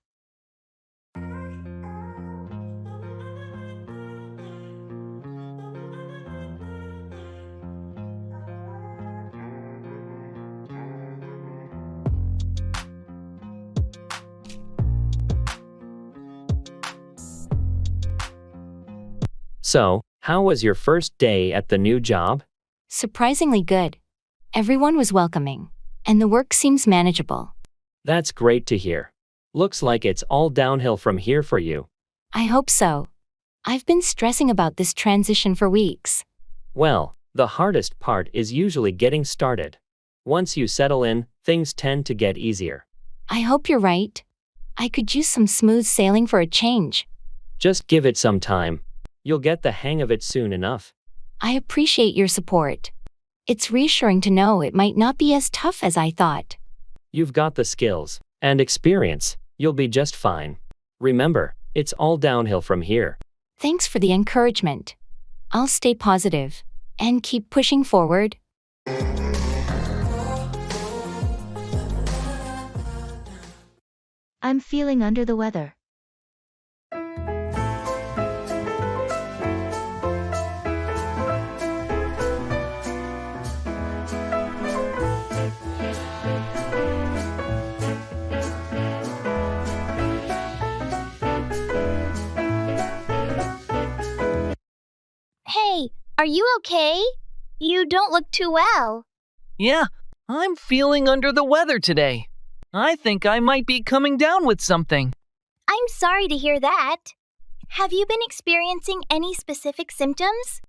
So, how was your first day at the new job? Surprisingly good. Everyone was welcoming, and the work seems manageable. That's great to hear. Looks like it's all downhill from here for you. I hope so. I've been stressing about this transition for weeks. Well, the hardest part is usually getting started. Once you settle in, things tend to get easier. I hope you're right. I could use some smooth sailing for a change. Just give it some time. You'll get the hang of it soon enough. I appreciate your support. It's reassuring to know it might not be as tough as I thought. You've got the skills and experience. You'll be just fine. Remember, it's all downhill from here. Thanks for the encouragement. I'll stay positive and keep pushing forward. I'm feeling under the weather. Hey, are you okay? You don't look too well. Yeah, I'm feeling under the weather today. I think I might be coming down with something. I'm sorry to hear that. Have you been experiencing any specific symptoms?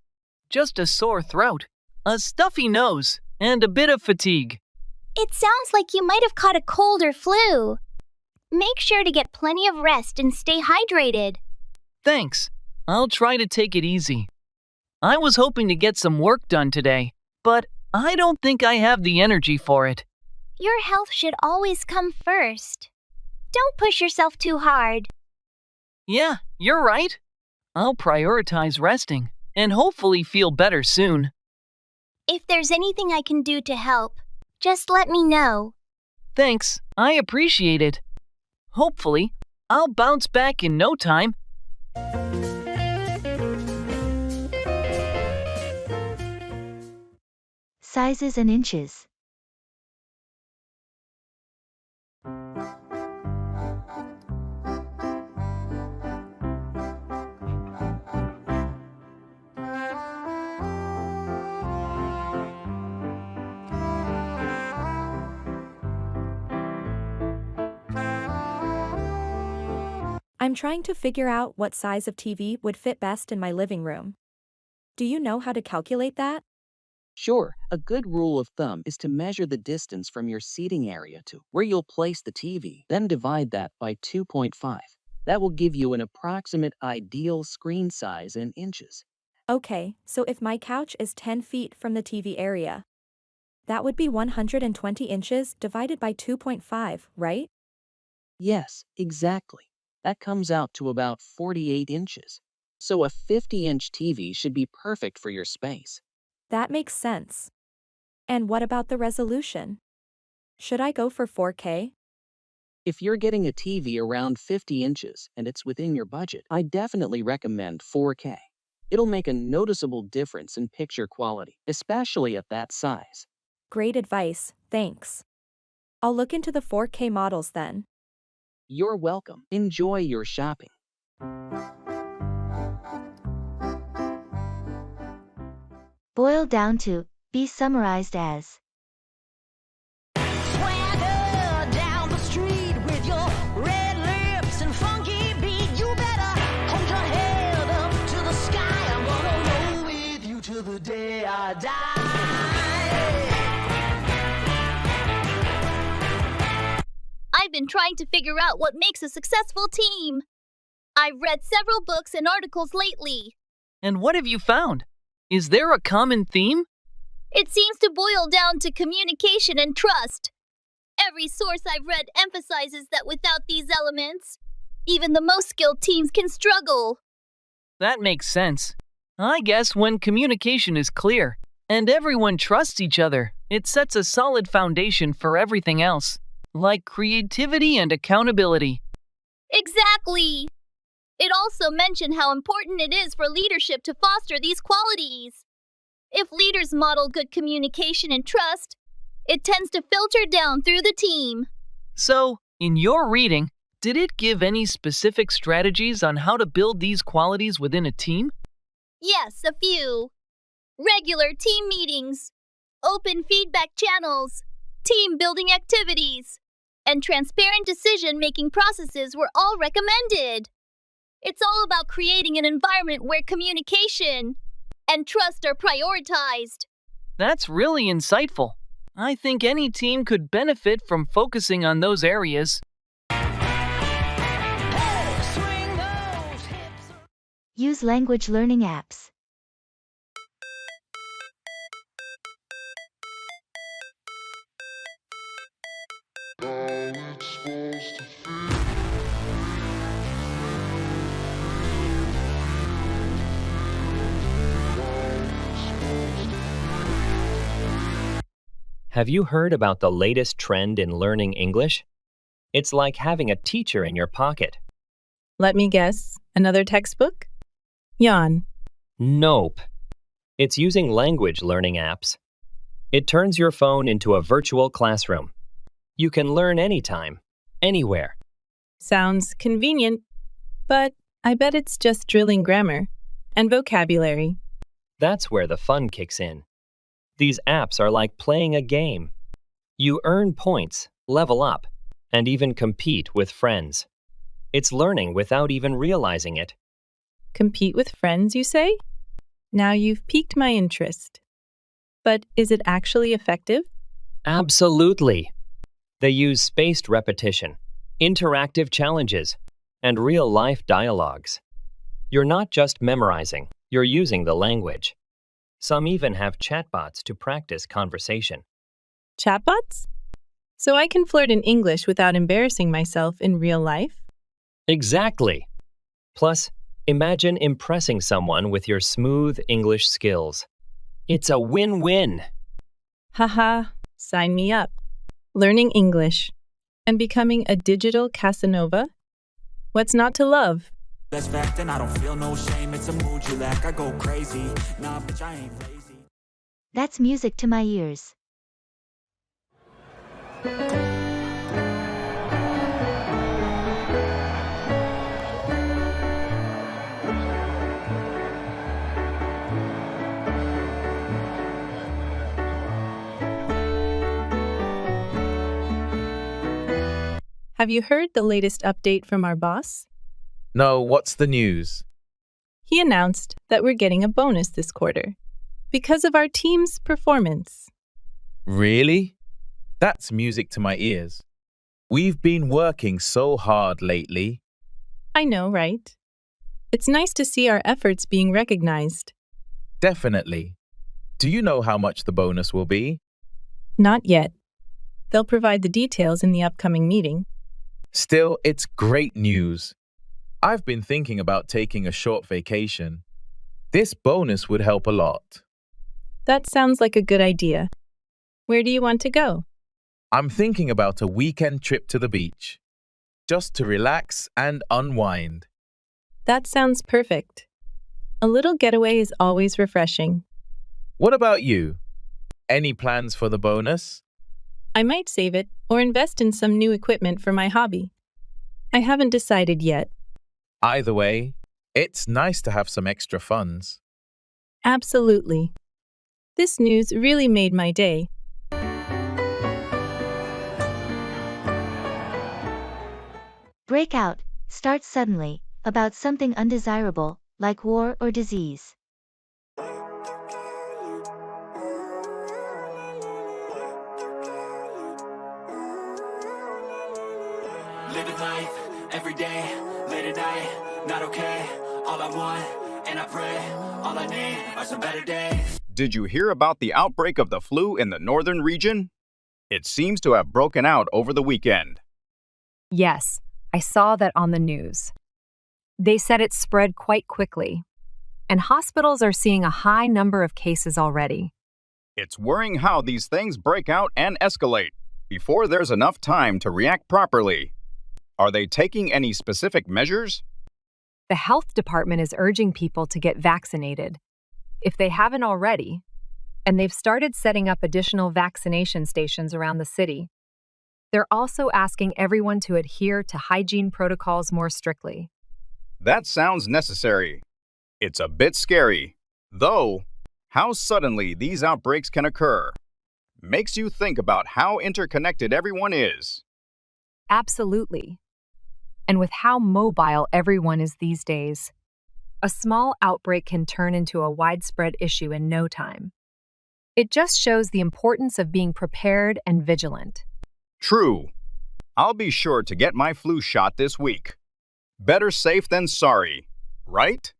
Just a sore throat, a stuffy nose, and a bit of fatigue. It sounds like you might have caught a cold or flu. Make sure to get plenty of rest and stay hydrated. Thanks. I'll try to take it easy. I was hoping to get some work done today, but I don't think I have the energy for it. Your health should always come first. Don't push yourself too hard. Yeah, you're right. I'll prioritize resting and hopefully feel better soon. If there's anything I can do to help, just let me know. Thanks, I appreciate it. Hopefully, I'll bounce back in no time. Sizes and inches. I'm trying to figure out what size of TV would fit best in my living room. Do you know how to calculate that? Sure, a good rule of thumb is to measure the distance from your seating area to where you'll place the TV, then divide that by 2.5. That will give you an approximate ideal screen size in inches. Okay, so if my couch is 10 feet from the TV area, that would be 120 inches divided by 2.5, right? Yes, exactly. That comes out to about 48 inches. So a 50-inch TV should be perfect for your space. That makes sense. And what about the resolution? Should I go for 4K? If you're getting a TV around 50 inches and it's within your budget, I definitely recommend 4K. It'll make a noticeable difference in picture quality, especially at that size. Great advice, thanks. I'll look into the 4K models then. You're welcome. Enjoy your shopping. Boil down to, be summarized as. Swagger down the street with your red lips and funky beat. You better hold your head up to the sky. I'm gonna roll with you till the day I die. I've been trying to figure out what makes a successful team. I've read several books and articles lately. And what have you found? Is there a common theme? It seems to boil down to communication and trust. Every source I've read emphasizes that without these elements, even the most skilled teams can struggle. That makes sense. I guess when communication is clear and everyone trusts each other, it sets a solid foundation for everything else, like creativity and accountability. Exactly! It also mentioned how important it is for leadership to foster these qualities. If leaders model good communication and trust, it tends to filter down through the team. So, in your reading, did it give any specific strategies on how to build these qualities within a team? Yes, a few. Regular team meetings, open feedback channels, team building activities, and transparent decision-making processes were all recommended. It's all about creating an environment where communication and trust are prioritized. That's really insightful. I think any team could benefit from focusing on those areas. Use language learning apps. Have you heard about the latest trend in learning English? It's like having a teacher in your pocket. Let me guess. Another textbook? Yawn. Nope. It's using language learning apps. It turns your phone into a virtual classroom. You can learn anytime, anywhere. Sounds convenient, but I bet it's just drilling grammar and vocabulary. That's where the fun kicks in. These apps are like playing a game. You earn points, level up, and even compete with friends. It's learning without even realizing it. Compete with friends, you say? Now you've piqued my interest. But is it actually effective? Absolutely. They use spaced repetition, interactive challenges, and real-life dialogues. You're not just memorizing, you're using the language. Some even have chatbots to practice conversation. Chatbots? So I can flirt in English without embarrassing myself in real life? Exactly. Plus, imagine impressing someone with your smooth English skills. It's a win-win. Haha, sign me up. Learning English and becoming a digital Casanova? What's not to love? That's fact and I don't feel no shame. It's a mood you lack. I go crazy. Nah, bitch, I ain't lazy. That's music to my ears. Have you heard the latest update from our boss? No, what's the news? He announced that we're getting a bonus this quarter because of our team's performance. Really? That's music to my ears. We've been working so hard lately. I know, right? It's nice to see our efforts being recognized. Definitely. Do you know how much the bonus will be? Not yet. They'll provide the details in the upcoming meeting. Still, it's great news. I've been thinking about taking a short vacation. This bonus would help a lot. That sounds like a good idea. Where do you want to go? I'm thinking about a weekend trip to the beach, just to relax and unwind. That sounds perfect. A little getaway is always refreshing. What about you? Any plans for the bonus? I might save it or invest in some new equipment for my hobby. I haven't decided yet. Either way, it's nice to have some extra funds. Absolutely. This news really made my day. Breakout starts suddenly about something undesirable, like war or disease. Living life every day, late at night, not okay. All I want, and I pray, all I need are some better days. Did you hear about the outbreak of the flu in the northern region? It seems to have broken out over the weekend. Yes, I saw that on the news. They said it spread quite quickly, and hospitals are seeing a high number of cases already. It's worrying how these things break out and escalate. before there's enough time to react properly. Are they taking any specific measures? The health department is urging people to get vaccinated, if they haven't already, and they've started setting up additional vaccination stations around the city. They're also asking everyone to adhere to hygiene protocols more strictly. That sounds necessary. It's a bit scary, though. How suddenly these outbreaks can occur makes you think about how interconnected everyone is. Absolutely. And with how mobile everyone is these days, a small outbreak can turn into a widespread issue in no time. It just shows the importance of being prepared and vigilant. True. I'll be sure to get my flu shot this week. Better safe than sorry, right?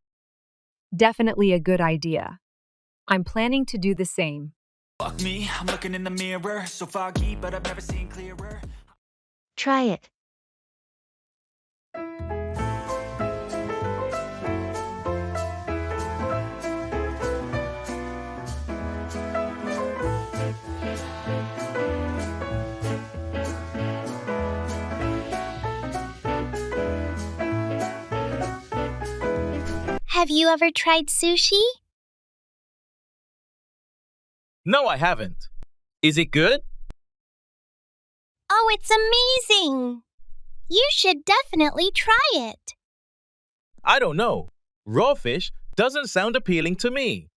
Definitely a good idea. I'm planning to do the same. Fuck me, I'm looking in the mirror, so foggy, but I've never seen clearer. Try it. Have you ever tried sushi? No, I haven't. Is it good? Oh, it's amazing! You should definitely try it. I don't know. Raw fish doesn't sound appealing to me.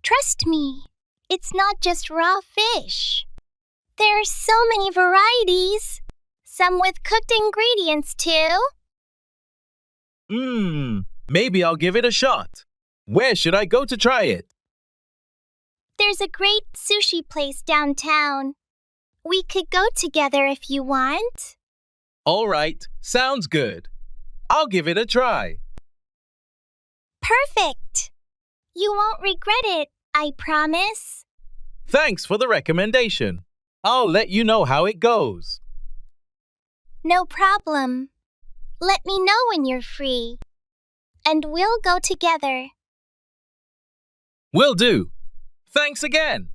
Trust me, it's not just raw fish. There are so many varieties, some with cooked ingredients too. Maybe I'll give it a shot. Where should I go to try it? There's a great sushi place downtown. We could go together if you want. All right, sounds good. I'll give it a try. Perfect! You won't regret it, I promise. Thanks for the recommendation. I'll let you know how it goes. No problem. Let me know when you're free. And we'll go together. Will do. Thanks again.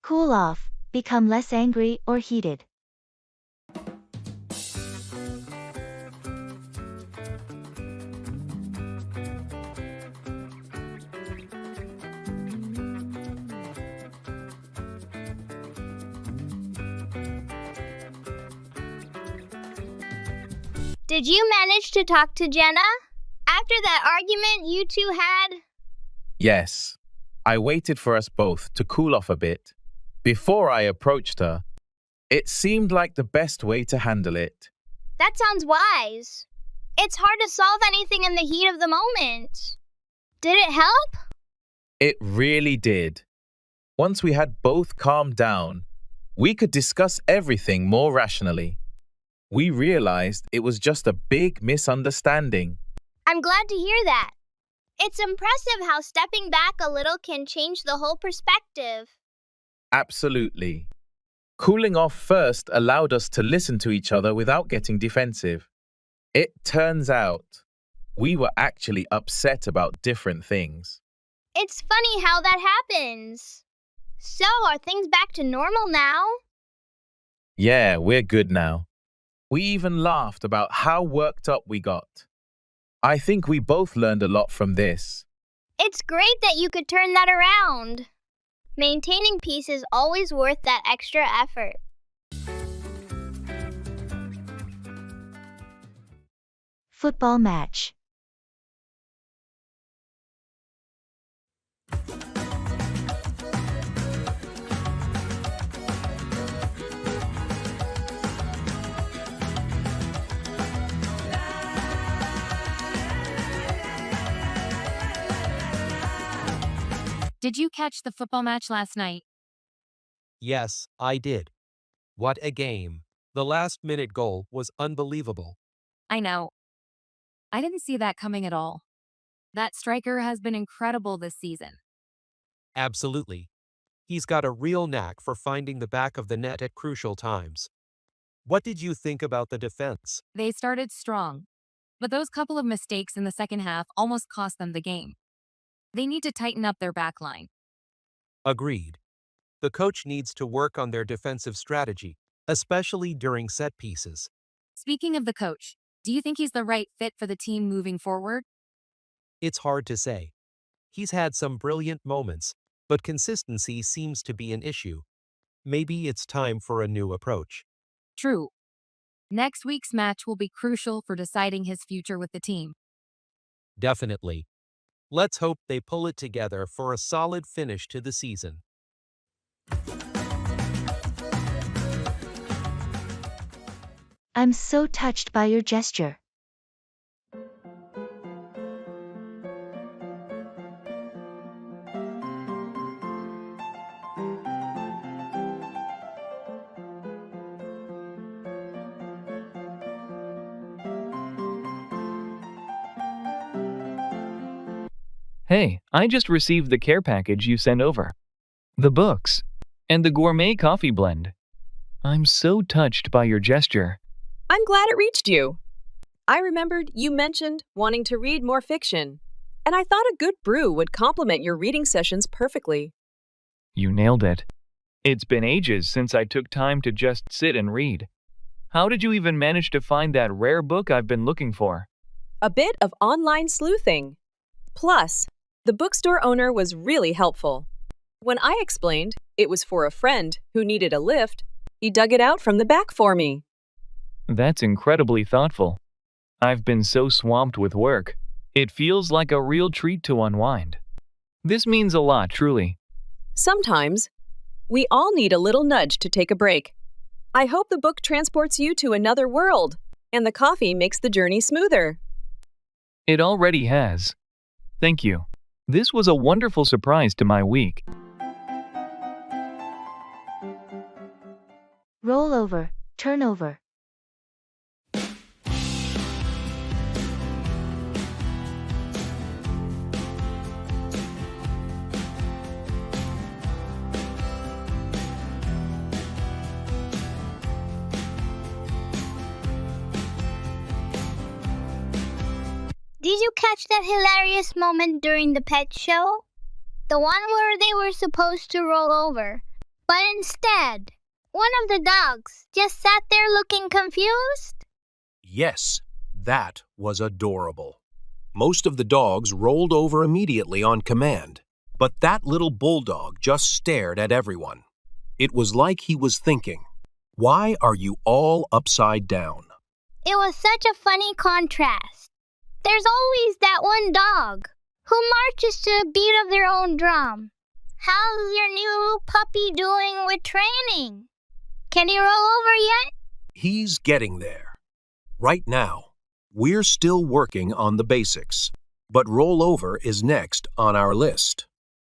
Cool off, become less angry or heated. Did you manage to talk to Jenna? After that argument you two had? Yes. I waited for us both to cool off a bit. Before I approached her, it seemed like the best way to handle it. That sounds wise. It's hard to solve anything in the heat of the moment. Did it help? It really did. Once we had both calmed down, we could discuss everything more rationally. We realized it was just a big misunderstanding. I'm glad to hear that. It's impressive how stepping back a little can change the whole perspective. Absolutely. Cooling off first allowed us to listen to each other without getting defensive. It turns out we were actually upset about different things. It's funny how that happens. So, are things back to normal now? Yeah, we're good now. We even laughed about how worked up we got. I think we both learned a lot from this. It's great that you could turn that around. Maintaining peace is always worth that extra effort. Football match. Did you catch the football match last night? Yes, I did. What a game. The last-minute goal was unbelievable. I know. I didn't see that coming at all. That striker has been incredible this season. Absolutely. He's got a real knack for finding the back of the net at crucial times. What did you think about the defense? They started strong, but those couple of mistakes in the second half almost cost them the game. They need to tighten up their backline. Agreed. The coach needs to work on their defensive strategy, especially during set pieces. Speaking of the coach, do you think he's the right fit for the team moving forward? It's hard to say. He's had some brilliant moments, but consistency seems to be an issue. Maybe it's time for a new approach. True. Next week's match will be crucial for deciding his future with the team. Definitely. Let's hope they pull it together for a solid finish to the season. I'm so touched by your gesture. Hey, I just received the care package you sent over. The books. And the gourmet coffee blend. I'm so touched by your gesture. I'm glad it reached you. I remembered you mentioned wanting to read more fiction, and I thought a good brew would complement your reading sessions perfectly. You nailed it. It's been ages since I took time to just sit and read. How did you even manage to find that rare book I've been looking for? A bit of online sleuthing. Plus, the bookstore owner was really helpful. When I explained it was for a friend who needed a lift, he dug it out from the back for me. That's incredibly thoughtful. I've been so swamped with work. It feels like a real treat to unwind. This means a lot, truly. Sometimes, we all need a little nudge to take a break. I hope the book transports you to another world, and the coffee makes the journey smoother. It already has. Thank you. This was a wonderful surprise to my week. Roll over, turn over. Did you catch that hilarious moment during the pet show? The one where they were supposed to roll over, but instead, one of the dogs just sat there looking confused? Yes, that was adorable. Most of the dogs rolled over immediately on command, but that little bulldog just stared at everyone. It was like he was thinking, "Why are you all upside down?" It was such a funny contrast. There's always that one dog who marches to the beat of their own drum. How's your new puppy doing with training? Can he roll over yet? He's getting there. Right now, we're still working on the basics, but rollover is next on our list.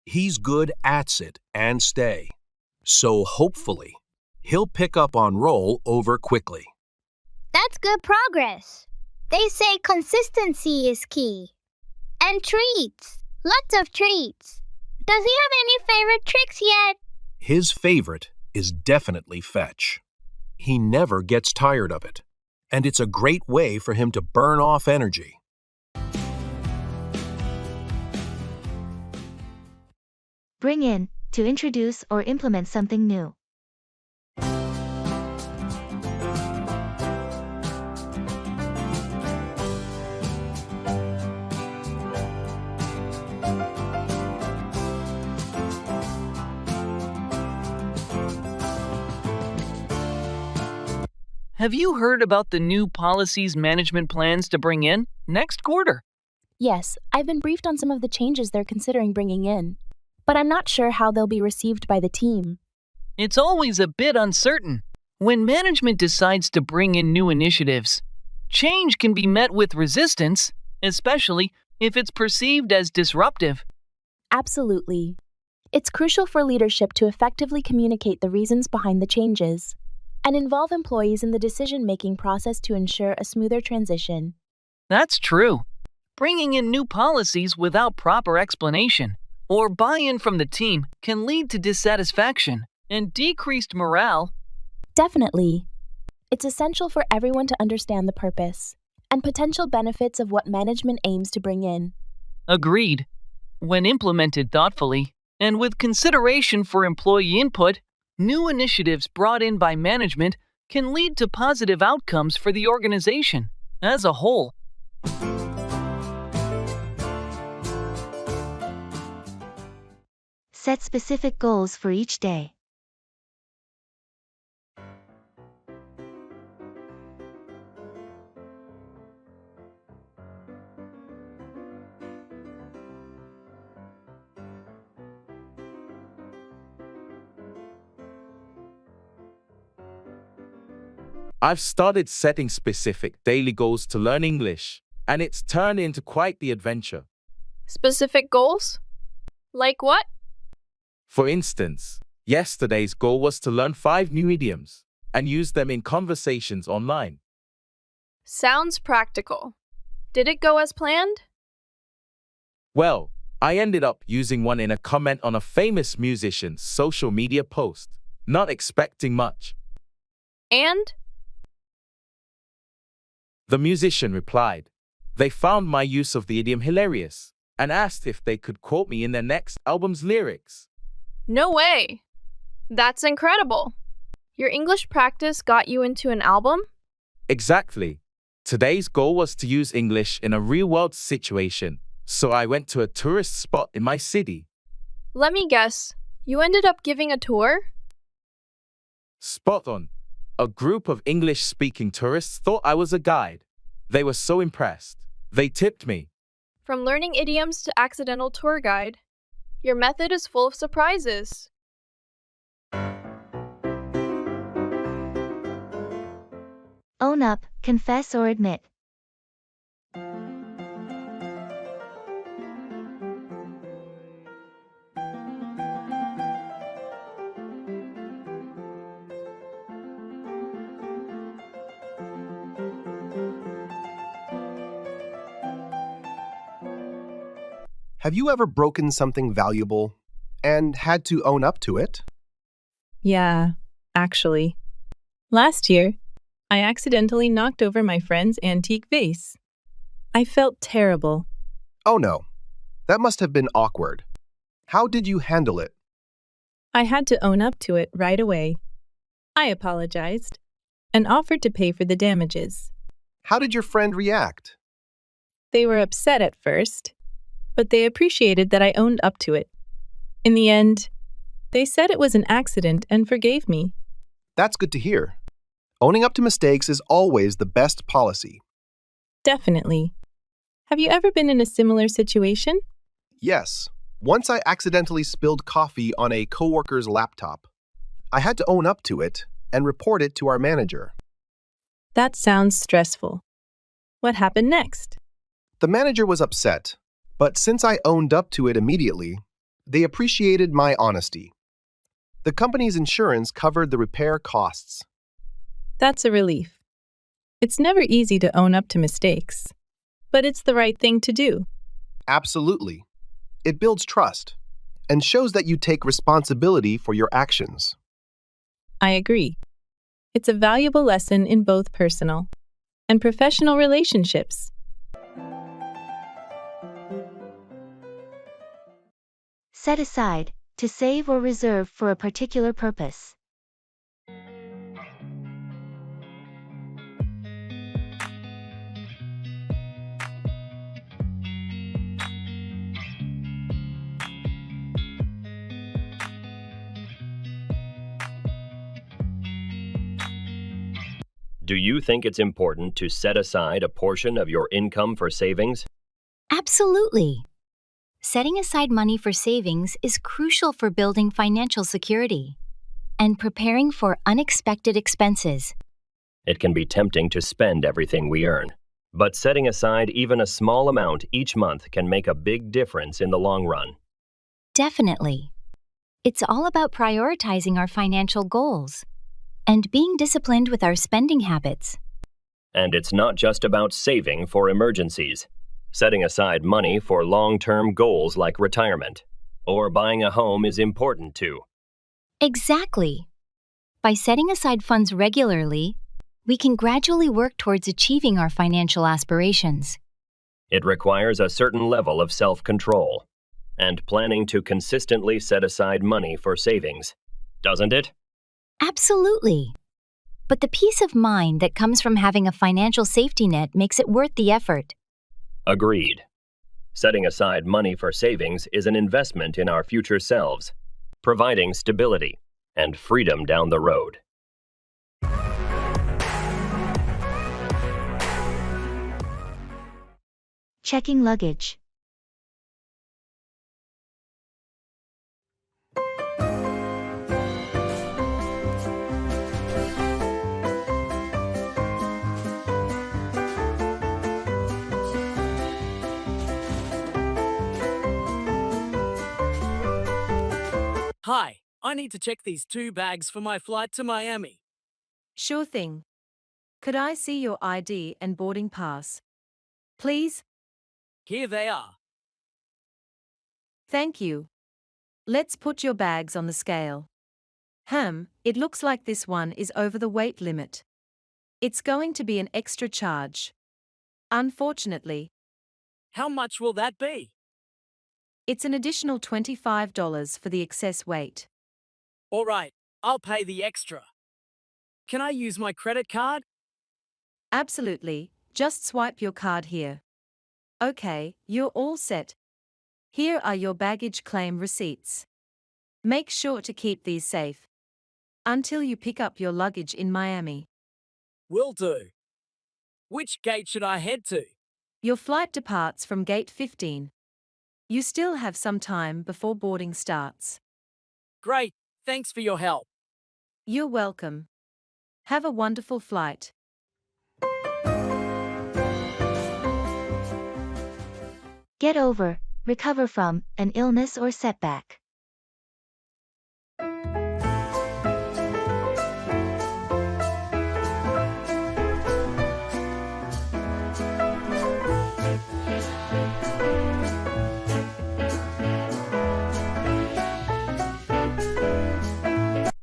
He's good at sit and stay, so hopefully, he'll pick up on roll over quickly. That's good progress. They say consistency is key. And treats. Lots of treats. Does he have any favorite tricks yet? His favorite is definitely fetch. He never gets tired of it, and it's a great way for him to burn off energy. Bring in, to introduce or implement something new. Have you heard about the new policies management plans to bring in next quarter? Yes, I've been briefed on some of the changes they're considering bringing in, but I'm not sure how they'll be received by the team. It's always a bit uncertain. When management decides to bring in new initiatives, change can be met with resistance, especially if it's perceived as disruptive. Absolutely. It's crucial for leadership to effectively communicate the reasons behind the changes and involve employees in the decision-making process to ensure a smoother transition. That's true. Bringing in new policies without proper explanation or buy-in from the team can lead to dissatisfaction and decreased morale. Definitely. It's essential for everyone to understand the purpose and potential benefits of what management aims to bring in. Agreed. When implemented thoughtfully and with consideration for employee input, new initiatives brought in by management can lead to positive outcomes for the organization as a whole. Set specific goals for each day. I've started setting specific daily goals to learn English, and it's turned into quite the adventure. Specific goals? Like what? For instance, yesterday's goal was to learn 5 new idioms and use them in conversations online. Sounds practical. Did it go as planned? Well, I ended up using one in a comment on a famous musician's social media post, not expecting much. And? The musician replied, they found my use of the idiom hilarious and asked if they could quote me in their next album's lyrics. No way! That's incredible! Your English practice got you into an album? Exactly. Today's goal was to use English in a real-world situation, so I went to a tourist spot in my city. Let me guess, you ended up giving a tour? Spot on. A group of English-speaking tourists thought I was a guide. They were so impressed. They tipped me. From learning idioms to accidental tour guide, your method is full of surprises. Own up, confess or admit. Have you ever broken something valuable and had to own up to it? Yeah, actually. Last year, I accidentally knocked over my friend's antique vase. I felt terrible. Oh no, that must have been awkward. How did you handle it? I had to own up to it right away. I apologized and offered to pay for the damages. How did your friend react? They were upset at first, but they appreciated that I owned up to it. In the end, they said it was an accident and forgave me. That's good to hear. Owning up to mistakes is always the best policy. Definitely. Have you ever been in a similar situation? Yes. Once I accidentally spilled coffee on a coworker's laptop. I had to own up to it and report it to our manager. That sounds stressful. What happened next? The manager was upset, but since I owned up to it immediately, they appreciated my honesty. The company's insurance covered the repair costs. That's a relief. It's never easy to own up to mistakes, but it's the right thing to do. Absolutely. It builds trust and shows that you take responsibility for your actions. I agree. It's a valuable lesson in both personal and professional relationships. Set aside, to save or reserve for a particular purpose. Do you think it's important to set aside a portion of your income for savings? Absolutely. Setting aside money for savings is crucial for building financial security and preparing for unexpected expenses. It can be tempting to spend everything we earn, but setting aside even a small amount each month can make a big difference in the long run. Definitely. It's all about prioritizing our financial goals and being disciplined with our spending habits. And it's not just about saving for emergencies. Setting aside money for long-term goals like retirement or buying a home is important too. Exactly. By setting aside funds regularly, we can gradually work towards achieving our financial aspirations. It requires a certain level of self-control, and planning to consistently set aside money for savings, doesn't it? Absolutely. But the peace of mind that comes from having a financial safety net makes it worth the effort. Agreed. Setting aside money for savings is an investment in our future selves, providing stability and freedom down the road. Checking luggage. Hi, I need to check these 2 bags for my flight to Miami. Sure thing. Could I see your ID and boarding pass? Please? Here they are. Thank you. Let's put your bags on the scale. It looks like this one is over the weight limit. It's going to be an extra charge. Unfortunately, How much will that be? it's an additional $25 for the excess weight. All right, I'll pay the extra. Can I use my credit card? Absolutely, just swipe your card here. Okay, you're all set. Here are your baggage claim receipts. Make sure to keep these safe until you pick up your luggage in Miami. Will do. Which gate should I head to? Your flight departs from gate 15. You still have some time before boarding starts. Great, thanks for your help. You're welcome. Have a wonderful flight. Get over, recover from, an illness or setback.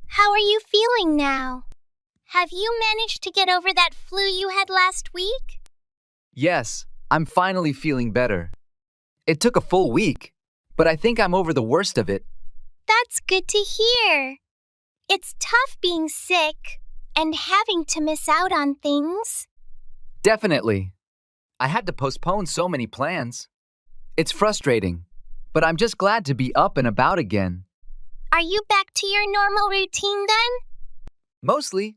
How are you feeling now? Have you managed to get over that flu you had last week? Yes, I'm finally feeling better. It took a full week, but I think I'm over the worst of it. That's good to hear. It's tough being sick and having to miss out on things. Definitely. I had to postpone so many plans. It's frustrating, but I'm just glad to be up and about again. Are you back to your normal routine then? Mostly,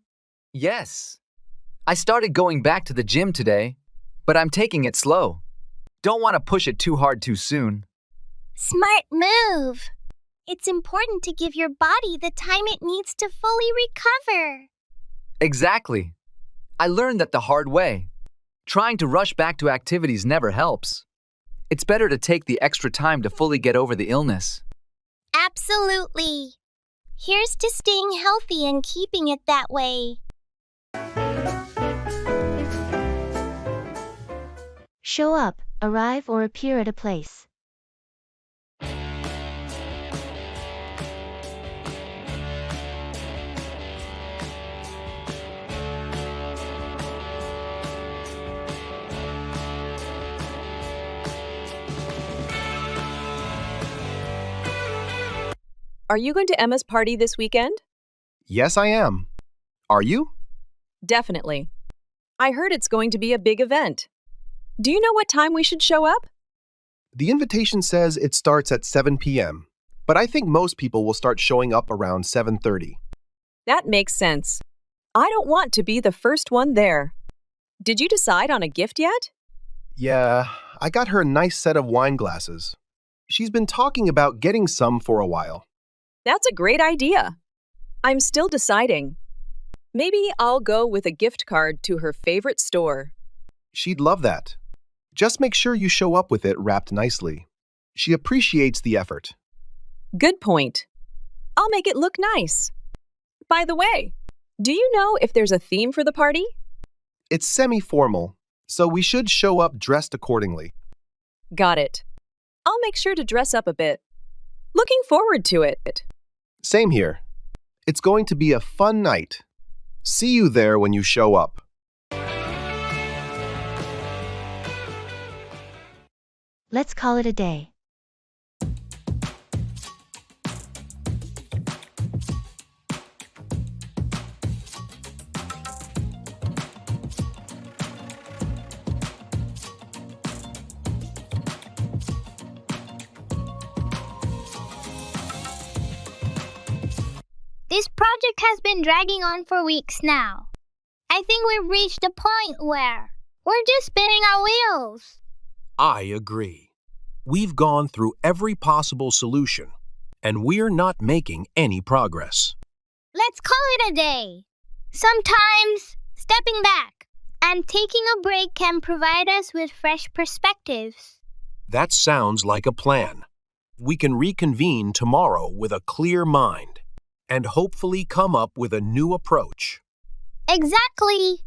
yes. I started going back to the gym today, but I'm taking it slow. Don't want to push it too hard too soon. Smart move. It's important to give your body the time it needs to fully recover. Exactly. I learned that the hard way. Trying to rush back to activities never helps. It's better to take the extra time to fully get over the illness. Absolutely. Here's to staying healthy and keeping it that way. Show up, arrive or appear at a place. Are you going to Emma's party this weekend? Yes, I am. Are you? Definitely. I heard it's going to be a big event. Do you know what time we should show up? The invitation says it starts at 7 p.m., but I think most people will start showing up around 7:30. That makes sense. I don't want to be the first one there. Did you decide on a gift yet? Yeah, I got her a nice set of wine glasses. She's been talking about getting some for a while. That's a great idea. I'm still deciding. Maybe I'll go with a gift card to her favorite store. She'd love that. Just make sure you show up with it wrapped nicely. She appreciates the effort. Good point. I'll make it look nice. By the way, do you know if there's a theme for the party? It's semi-formal, so we should show up dressed accordingly. Got it. I'll make sure to dress up a bit. Looking forward to it. Same here. It's going to be a fun night. See you there when you show up. Let's call it a day. project has been dragging on for weeks now. I think we've reached a point where we're just spinning our wheels. I agree. We've gone through every possible solution, and we're not making any progress. Let's call it a day. Sometimes stepping back and taking a break can provide us with fresh perspectives. That sounds like a plan. We can reconvene tomorrow with a clear mind and hopefully come up with a new approach. Exactly.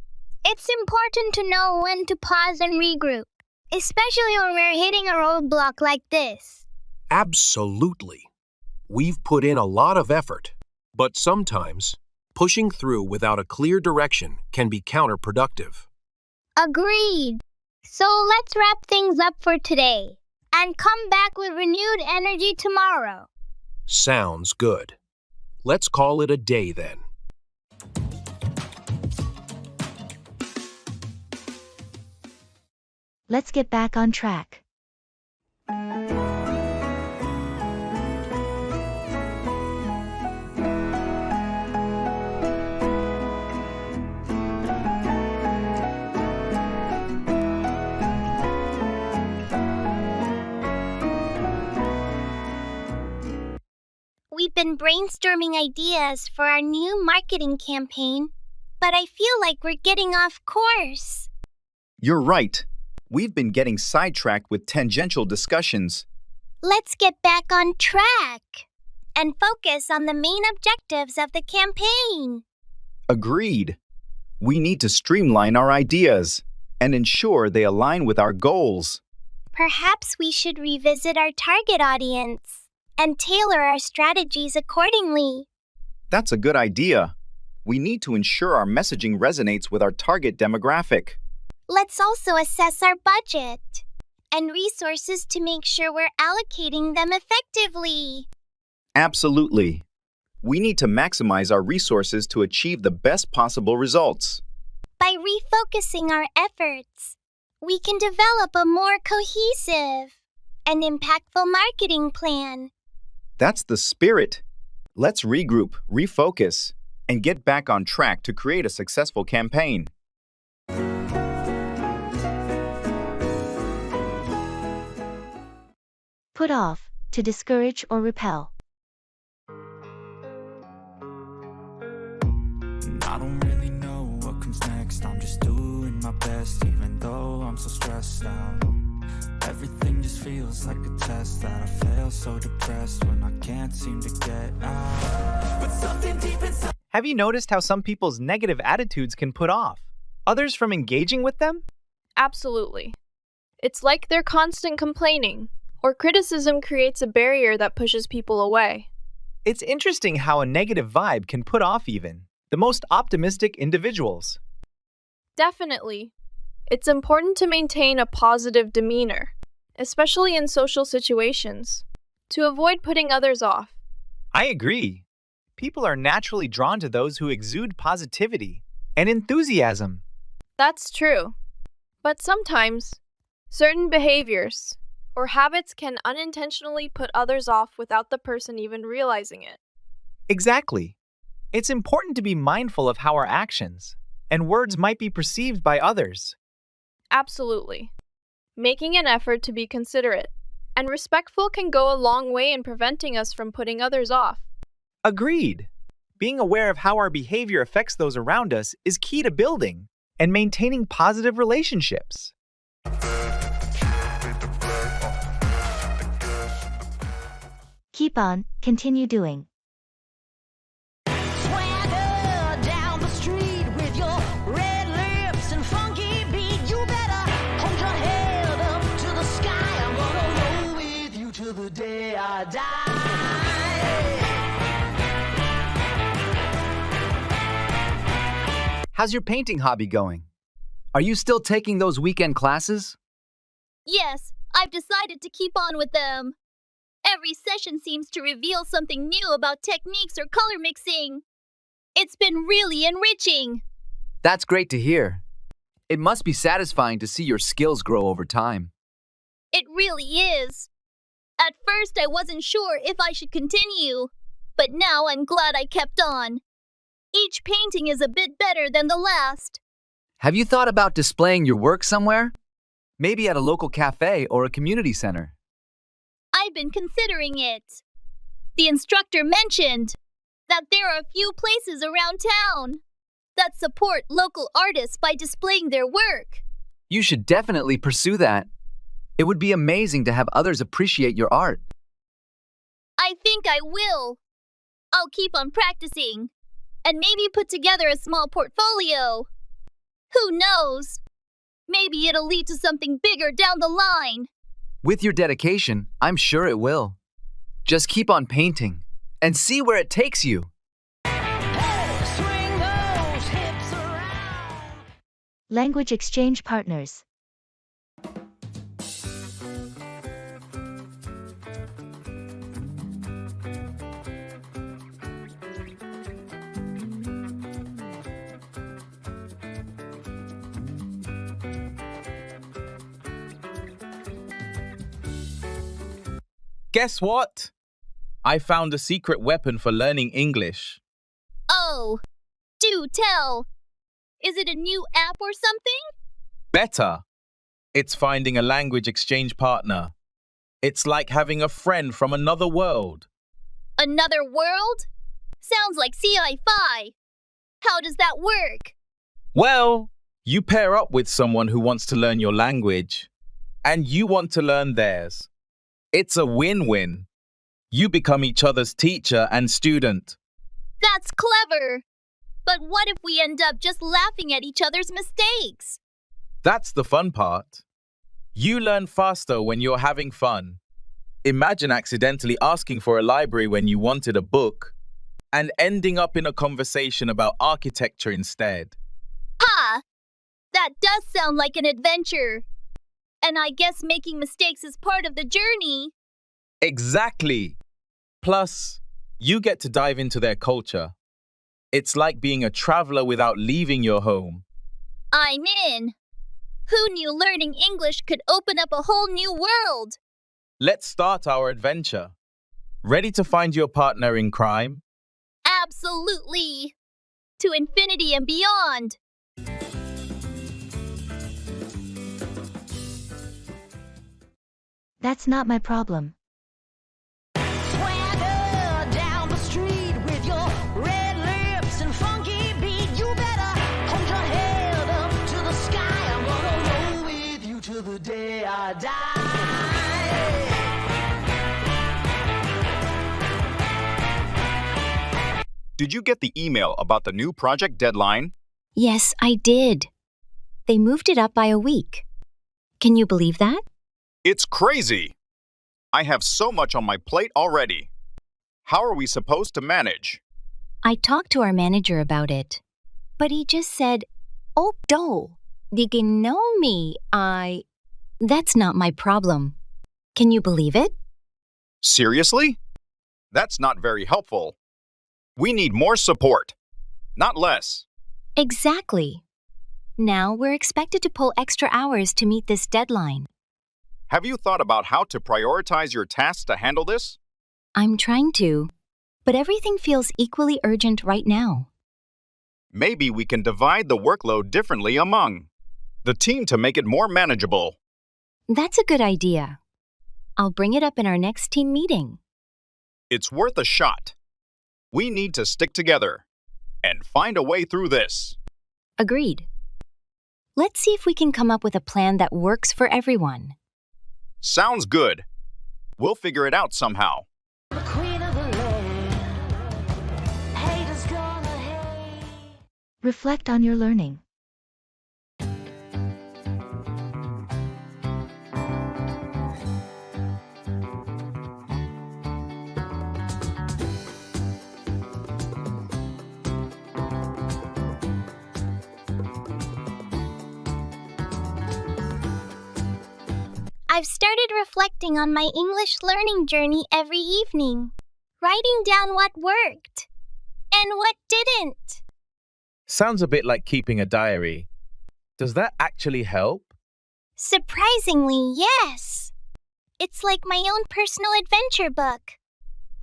It's important to know when to pause and regroup, especially when we're hitting a roadblock like this. Absolutely. We've put in a lot of effort, but sometimes pushing through without a clear direction can be counterproductive. Agreed. So let's wrap things up for today and come back with renewed energy tomorrow. Sounds good. Let's call it a day then. Let's get back on track. We've been brainstorming ideas for our new marketing campaign, but I feel like we're getting off course. You're right. We've been getting sidetracked with tangential discussions. Let's get back on track and focus on the main objectives of the campaign. Agreed. We need to streamline our ideas and ensure they align with our goals. Perhaps we should revisit our target audience and tailor our strategies accordingly. That's a good idea. We need to ensure our messaging resonates with our target demographic. Let's also assess our budget and resources to make sure we're allocating them effectively. Absolutely. We need to maximize our resources to achieve the best possible results. By refocusing our efforts, we can develop a more cohesive and impactful marketing plan. That's the spirit. Let's regroup, refocus, and get back on track to create a successful campaign. Put off, to discourage or repel. I don't really know what comes next. I'm just doing my best, even though I'm so stressed out. Everything just feels like a test that I fail, so depressed when I can't seem to get out. But something deep inside. Have you noticed how some people's negative attitudes can put off others from engaging with them? Absolutely. It's like they're constant complaining, or criticism creates a barrier that pushes people away. It's interesting how a negative vibe can put off even the most optimistic individuals. Definitely. It's important to maintain a positive demeanor, especially in social situations, to avoid putting others off. I agree. People are naturally drawn to those who exude positivity and enthusiasm. That's true. But sometimes, certain behaviors or habits can unintentionally put others off without the person even realizing it. Exactly. It's important to be mindful of how our actions and words might be perceived by others. Absolutely. Making an effort to be considerate and respectful can go a long way in preventing us from putting others off. Agreed. Being aware of how our behavior affects those around us is key to building and maintaining positive relationships. Keep on, continue doing. Swagger down the street with your red lips and funky beat. You better hold your head up to the sky. I'm gonna roll with you till the day I die. How's your painting hobby going? Are you still taking those weekend classes? Yes, I've decided to keep on with them. Every session seems to reveal something new about techniques or color mixing. It's been really enriching. That's great to hear. It must be satisfying to see your skills grow over time. It really is. At first, I wasn't sure if I should continue, but now I'm glad I kept on. Each painting is a bit better than the last. Have you thought about displaying your work somewhere? Maybe at a local cafe or a community center. I've been considering it. The instructor mentioned that there are a few places around town that support local artists by displaying their work. You should definitely pursue that. It would be amazing to have others appreciate your art. I think I will. I'll keep on practicing and maybe put together a small portfolio. Who knows? Maybe it'll lead to something bigger down the line. With your dedication, I'm sure it will. Just keep on painting and see where it takes you. Swing those hips around. Language exchange partners. Guess what? I found a secret weapon for learning English. Oh, do tell. Is it a new app or something? Better. It's finding a language exchange partner. It's like having a friend from another world. Another world? Sounds like sci-fi. How does that work? Well, you pair up with someone who wants to learn your language, and you want to learn theirs. It's a win-win. You become each other's teacher and student. That's clever. But what if we end up just laughing at each other's mistakes? That's the fun part. You learn faster when you're having fun. Imagine accidentally asking for a library when you wanted a book and ending up in a conversation about architecture instead. Ha! That does sound like an adventure. And I guess making mistakes is part of the journey. Exactly. Plus, you get to dive into their culture. It's like being a traveler without leaving your home. I'm in. Who knew learning English could open up a whole new world? Let's start our adventure. Ready to find your partner in crime? Absolutely. To infinity and beyond. That's not my problem. Swagger down the street with your red lips and funky beat. You better hold your head up to the sky. I'm gonna roll with you till the day I die. Did you get the email about the new project deadline? Yes, I did. They moved it up by a week. Can you believe that? It's crazy! I have so much on my plate already. How are we supposed to manage? I talked to our manager about it, but he just said, "Oh, do, you know me, That's not my problem. Can you believe it? Seriously? That's not very helpful. We need more support, not less. Exactly. Now we're expected to pull extra hours to meet this deadline. Have you thought about how to prioritize your tasks to handle this? I'm trying to, but everything feels equally urgent right now. Maybe we can divide the workload differently among the team to make it more manageable. That's a good idea. I'll bring it up in our next team meeting. It's worth a shot. We need to stick together and find a way through this. Agreed. Let's see if we can come up with a plan that works for everyone. Sounds good. We'll figure it out somehow. The queen of the land. Haters gonna hate. Reflect on your learning. I've started reflecting on my English learning journey every evening, writing down what worked and what didn't. Sounds a bit like keeping a diary. Does that actually help? Surprisingly, yes. It's like my own personal adventure book.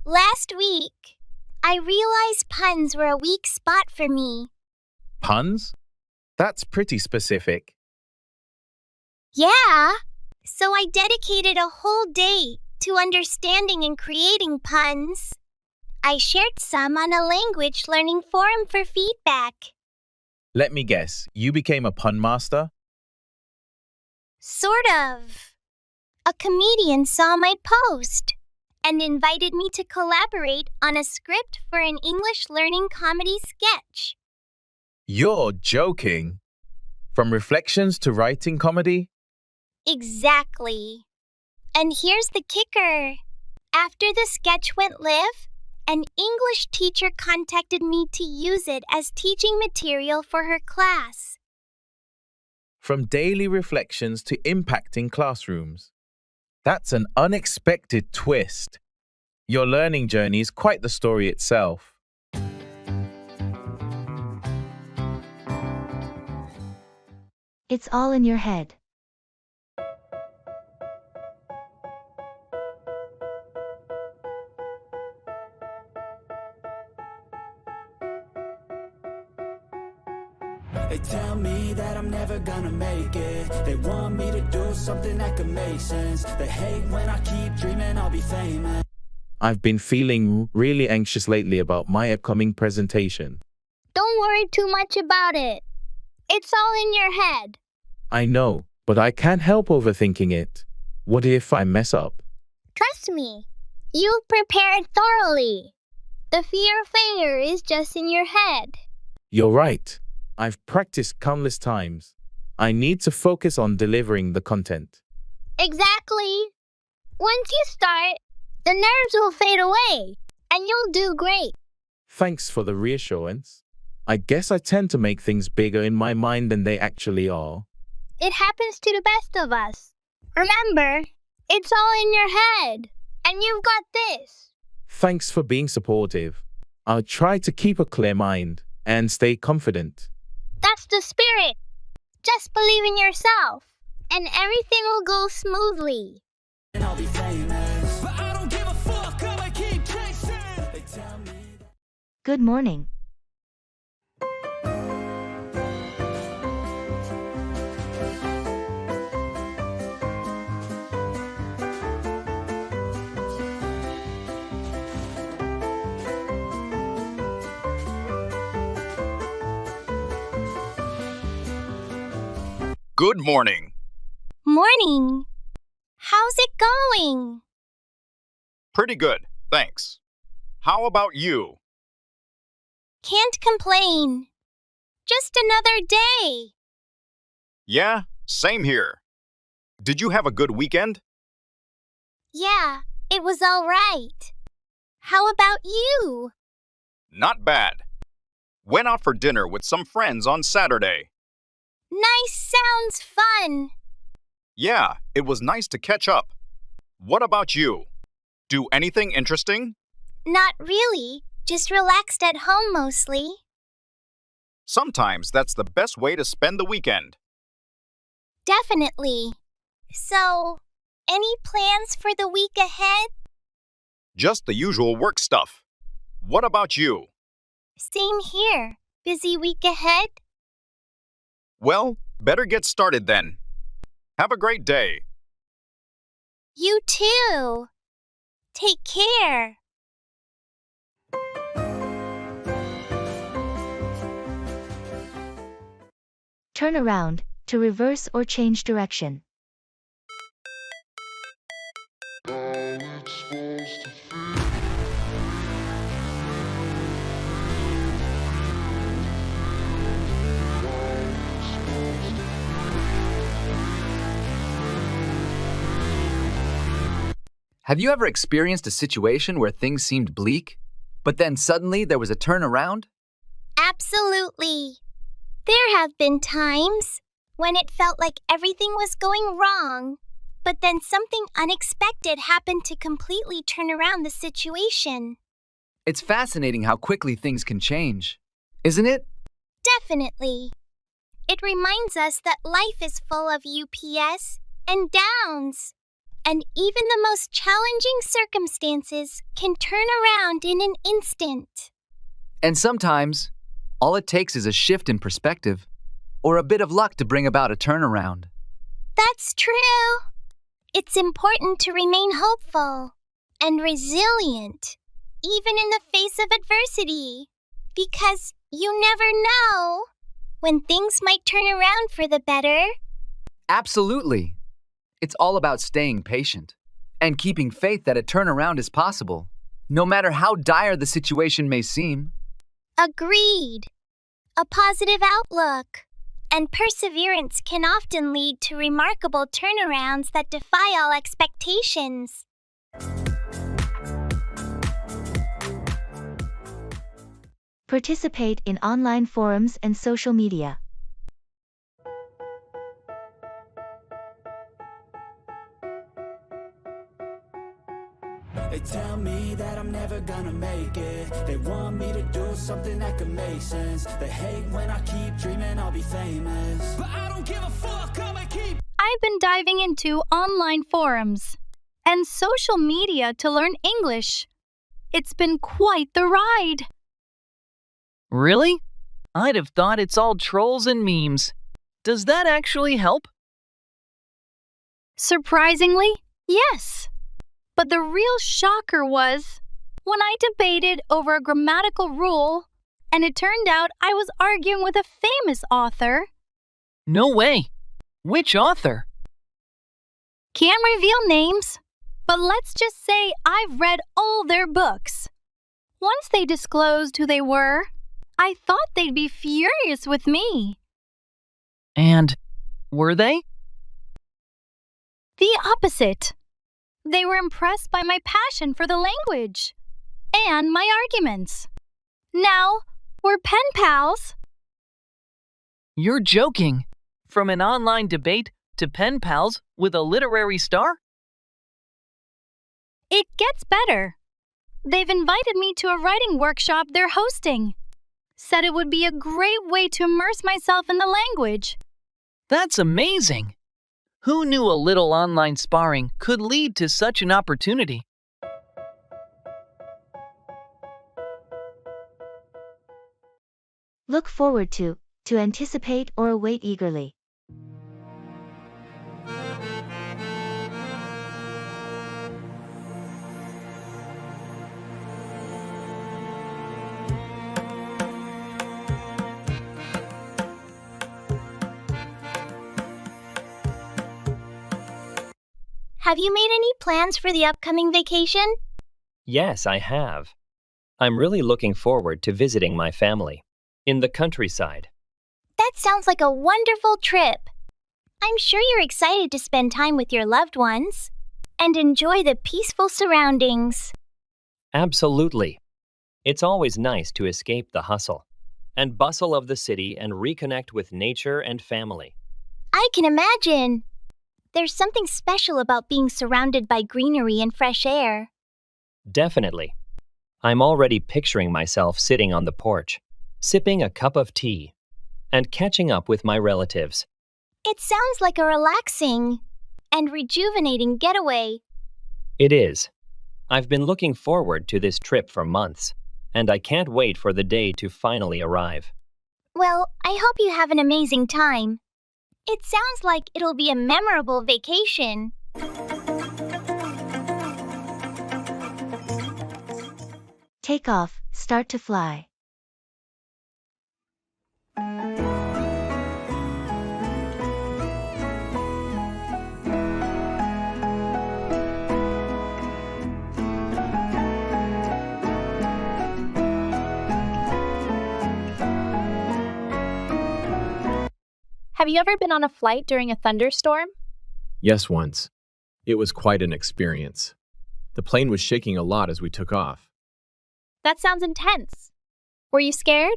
Last week, I realized puns were a weak spot for me. Puns? That's pretty specific. Yeah, so I dedicated a whole day to understanding and creating puns. I shared some on a language learning forum for feedback. Let me guess, you became a pun master? Sort of. A comedian saw my post and invited me to collaborate on a script for an English learning comedy sketch. You're joking. From reflections to writing comedy? Exactly. And here's the kicker. After the sketch went live, an English teacher contacted me to use it as teaching material for her class. From daily reflections to impacting classrooms. That's an unexpected twist. Your learning journey is quite the story itself. It's all in your head. They tell me that I'm never gonna make it. They want me to do something that could make sense. They hate when I keep dreaming I'll be famous. I've been feeling really anxious lately about my upcoming presentation. Don't worry too much about it. It's all in your head. I know, but I can't help overthinking it. What if I mess up? Trust me, you've prepared thoroughly. The fear of failure is just in your head. You're right. I've practiced countless times. I need to focus on delivering the content. Exactly. Once you start, the nerves will fade away, and you'll do great. Thanks for the reassurance. I guess I tend to make things bigger in my mind than they actually are. It happens to the best of us. Remember, it's all in your head, and you've got this. Thanks for being supportive. I'll try to keep a clear mind and stay confident. That's the spirit. Just believe in yourself, and everything will go smoothly. And I'll be famous. But I don't give a fuck, I'ma keep chasing. They tell me that... Good morning. Good morning. Morning. How's it going? Pretty good, thanks. How about you? Can't complain. Just another day. Yeah, same here. Did you have a good weekend? Yeah, it was all right. How about you? Not bad. Went out for dinner with some friends on Saturday. Nice, sounds fun. Yeah, it was nice to catch up. What about you? Do anything interesting? Not really, just relaxed at home mostly. Sometimes that's the best way to spend the weekend. Definitely. So, any plans for the week ahead? Just the usual work stuff. What about you? Same here. Busy week ahead? Well, better get started then. Have a great day. You too. Take care. Turn around, to reverse or change direction. Have you ever experienced a situation where things seemed bleak, but then suddenly there was a turnaround? Absolutely. There have been times when it felt like everything was going wrong, but then something unexpected happened to completely turn around the situation. It's fascinating how quickly things can change, isn't it? Definitely. It reminds us that life is full of UPS and downs, And even the most challenging circumstances can turn around in an instant. And sometimes, all it takes is a shift in perspective or a bit of luck to bring about a turnaround. That's true. It's important to remain hopeful and resilient, even in the face of adversity, because you never know when things might turn around for the better. Absolutely. It's all about staying patient and keeping faith that a turnaround is possible, no matter how dire the situation may seem. Agreed. A positive outlook and perseverance can often lead to remarkable turnarounds that defy all expectations. Participate in online forums and social media. They tell me that I'm never gonna make it. They want me to do something that could make sense. They hate when I keep dreaming I'll be famous, but I don't give a fuck, I'ma keep. I've been diving into online forums and social media to learn English. It's been quite the ride. Really? I'd have thought it's all trolls and memes. Does that actually help? Surprisingly, yes. But the real shocker was when I debated over a grammatical rule, and it turned out I was arguing with a famous author. No way. Which author? Can't reveal names, but let's just say I've read all their books. Once they disclosed who they were, I thought they'd be furious with me. And were they? The opposite. They were impressed by my passion for the language and my arguments. Now, we're pen pals. You're joking. From an online debate to pen pals with a literary star? It gets better. They've invited me to a writing workshop they're hosting. Said it would be a great way to immerse myself in the language. That's amazing. Who knew a little online sparring could lead to such an opportunity? Look forward to anticipate or await eagerly. Have you made any plans for the upcoming vacation? Yes, I have. I'm really looking forward to visiting my family in the countryside. That sounds like a wonderful trip. I'm sure you're excited to spend time with your loved ones and enjoy the peaceful surroundings. Absolutely. It's always nice to escape the hustle and bustle of the city and reconnect with nature and family. I can imagine. There's something special about being surrounded by greenery and fresh air. Definitely. I'm already picturing myself sitting on the porch, sipping a cup of tea, and catching up with my relatives. It sounds like a relaxing and rejuvenating getaway. It is. I've been looking forward to this trip for months, and I can't wait for the day to finally arrive. Well, I hope you have an amazing time. It sounds like it'll be a memorable vacation. Take off, start to fly. Have you ever been on a flight during a thunderstorm? Yes, once. It was quite an experience. The plane was shaking a lot as we took off. That sounds intense. Were you scared?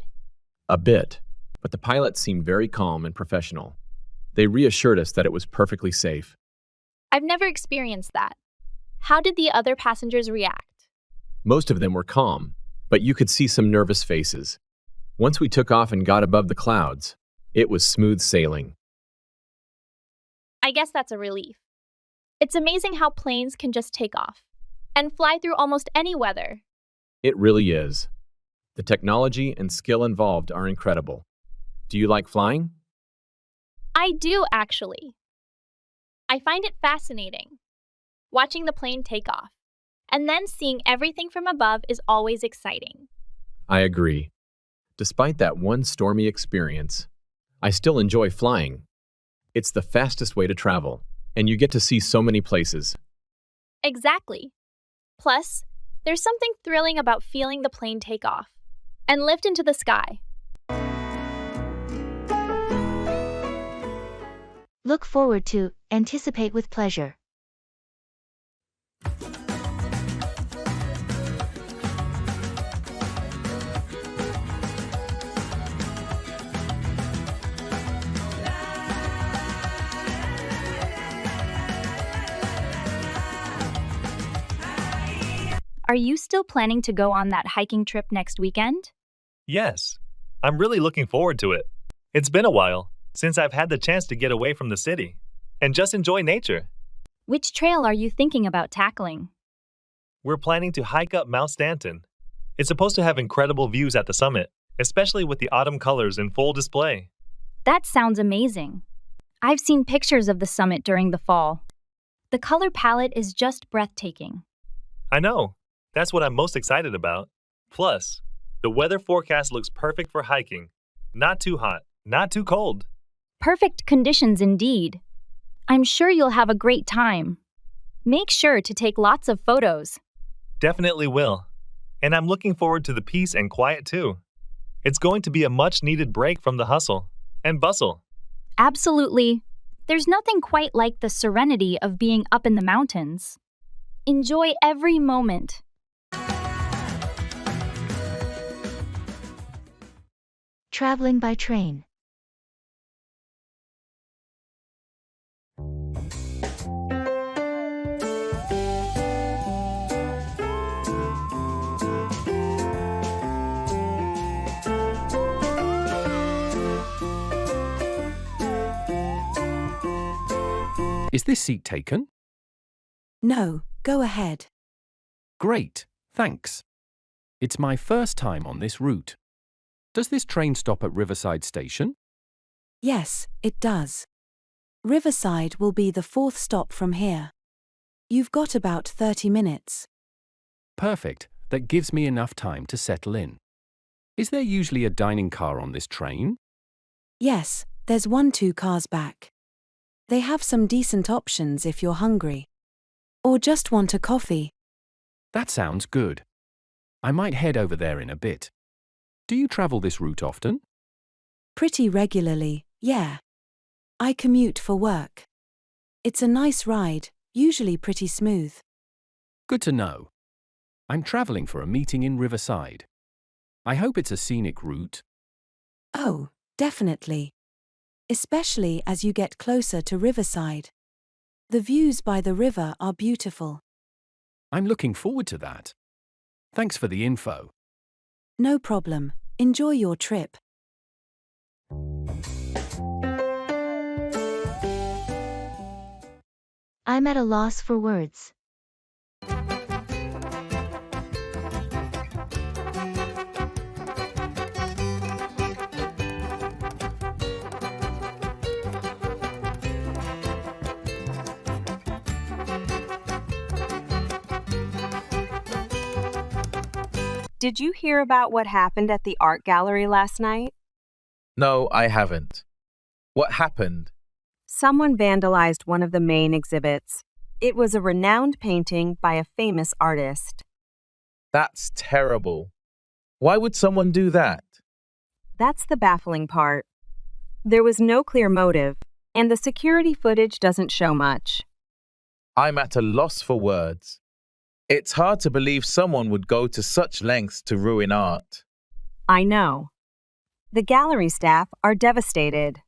A bit, but the pilots seemed very calm and professional. They reassured us that it was perfectly safe. I've never experienced that. How did the other passengers react? Most of them were calm, but you could see some nervous faces. Once we took off and got above the clouds, it was smooth sailing. I guess that's a relief. It's amazing how planes can just take off and fly through almost any weather. It really is. The technology and skill involved are incredible. Do you like flying? I do, actually. I find it fascinating. Watching the plane take off and then seeing everything from above is always exciting. I agree. Despite that one stormy experience, I still enjoy flying. It's the fastest way to travel, and you get to see so many places. Exactly. Plus, there's something thrilling about feeling the plane take off and lift into the sky. Look forward to, anticipate with pleasure. Are you still planning to go on that hiking trip next weekend? Yes, I'm really looking forward to it. It's been a while since I've had the chance to get away from the city and just enjoy nature. Which trail are you thinking about tackling? We're planning to hike up Mount Stanton. It's supposed to have incredible views at the summit, especially with the autumn colors in full display. That sounds amazing. I've seen pictures of the summit during the fall. The color palette is just breathtaking. I know. That's what I'm most excited about. Plus, the weather forecast looks perfect for hiking. Not too hot, not too cold. Perfect conditions indeed. I'm sure you'll have a great time. Make sure to take lots of photos. Definitely will. And I'm looking forward to the peace and quiet too. It's going to be a much-needed break from the hustle and bustle. Absolutely. There's nothing quite like the serenity of being up in the mountains. Enjoy every moment. Traveling by train. Is this seat taken? No, go ahead. Great, thanks. It's my first time on this route. Does this train stop at Riverside Station? Yes, it does. Riverside will be the fourth stop from here. You've got about 30 minutes. Perfect. That gives me enough time to settle in. Is there usually a dining car on this train? Yes, there's 2 cars back. They have some decent options if you're hungry. Or just want a coffee. That sounds good. I might head over there in a bit. Do you travel this route often? Pretty regularly, yeah. I commute for work. It's a nice ride, usually pretty smooth. Good to know. I'm traveling for a meeting in Riverside. I hope it's a scenic route. Oh, definitely. Especially as you get closer to Riverside. The views by the river are beautiful. I'm looking forward to that. Thanks for the info. No problem. Enjoy your trip. I'm at a loss for words. Did you hear about what happened at the art gallery last night? No, I haven't. What happened? Someone vandalized one of the main exhibits. It was a renowned painting by a famous artist. That's terrible. Why would someone do that? That's the baffling part. There was no clear motive, and the security footage doesn't show much. I'm at a loss for words. It's hard to believe someone would go to such lengths to ruin art. I know. The gallery staff are devastated.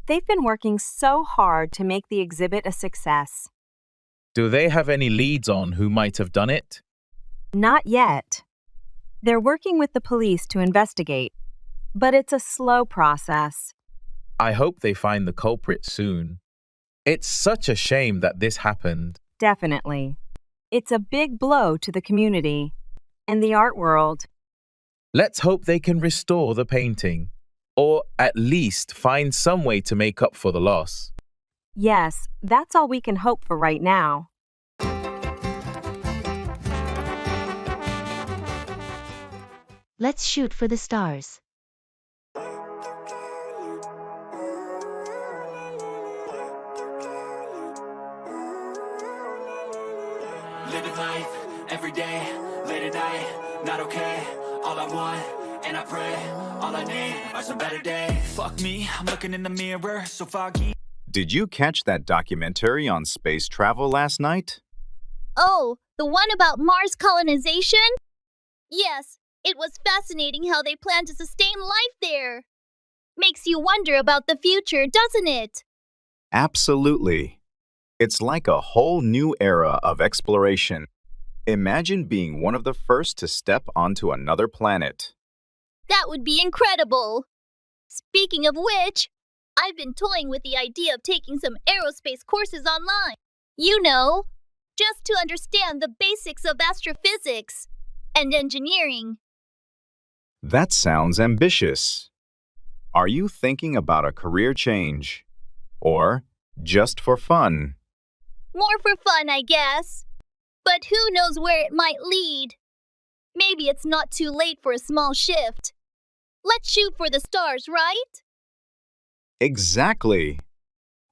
They've been working so hard to make the exhibit a success. Do they have any leads on who might have done it? Not yet. They're working with the police to investigate, but it's a slow process. I hope they find the culprit soon. It's such a shame that this happened. Definitely. It's a big blow to the community and the art world. Let's hope they can restore the painting, or at least find some way to make up for the loss. Yes, that's all we can hope for right now. Let's shoot for the stars. Living life every day, late at night, not okay. All I want, and I pray, all I need are some better days. Fuck me, I'm looking in the mirror, so foggy. Did you catch that documentary on space travel last night? Oh, the one about Mars colonization? Yes, it was fascinating how they plan to sustain life there. Makes you wonder about the future, doesn't it? Absolutely. It's like a whole new era of exploration. Imagine being one of the first to step onto another planet. That would be incredible. Speaking of which, I've been toying with the idea of taking some aerospace courses online. You know, just to understand the basics of astrophysics and engineering. That sounds ambitious. Are you thinking about a career change? Or just for fun? More for fun, I guess. But who knows where it might lead? Maybe it's not too late for a small shift. Let's shoot for the stars, right? Exactly.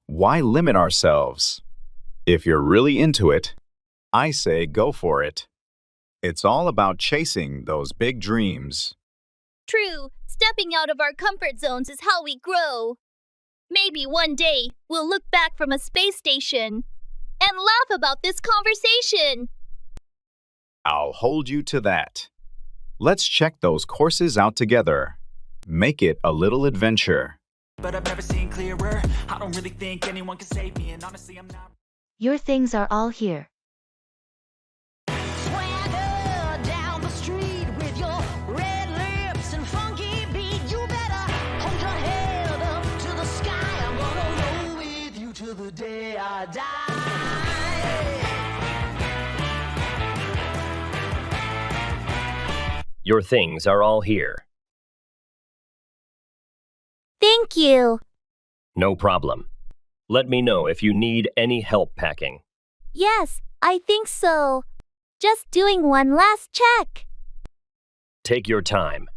Why limit ourselves? If you're really into it, I say go for it. It's all about chasing those big dreams. True, stepping out of our comfort zones is how we grow. Maybe one day we'll look back from a space station and laugh about this conversation. I'll hold you to that. Let's check those courses out together. Make it a little adventure. But I've never seen clearer. I don't really think anyone can save me, and honestly, I'm not. Your things are all here. Swagger down the street with your red lips and funky beat. You better hold your head up to the sky. I'm gonna roll with you till the day I die. Your things are all here. Thank you. No problem. Let me know if you need any help packing. Yes, I think so. Just doing one last check. Take your time.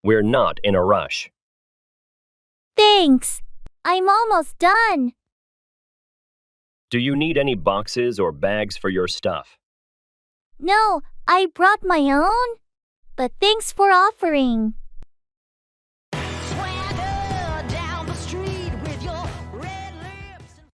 We're not in a rush. Thanks. I'm almost done. Do you need any boxes or bags for your stuff? No, I brought my own. But thanks for offering.